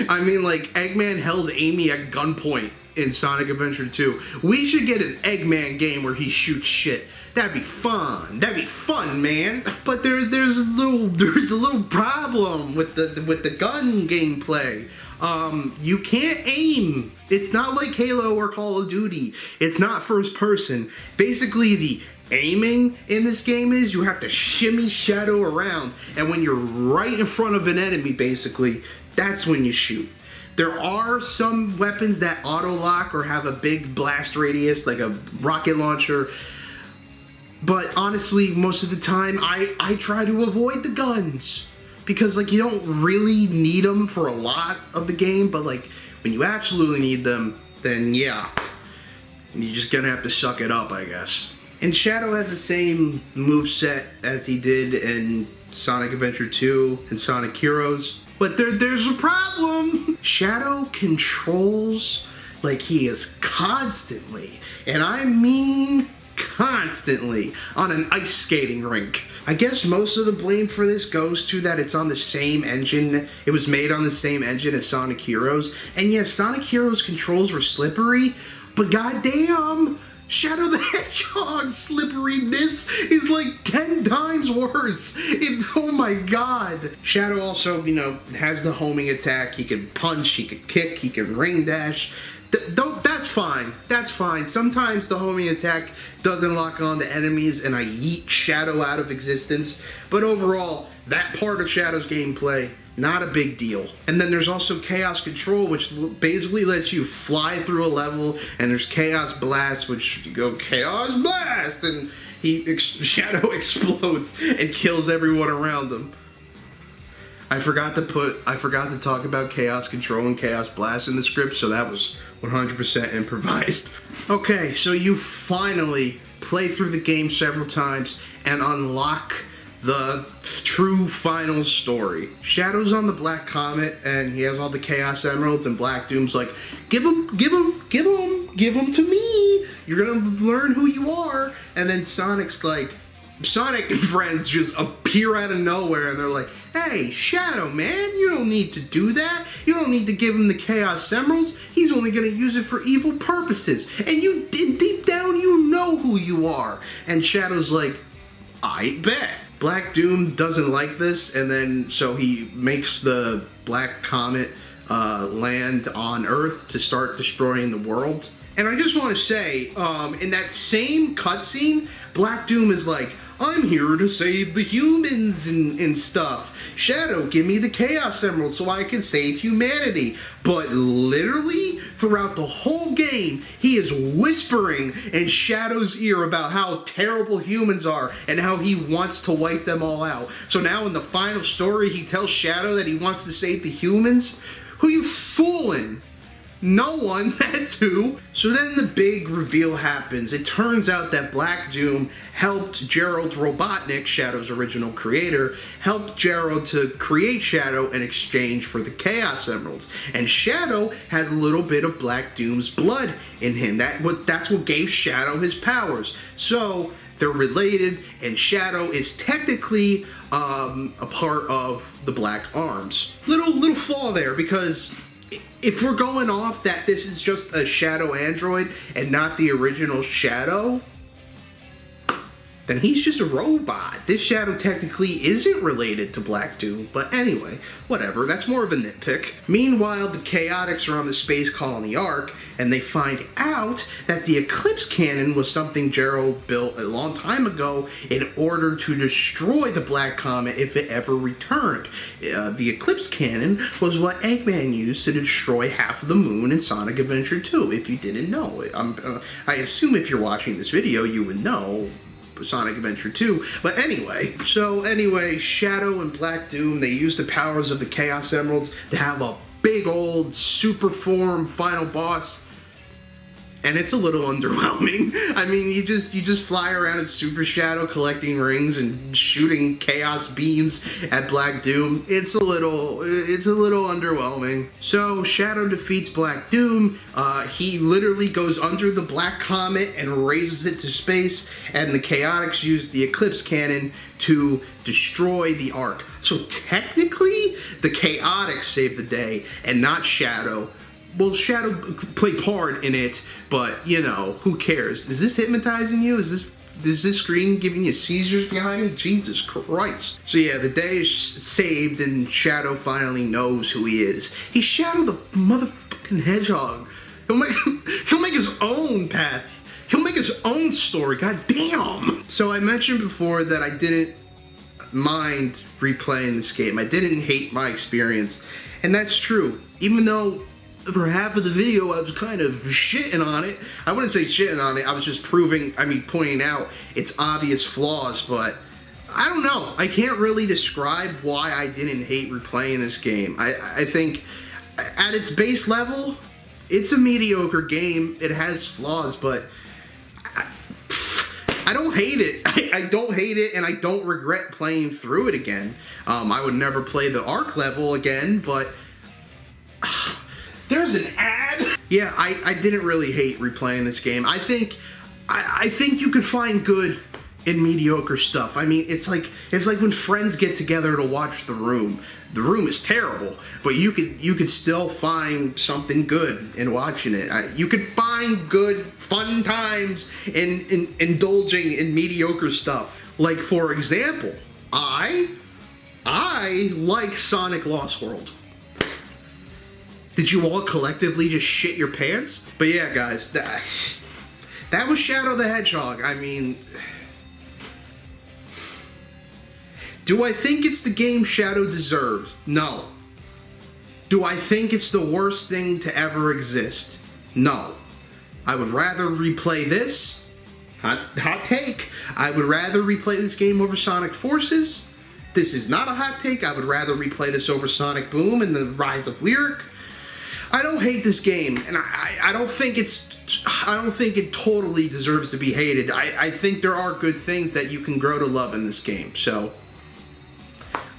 I mean, like, Eggman held Amy at gunpoint in Sonic Adventure 2. We should get an Eggman game where he shoots shit. That'd be fun. That'd be fun, man. But there's a little problem with the gun gameplay. You can't aim. It's not like Halo or Call of Duty. It's not first person. Basically, the aiming in this game is you have to shimmy Shadow around, and when you're right in front of an enemy, basically, that's when you shoot. There are some weapons that auto-lock or have a big blast radius, like a rocket launcher, but honestly, most of the time, I try to avoid the guns. Because, like, you don't really need them for a lot of the game, but, like, when you absolutely need them, then, yeah, you're just gonna have to suck it up, I guess. And Shadow has the same moveset as he did in Sonic Adventure 2 and Sonic Heroes. But there's a problem! Shadow controls like he is constantly, and I mean constantly, on an ice skating rink. I guess most of the blame for this goes to that it's on the same engine. It was made on the same engine as Sonic Heroes. And yes, Sonic Heroes controls were slippery, but goddamn, Shadow the Hedgehog's slipperiness is like 10 times worse. It's, oh my god. Shadow also, you know, has the homing attack. He can punch, he can kick, he can ring dash. That's fine. That's fine. Sometimes the homing attack doesn't lock on to enemies and I yeet Shadow out of existence. But overall, that part of Shadow's gameplay, not a big deal. And then there's also Chaos Control, which basically lets you fly through a level, and there's Chaos Blast, which you go Chaos Blast, and Shadow explodes and kills everyone around him. I forgot to talk about Chaos Control and Chaos Blast in the script, so that was 100% improvised. Okay, so you finally play through the game several times and unlock the true final story. Shadow's on the Black Comet and he has all the Chaos Emeralds, and Black Doom's like, give them to me. You're gonna learn who you are. And then Sonic's like, Sonic and friends just appear out of nowhere and they're like, hey, Shadow, man, you don't need to do that. You don't need to give him the Chaos Emeralds. He's only going to use it for evil purposes. And you, deep down, you know who you are. And Shadow's like, I bet. Black Doom doesn't like this, and then so he makes the Black Comet land on Earth to start destroying the world. And I just want to say, in that same cutscene, Black Doom is like, I'm here to save the humans and stuff. Shadow, give me the Chaos Emerald so I can save humanity. But literally, throughout the whole game, he is whispering in Shadow's ear about how terrible humans are and how he wants to wipe them all out. So now in the final story, he tells Shadow that he wants to save the humans? Who you fooling? No one, that's who. So then the big reveal happens. It turns out that Black Doom helped Gerald Robotnik, Shadow's original creator, helped Gerald to create Shadow in exchange for the Chaos Emeralds. And Shadow has a little bit of Black Doom's blood in him. That's what gave Shadow his powers. So they're related, and Shadow is technically a part of the Black Arms. Little flaw there, because if we're going off that this is just a Shadow android and not the original Shadow, then he's just a robot. This Shadow technically isn't related to Black Doom, but anyway, whatever, that's more of a nitpick. Meanwhile, the Chaotix are on the space colony Ark, and they find out that the Eclipse Cannon was something Gerald built a long time ago in order to destroy the Black Comet if it ever returned. The Eclipse Cannon was what Eggman used to destroy half of the moon in Sonic Adventure 2, if you didn't know. I assume if you're watching this video, you would know Sonic Adventure 2. But anyway, Shadow and Black Doom, they use the powers of the Chaos Emeralds to have a big old super form final boss. And it's a little underwhelming. I mean, you just fly around as Super Shadow collecting rings and shooting chaos beams at Black Doom. It's a little underwhelming. So Shadow defeats Black Doom. He literally goes under the Black Comet and raises it to space, and the Chaotix use the Eclipse Cannon to destroy the Ark. So technically, the Chaotix saved the day and not Shadow. Well, Shadow played part in it, but, you know, who cares? Is this hypnotizing you? Is this screen giving you seizures behind me? Jesus Christ. So yeah, the day is saved and Shadow finally knows who he is. He's Shadow the motherfucking Hedgehog. He'll make his own path. He'll make his own story, god damn. So I mentioned before that I didn't mind replaying this game. I didn't hate my experience, and that's true. Even though for half of the video I was kind of shitting on it. I wouldn't say shitting on it, I was just pointing out its obvious flaws, but I don't know. I can't really describe why I didn't hate replaying this game. I think at its base level, it's a mediocre game. It has flaws, but I don't hate it. I don't hate it, and I don't regret playing through it again. I would never play the Ark level again, but there's an ad. Yeah, I didn't really hate replaying this game. I think you could find good in mediocre stuff. I mean, it's like when friends get together to watch The Room. The Room is terrible, but you could still find something good in watching it. You could find good, fun times in indulging in mediocre stuff. Like, for example, I like Sonic Lost World. Did you all collectively just shit your pants? But yeah, guys, that was Shadow the Hedgehog. I mean, do I think it's the game Shadow deserves? No. Do I think it's the worst thing to ever exist? No. I would rather replay this. Hot take. I would rather replay this game over Sonic Forces. This is not a hot take. I would rather replay this over Sonic Boom and the Rise of Lyric. I don't hate this game, and I don't think it totally deserves to be hated. I think there are good things that you can grow to love in this game, so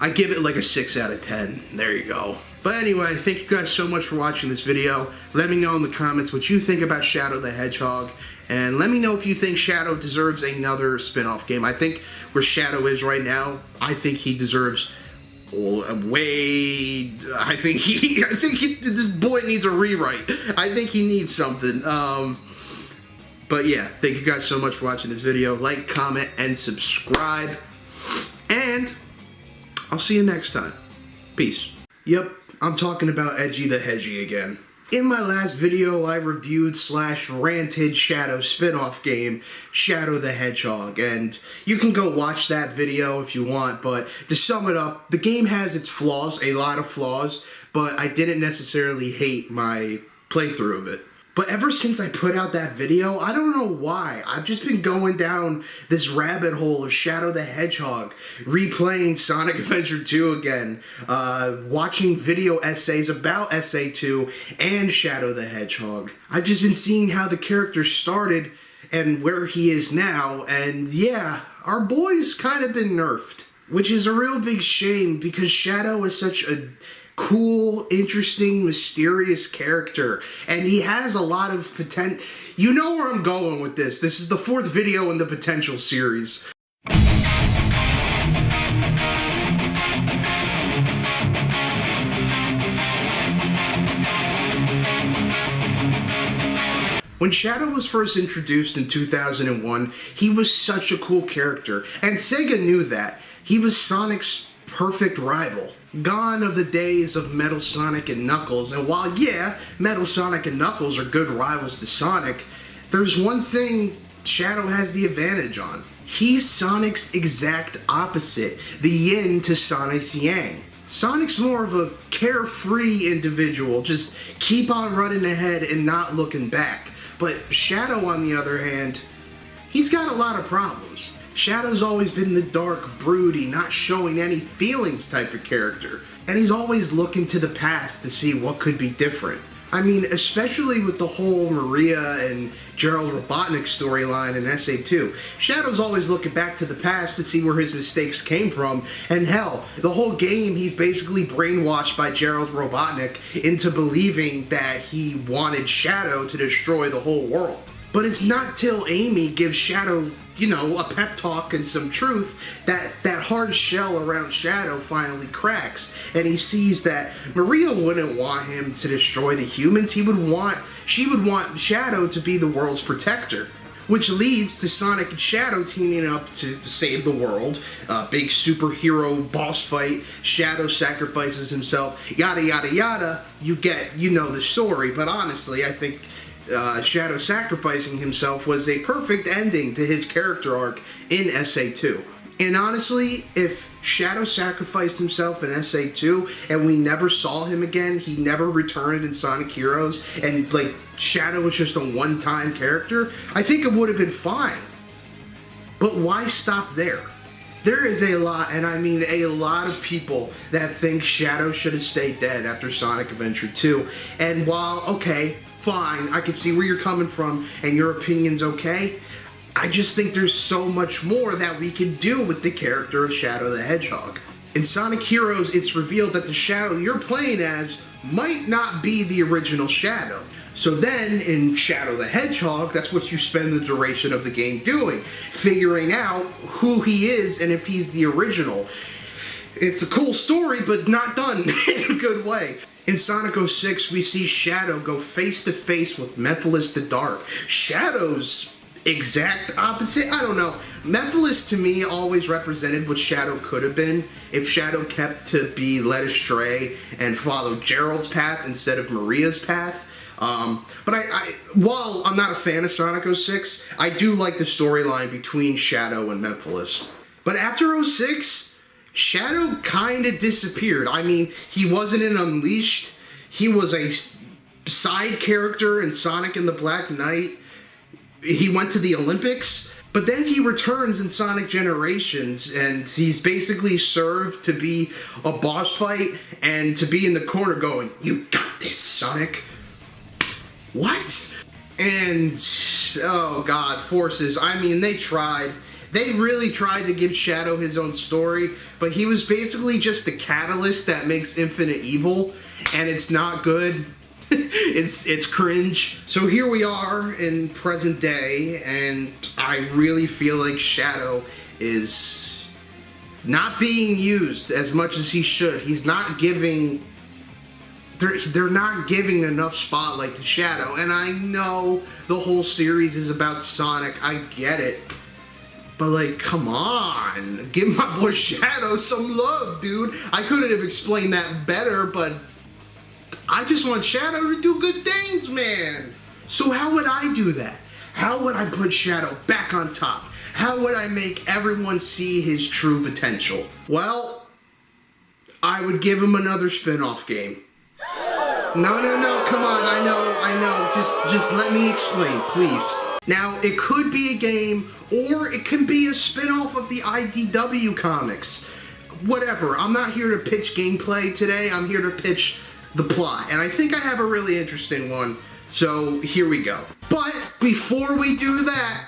I give it like a 6 out of 10. There you go. But anyway, thank you guys so much for watching this video. Let me know in the comments what you think about Shadow the Hedgehog, and let me know if you think Shadow deserves another spin-off game. I think where Shadow is right now, I think he deserves I think this boy needs a rewrite. I think he needs something. But yeah, thank you guys so much for watching this video. Like, comment, and subscribe. And I'll see you next time. Peace. Yep, I'm talking about Edgy the Hedgy again. In my last video, I reviewed / ranted Shadow spin-off game, Shadow the Hedgehog, and you can go watch that video if you want, but to sum it up, the game has its flaws, a lot of flaws, but I didn't necessarily hate my playthrough of it. But ever since I put out that video, I don't know why, I've just been going down this rabbit hole of Shadow the Hedgehog, replaying Sonic Adventure 2 again, watching video essays about SA2 and Shadow the Hedgehog. I've just been seeing how the character started and where he is now, and yeah, our boy's kind of been nerfed. Which is a real big shame, because Shadow is such a cool, interesting, mysterious character, and he has a lot of potential. You know where I'm going with this. This is the 4th video in the Potential series. When Shadow was first introduced in 2001, he was such a cool character, and Sega knew that. He was Sonic's perfect rival. Gone are the days of Metal Sonic and Knuckles, and while yeah, Metal Sonic and Knuckles are good rivals to Sonic, there's one thing Shadow has the advantage on. He's Sonic's exact opposite, the yin to Sonic's yang. Sonic's more of a carefree individual, just keep on running ahead and not looking back. But Shadow, on the other hand, he's got a lot of problems. Shadow's always been the dark, broody, not showing any feelings type of character. And he's always looking to the past to see what could be different. I mean, especially with the whole Maria and Gerald Robotnik storyline in SA2. Shadow's always looking back to the past to see where his mistakes came from, and hell, the whole game he's basically brainwashed by Gerald Robotnik into believing that he wanted Shadow to destroy the whole world. But it's not till Amy gives Shadow, you know, a pep talk and some truth that hard shell around Shadow finally cracks, and he sees that Maria wouldn't want him to destroy the humans. She would want Shadow to be the world's protector, which leads to Sonic and Shadow teaming up to save the world. Big superhero boss fight. Shadow sacrifices himself. Yada yada yada. You know the story. But honestly, I think Shadow sacrificing himself was a perfect ending to his character arc in SA2. And honestly, if Shadow sacrificed himself in SA2 and we never saw him again, he never returned in Sonic Heroes, and like Shadow was just a one-time character, I think it would have been fine. But why stop there? There is a lot, and I mean a lot of people that think Shadow should have stayed dead after Sonic Adventure 2. And while, okay, fine, I can see where you're coming from and your opinion's okay, I just think there's so much more that we can do with the character of Shadow the Hedgehog. In Sonic Heroes, it's revealed that the Shadow you're playing as might not be the original Shadow. So then, in Shadow the Hedgehog, that's what you spend the duration of the game doing, figuring out who he is and if he's the original. It's a cool story, but not done in a good way. In Sonic 06, we see Shadow go face to face with Mephiles the Dark. Shadow's exact opposite? I don't know. Mephiles to me always represented what Shadow could have been if Shadow kept to be led astray and follow Gerald's path instead of Maria's path. But while I'm not a fan of Sonic 06, I do like the storyline between Shadow and Mephiles. But after 06, Shadow kind of disappeared. I mean, he wasn't in Unleashed. He was a side character in Sonic and the Black Knight. He went to the Olympics, but then he returns in Sonic Generations, and he's basically served to be a boss fight and to be in the corner going, "You got this, Sonic." What? And, oh god, Forces. I mean, they tried. They really tried to give Shadow his own story, but he was basically just the catalyst that makes Infinite evil, and it's not good. It's cringe. So here we are in present day, and I really feel like Shadow is not being used as much as he should. He's not giving... They're not giving enough spotlight to Shadow, and I know the whole series is about Sonic. I get it. But, like, come on. Give my boy Shadow some love, dude. I couldn't have explained that better, but I just want Shadow to do good things, man. So how would I do that? How would I put Shadow back on top? How would I make everyone see his true potential? Well, I would give him another spin-off game. No, come on, I know. Just let me explain, please. Now, it could be a game, or it can be a spin-off of the IDW comics. Whatever, I'm not here to pitch gameplay today, I'm here to pitch the plot, and I think I have a really interesting one, so here we go. But before we do that,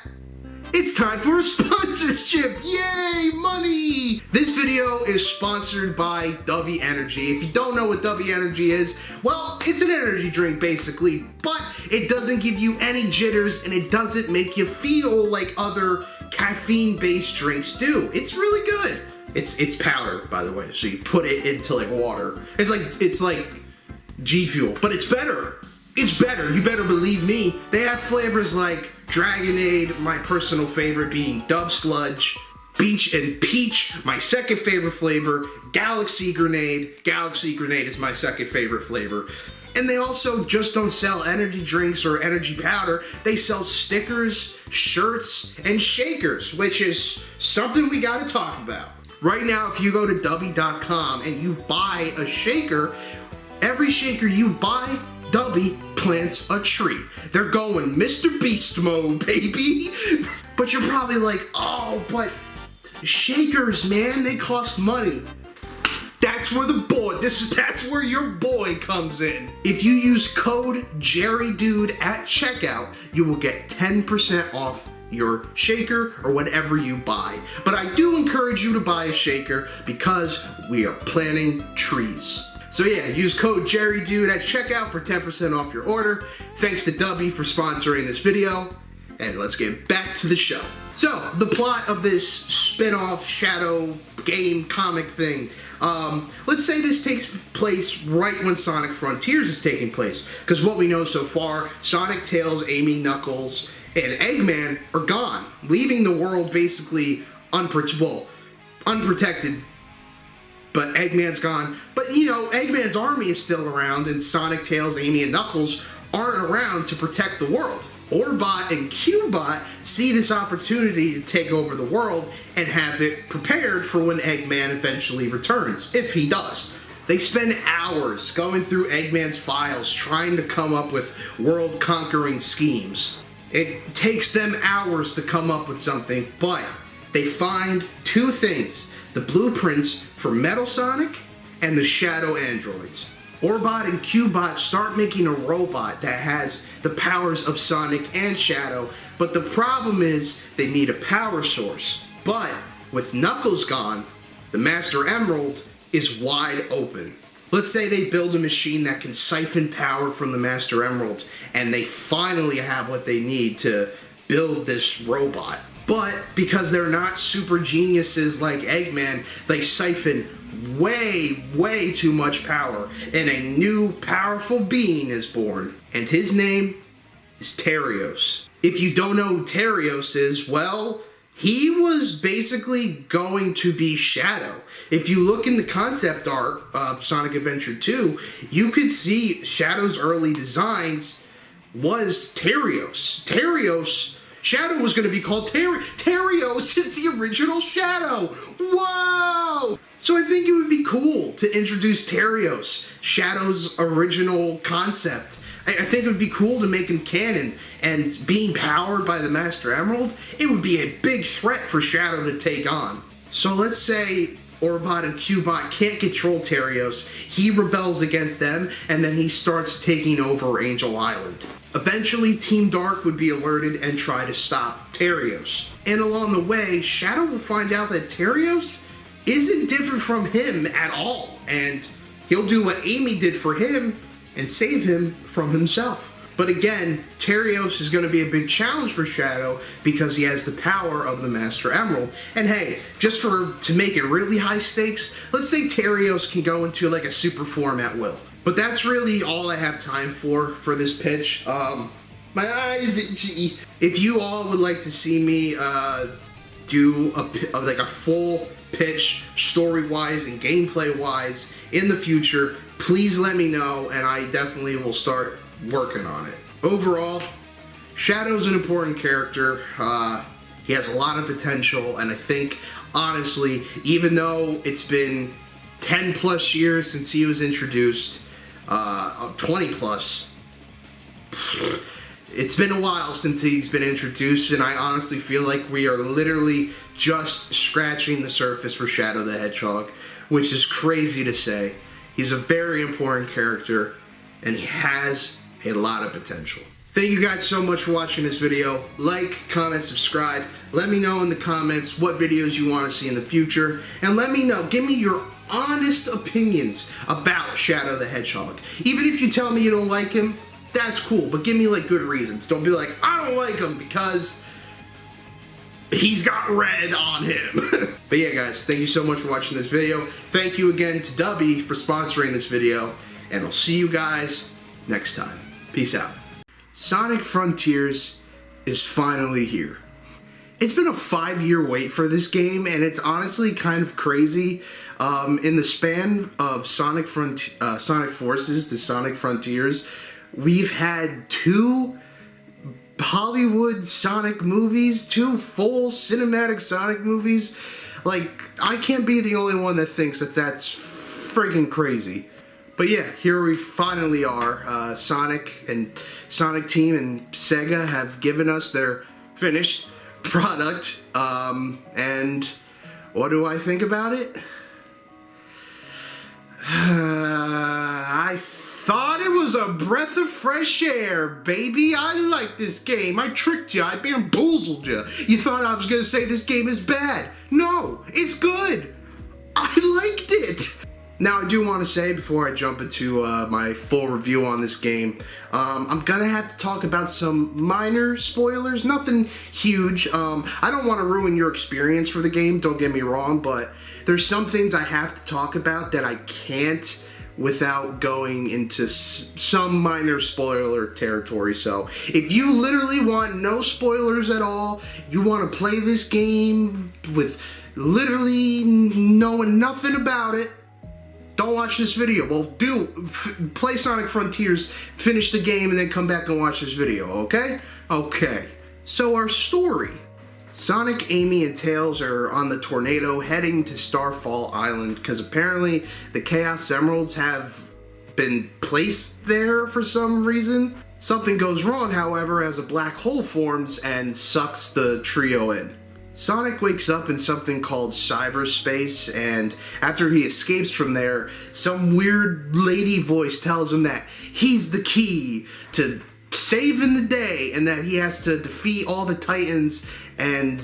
it's time for a sponsorship! Yay, money! This video is sponsored by W Energy. If you don't know what W Energy is, well, it's an energy drink basically, but it doesn't give you any jitters and it doesn't make you feel like other caffeine-based drinks do. It's really good. It's powder, by the way, so you put it into like water. It's like G Fuel, but it's better. It's better, you better believe me. They have flavors like Dragonade, my personal favorite being Dub Sludge, Beach and Peach, my second favorite flavor, Galaxy Grenade. Galaxy Grenade is my second favorite flavor. And they also just don't sell energy drinks or energy powder. They sell stickers, shirts, and shakers, which is something we gotta talk about. Right now, if you go to Dubby.com and you buy a shaker, every shaker you buy, Dubby plants a tree. They're going Mr. Beast mode, baby. But you're probably like, oh, but shakers, man, they cost money. That's where that's where your boy comes in. If you use code JerryDood at checkout, you will get 10% off your shaker or whatever you buy. But I do encourage you to buy a shaker because we are planting trees. So yeah, use code JerryDood at checkout for 10% off your order. Thanks to Dubby for sponsoring this video, and let's get back to the show. So, the plot of this spin-off shadow game comic thing. Let's say this takes place right when Sonic Frontiers is taking place, because what we know so far, Sonic, Tails, Amy, Knuckles, and Eggman are gone, leaving the world basically unprotected. But Eggman's gone. But, you know, Eggman's army is still around, and Sonic, Tails, Amy, and Knuckles aren't around to protect the world. Orbot and Cubot see this opportunity to take over the world and have it prepared for when Eggman eventually returns, if he does. They spend hours going through Eggman's files trying to come up with world-conquering schemes. It takes them hours to come up with something, but they find two things: the blueprints for Metal Sonic and the Shadow androids. Orbot and Cubot start making a robot that has the powers of Sonic and Shadow, but the problem is they need a power source. But with Knuckles gone, the Master Emerald is wide open. Let's say they build a machine that can siphon power from the Master Emerald, and they finally have what they need to build this robot. But because they're not super geniuses like Eggman, they siphon way too much power, and a new powerful being is born, and his name is Terios. If you don't know who Terios is, well, he was basically going to be Shadow. If you look in the concept art of Sonic Adventure 2, you could see Shadow's early designs was Terios. Shadow was going to be called Terios is the original Shadow. Whoa! So I think it would be cool to introduce Terios, Shadow's original concept. I think it would be cool to make him canon, and being powered by the Master Emerald, it would be a big threat for Shadow to take on. So let's say Orbot and Cubot can't control Terios, he rebels against them, and then he starts taking over Angel Island. Eventually, Team Dark would be alerted and try to stop Terios. And along the way, Shadow will find out that Terios isn't different from him at all, and he'll do what Amy did for him and save him from himself. But again, Terios is going to be a big challenge for Shadow because he has the power of the Master Emerald. And hey, just to make it really high stakes, let's say Terios can go into like a super form at will. But that's really all I have time for this pitch. My eyes itchy. If you all would like to see me do a full pitch, story-wise and gameplay-wise in the future, please let me know, and I definitely will start working on it. Overall, Shadow's an important character. He has a lot of potential, and I think, honestly, even though it's been 10 plus years since he was introduced, 20 plus, it's been a while since he's been introduced, and I honestly feel like we are literally just scratching the surface for Shadow the Hedgehog, which is crazy to say. He's a very important character, and he has a lot of potential. Thank you guys so much for watching this video. Like, comment, subscribe. Let me know in the comments what videos you want to see in the future, and let me know, give me your honest opinions about Shadow the Hedgehog. Even if you tell me you don't like him, that's cool, but give me like good reasons. Don't be like, I don't like him because he's got red on him. But yeah guys, thank you so much for watching this video. Thank you again to Dubby for sponsoring this video, and I'll see you guys next time. Peace out. Sonic Frontiers is finally here. It's been a 5-year wait for this game, and it's honestly kind of crazy. In the span of Sonic Forces to Sonic Frontiers, we've had 2 Hollywood Sonic movies, 2 full cinematic Sonic movies. Like, I can't be the only one that thinks that that's friggin' crazy. But yeah, here we finally are. Sonic and Sonic Team and Sega have given us their finished product. And what do I think about it? I thought it was a breath of fresh air, baby. I like this game. I tricked you. I bamboozled you. You thought I was gonna say this game is bad. No, it's good. I liked it. Now, I do want to say, before I jump into my full review on this game, I'm gonna have to talk about some minor spoilers, nothing huge. I don't want to ruin your experience for the game, don't get me wrong, but there's some things I have to talk about that I can't without going into some minor spoiler territory. So, if you literally want no spoilers at all, you want to play this game with literally knowing nothing about it, don't watch this video. Well, play Sonic Frontiers, finish the game, and then come back and watch this video, okay? Okay. So our story. Sonic, Amy, and Tails are on the tornado heading to Starfall Island because apparently the Chaos Emeralds have been placed there for some reason. Something goes wrong, however, as a black hole forms and sucks the trio in. Sonic wakes up in something called cyberspace, and after he escapes from there, some weird lady voice tells him that he's the key to saving the day and that he has to defeat all the Titans, and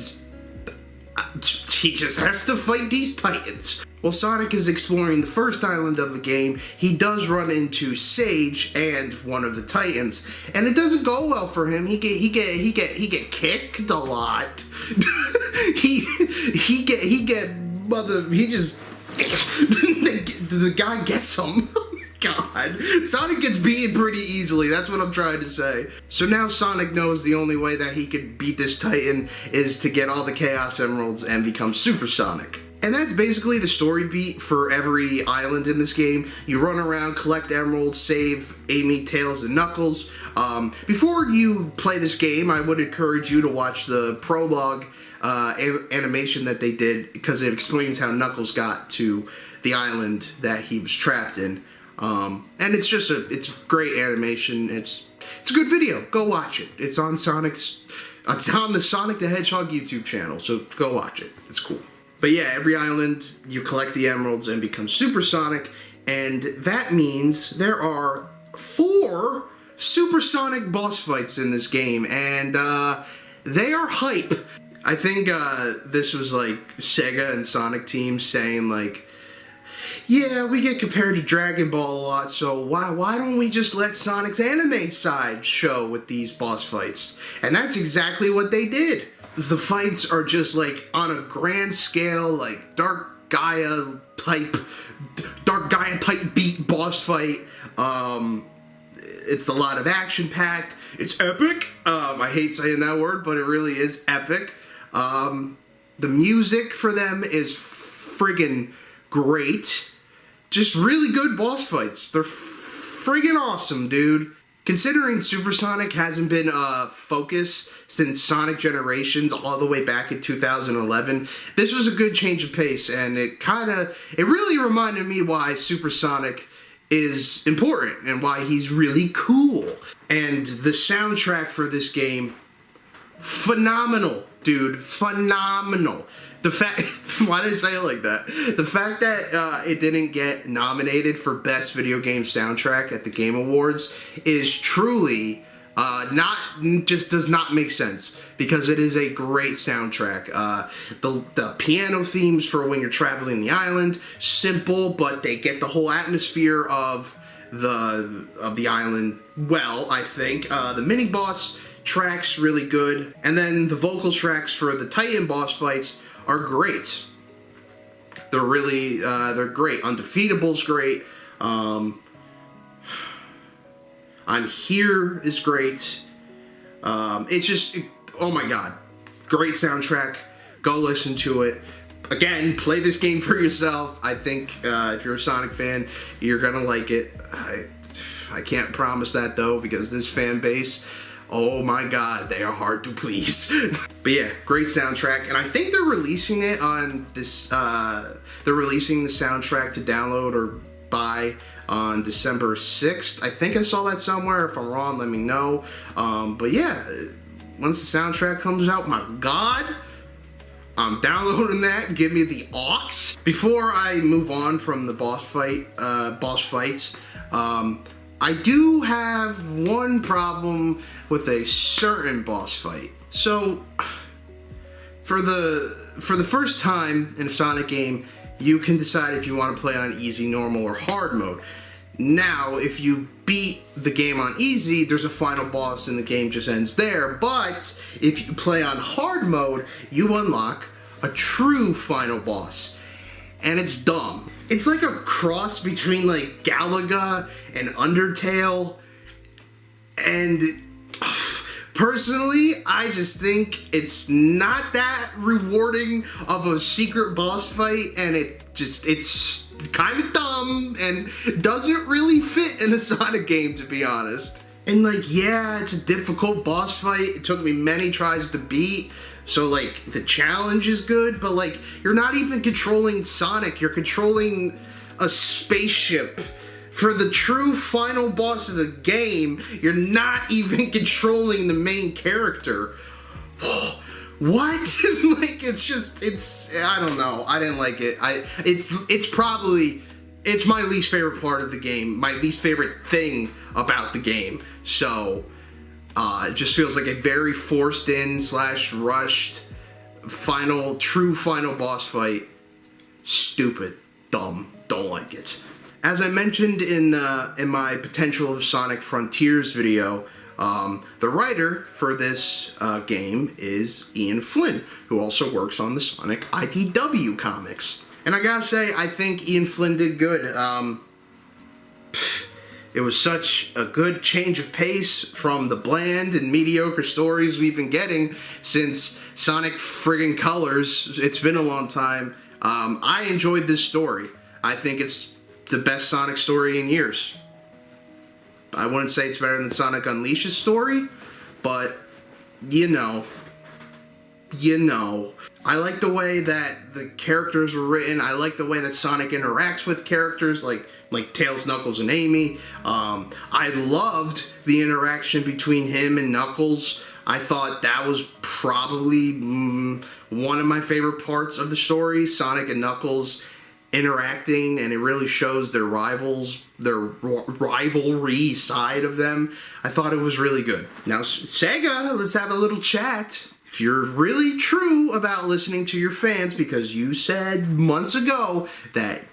he just has to fight these Titans. While Sonic is exploring the first island of the game, he does run into Sage and one of the Titans, and it doesn't go well for him. He get kicked a lot. The guy gets him. God, Sonic gets beaten pretty easily, that's what I'm trying to say. So now Sonic knows the only way that he could beat this Titan is to get all the Chaos Emeralds and become Super Sonic. And that's basically the story beat for every island in this game. You run around, collect emeralds, save Amy, Tails, and Knuckles. Before you play this game, I would encourage you to watch the prologue animation that they did, because it explains how Knuckles got to the island that he was trapped in. And it's just it's great animation. It's a good video. Go watch it. It's on the Sonic the Hedgehog YouTube channel, so go watch it. It's cool. But yeah, every island, you collect the emeralds and become Super Sonic, and that means there are 4 Super Sonic boss fights in this game, and they are hype. I think this was like Sega and Sonic Team saying like, yeah, we get compared to Dragon Ball a lot, so why don't we just let Sonic's anime side show with these boss fights? And that's exactly what they did. The fights are just like on a grand scale, like Dark Gaia type beat boss fight. It's a lot of action packed. It's epic. I hate saying that word, but it really is epic. The music for them is friggin' great. Just really good boss fights. They're friggin' awesome, dude. Considering Super Sonic hasn't been a focus since Sonic Generations all the way back in 2011, this was a good change of pace, and it really reminded me why Super Sonic is important and why he's really cool. And the soundtrack for this game, phenomenal, dude, phenomenal. Why did I say it like that? The fact that it didn't get nominated for Best Video Game Soundtrack at the Game Awards is truly does not make sense, because it is a great soundtrack. The piano themes for when you're traveling the island, simple, but they get the whole atmosphere of the island well, I think. The mini boss tracks really good, and then the vocal tracks for the Titan boss fights are great. They're really they're great. Undefeatable's great. I'm I'm Here is great. It's just, oh my god, great soundtrack. Go listen to it. Again, play this game for yourself. I think if you're a Sonic fan, you're gonna like it. I can't promise that though, because this fan base, oh my god, they are hard to please. But yeah, great soundtrack, and I think they're releasing it on this, they're releasing the soundtrack to download or buy on December 6th. I think I saw that somewhere. If I'm wrong, let me know. But yeah, once the soundtrack comes out, my god, I'm downloading that. Give me the aux. Before I move on from the boss fights, I do have one problem with a certain boss fight. So, for the first time in a Sonic game, you can decide if you want to play on easy, normal, or hard mode. Now, if you beat the game on easy, there's a final boss and the game just ends there. But if you play on hard mode, you unlock a true final boss. And it's dumb. It's like a cross between like Galaga and Undertale. And personally, I just think it's not that rewarding of a secret boss fight, and it's kind of dumb and doesn't really fit in a Sonic game, to be honest. And like, yeah, it's a difficult boss fight. It took me many tries to beat. So like, the challenge is good, but like, you're not even controlling Sonic, you're controlling a spaceship. For the true final boss of the game, you're not even controlling the main character. What? Like, I don't know. I didn't like it. It's my least favorite part of the game, my least favorite thing about the game. So, it just feels like a very forced in / rushed true final boss fight. Stupid, dumb, don't like it. As I mentioned in my Potential of Sonic Frontiers video, the writer for this game is Ian Flynn, who also works on the Sonic IDW comics. And I gotta say, I think Ian Flynn did good. It was such a good change of pace from the bland and mediocre stories we've been getting since Sonic friggin' Colors. It's been a long time. I enjoyed this story. I think it's the best Sonic story in years. I wouldn't say it's better than Sonic Unleashed's story, but you know. I like the way that the characters were written. I like the way that Sonic interacts with characters like Tails, Knuckles, and Amy. I loved the interaction between him and Knuckles. I thought that was probably one of my favorite parts of the story, Sonic and Knuckles interacting, and it really shows their rivalry side of them. I thought it was really good. Now, Sega, let's have a little chat. If you're really true about listening to your fans, because you said months ago that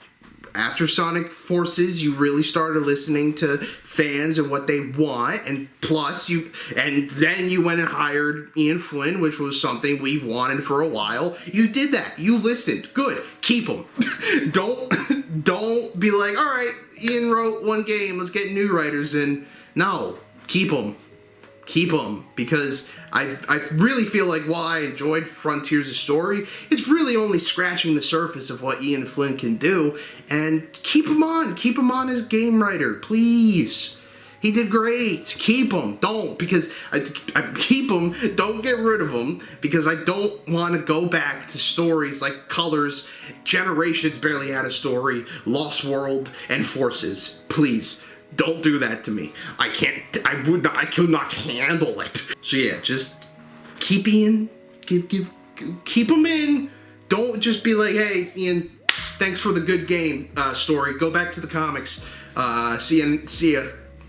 after Sonic Forces, you really started listening to fans and what they want, and then you went and hired Ian Flynn, which was something we've wanted for a while. You did that. You listened. Good. Keep him. Don't be like, all right, Ian wrote one game, let's get new writers in. No, keep him. Keep them, because I really feel like while I enjoyed Frontiers' story, it's really only scratching the surface of what Ian Flynn can do, and keep him on as game writer, please. He did great. Keep him. Don't, because I keep him. Don't get rid of him, because I don't want to go back to stories like Colors, Generations barely had a story, Lost World, and Forces. Please. Don't do that to me. I could not handle it. So yeah, just keep Ian, keep him in. Don't just be like, hey, Ian, thanks for the good game story. Go back to the comics. See ya.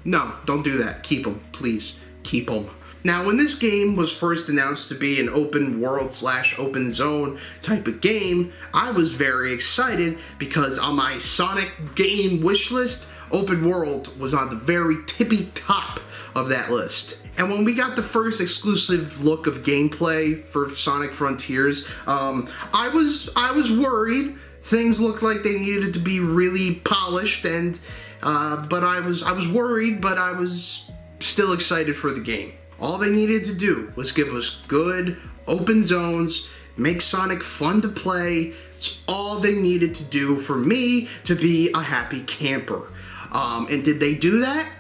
No, don't do that. Keep him, please. Keep him. Now, when this game was first announced to be an open world / open zone type of game, I was very excited because on my Sonic game wish list, open world was on the very tippy top of that list. And when we got the first exclusive look of gameplay for Sonic Frontiers, I was worried. Things looked like they needed to be really polished, and but I was worried, but I was still excited for the game. All they needed to do was give us good open zones, make Sonic fun to play. It's all they needed to do for me to be a happy camper. And did they do that?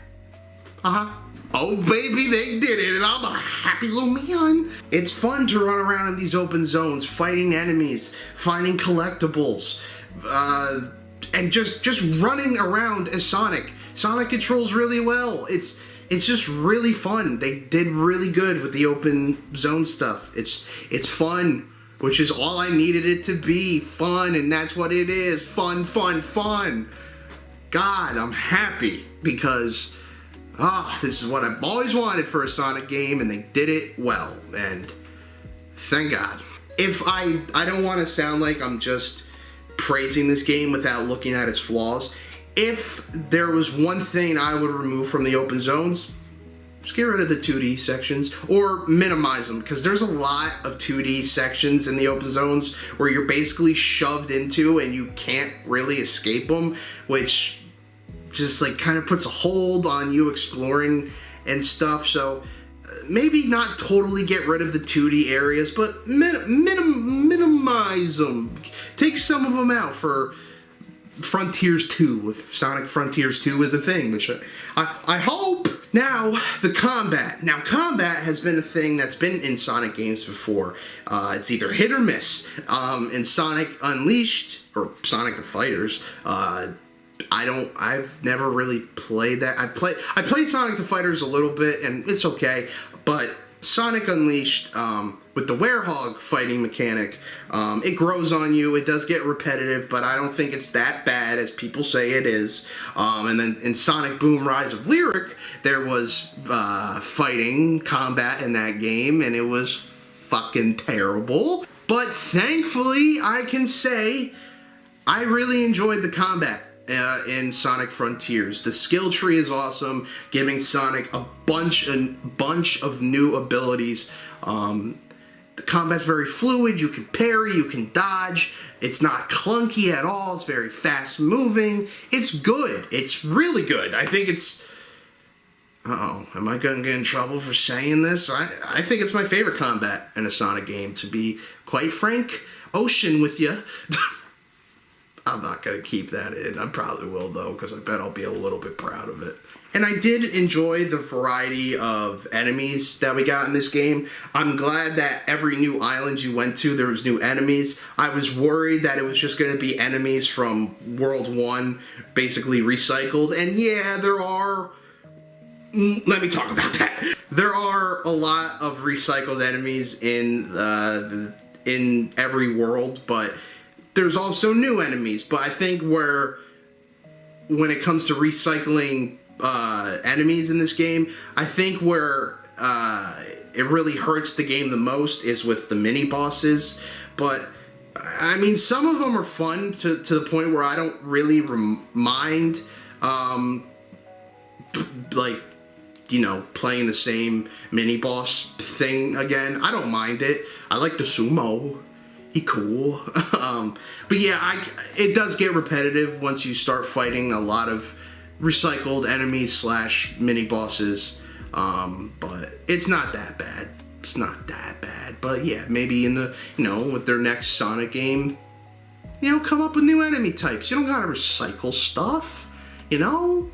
Oh baby, they did it, and I'm a happy little man. It's fun to run around in these open zones, fighting enemies, finding collectibles, and just running around as Sonic. Sonic controls really well. It's just really fun. They did really good with the open zone stuff. It's fun, which is all I needed it to be. Fun, and that's what it is. Fun, fun, fun. God, I'm happy because this is what I've always wanted for a Sonic game, and they did it well, and thank God. If I don't want to sound like I'm just praising this game without looking at its flaws. If there was one thing I would remove from the open zones, just get rid of the 2D sections or minimize them, because there's a lot of 2D sections in the open zones where you're basically shoved into and you can't really escape them, which just like kind of puts a hold on you exploring and stuff. So maybe not totally get rid of the 2D areas, but minimize them. Take some of them out for Frontiers 2, if Sonic Frontiers 2 is a thing, which I hope. Now, the combat. Now, combat has been a thing that's been in Sonic games before. It's either hit or miss. In Sonic Unleashed, or Sonic the Fighters, I've never really played that. I played Sonic the Fighters a little bit, and it's okay, but Sonic Unleashed, with the Werehog fighting mechanic, it grows on you. It does get repetitive, but I don't think it's that bad as people say it is. And then in Sonic Boom Rise of Lyric, there was fighting combat in that game, and it was fucking terrible. But thankfully, I can say I really enjoyed the combat in Sonic Frontiers. The skill tree is awesome, giving Sonic a bunch of new abilities. The combat's very fluid. You can parry, you can dodge. It's not clunky at all. It's very fast moving. It's good. It's really good. I think it's... Uh-oh, am I gonna get in trouble for saying this? I think it's my favorite combat in a Sonic game, to be quite frank. Ocean with you. I'm not going to keep that in. I probably will, though, because I bet I'll be a little bit proud of it. And I did enjoy the variety of enemies that we got in this game. I'm glad that every new island you went to, there was new enemies. I was worried that it was just going to be enemies from World 1, basically recycled. And yeah, there are... Let me talk about that. There are a lot of recycled enemies in every world, but... there's also new enemies, but I think when it comes to recycling enemies in this game, I think where it really hurts the game the most is with the mini bosses. But I mean, some of them are fun to the point where I don't really mind, like, you know, playing the same mini boss thing again. I don't mind it. I like the sumo. He cool. But yeah, it does get repetitive once you start fighting a lot of recycled enemies / mini bosses. But it's not that bad. It's not that bad. But yeah, maybe in the, you know, with their next Sonic game, you know, come up with new enemy types. You don't gotta recycle stuff, you know?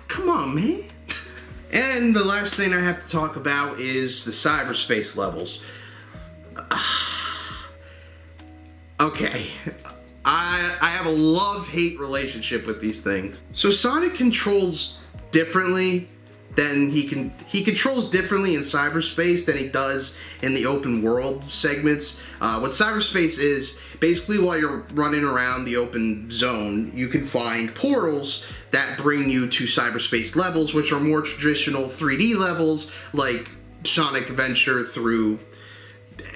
Come on, man. And the last thing I have to talk about is the cyberspace levels. Okay, I have a love-hate relationship with these things. So Sonic controls differently than he controls differently in cyberspace than he does in the open world segments. What cyberspace is, basically while you're running around the open zone, you can find portals that bring you to cyberspace levels, which are more traditional 3D levels, like Sonic Adventure through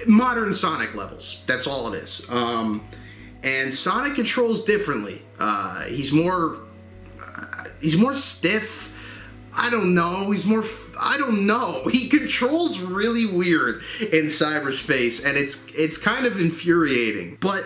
modern Sonic levels. That's all it is. And Sonic controls differently. He's more stiff. I don't know. I don't know. He controls really weird in cyberspace, and it's kind of infuriating. But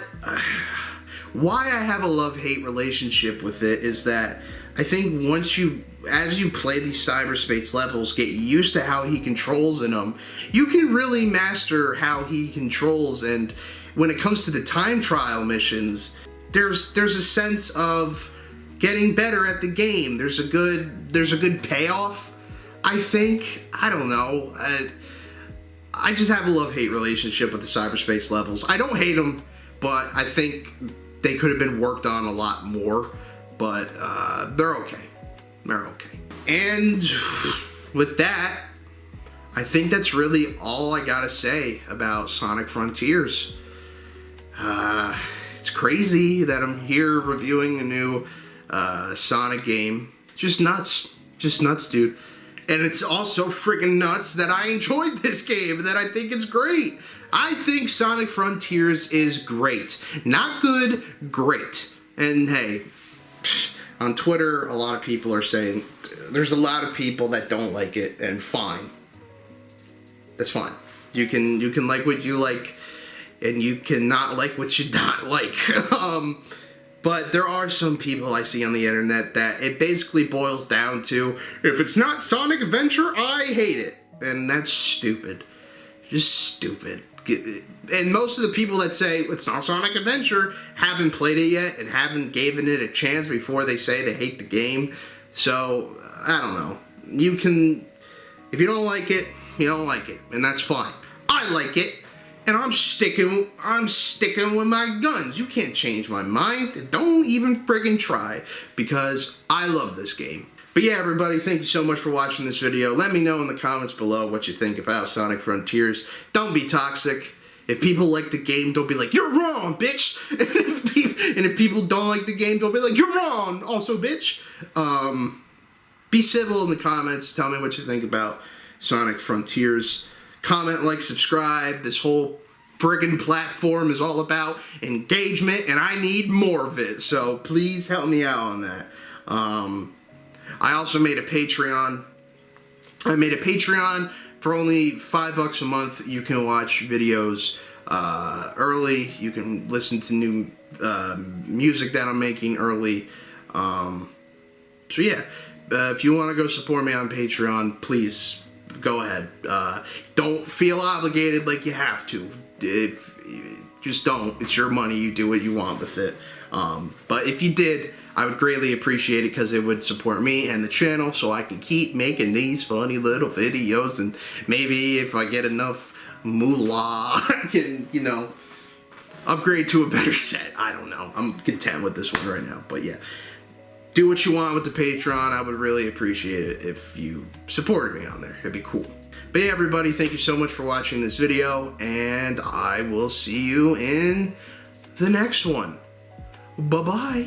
why I have a love-hate relationship with it is that I think once you as you play these cyberspace levels, get used to how he controls in them, you can really master how he controls. And when it comes to the time trial missions, there's a sense of getting better at the game. There's a good payoff, I think. I don't know. I just have a love-hate relationship with the cyberspace levels. I don't hate them, but I think they could have been worked on a lot more. But they're okay. They're okay. And with that, I think that's really all I gotta say about Sonic Frontiers. It's crazy that I'm here reviewing a new Sonic game. Just nuts. Just nuts, dude. And it's also freaking nuts that I enjoyed this game and that I think it's great. I think Sonic Frontiers is great. Not good, great. And hey, on Twitter, a lot of people are saying, there's a lot of people that don't like it, and fine. That's fine. You can like what you like, and you cannot like what you not like. But there are some people I see on the internet that it basically boils down to, if it's not Sonic Adventure, I hate it. And that's stupid. Just stupid. And most of the people that say it's not Sonic Adventure haven't played it yet and haven't given it a chance before they say they hate the game. So, I don't know. You can, if you don't like it, you don't like it. And that's fine. I like it. And I'm sticking with my guns. You can't change my mind. Don't even friggin' try, because I love this game. But yeah, everybody, thank you so much for watching this video. Let me know in the comments below what you think about Sonic Frontiers. Don't be toxic. If people like the game, don't be like, you're wrong, bitch. And if people don't like the game, don't be like, you're wrong, also, bitch. Be civil in the comments. Tell me what you think about Sonic Frontiers. Comment, like, subscribe. This whole friggin' platform is all about engagement, and I need more of it. So please help me out on that. I also made a Patreon. I made a Patreon for only $5 a month. You can watch videos early. You can listen to new music that I'm making early. So yeah, if you want to go support me on Patreon, please go ahead. Don't feel obligated like you have to. Just don't. It's your money. You do what you want with it. But if you did, I would greatly appreciate it, because it would support me and the channel so I can keep making these funny little videos, and maybe if I get enough moolah, I can, you know, upgrade to a better set. I don't know. I'm content with this one right now. But yeah, do what you want with the Patreon. I would really appreciate it if you supported me on there. It'd be cool. But yeah, everybody, thank you so much for watching this video, and I will see you in the next one. Bye-bye.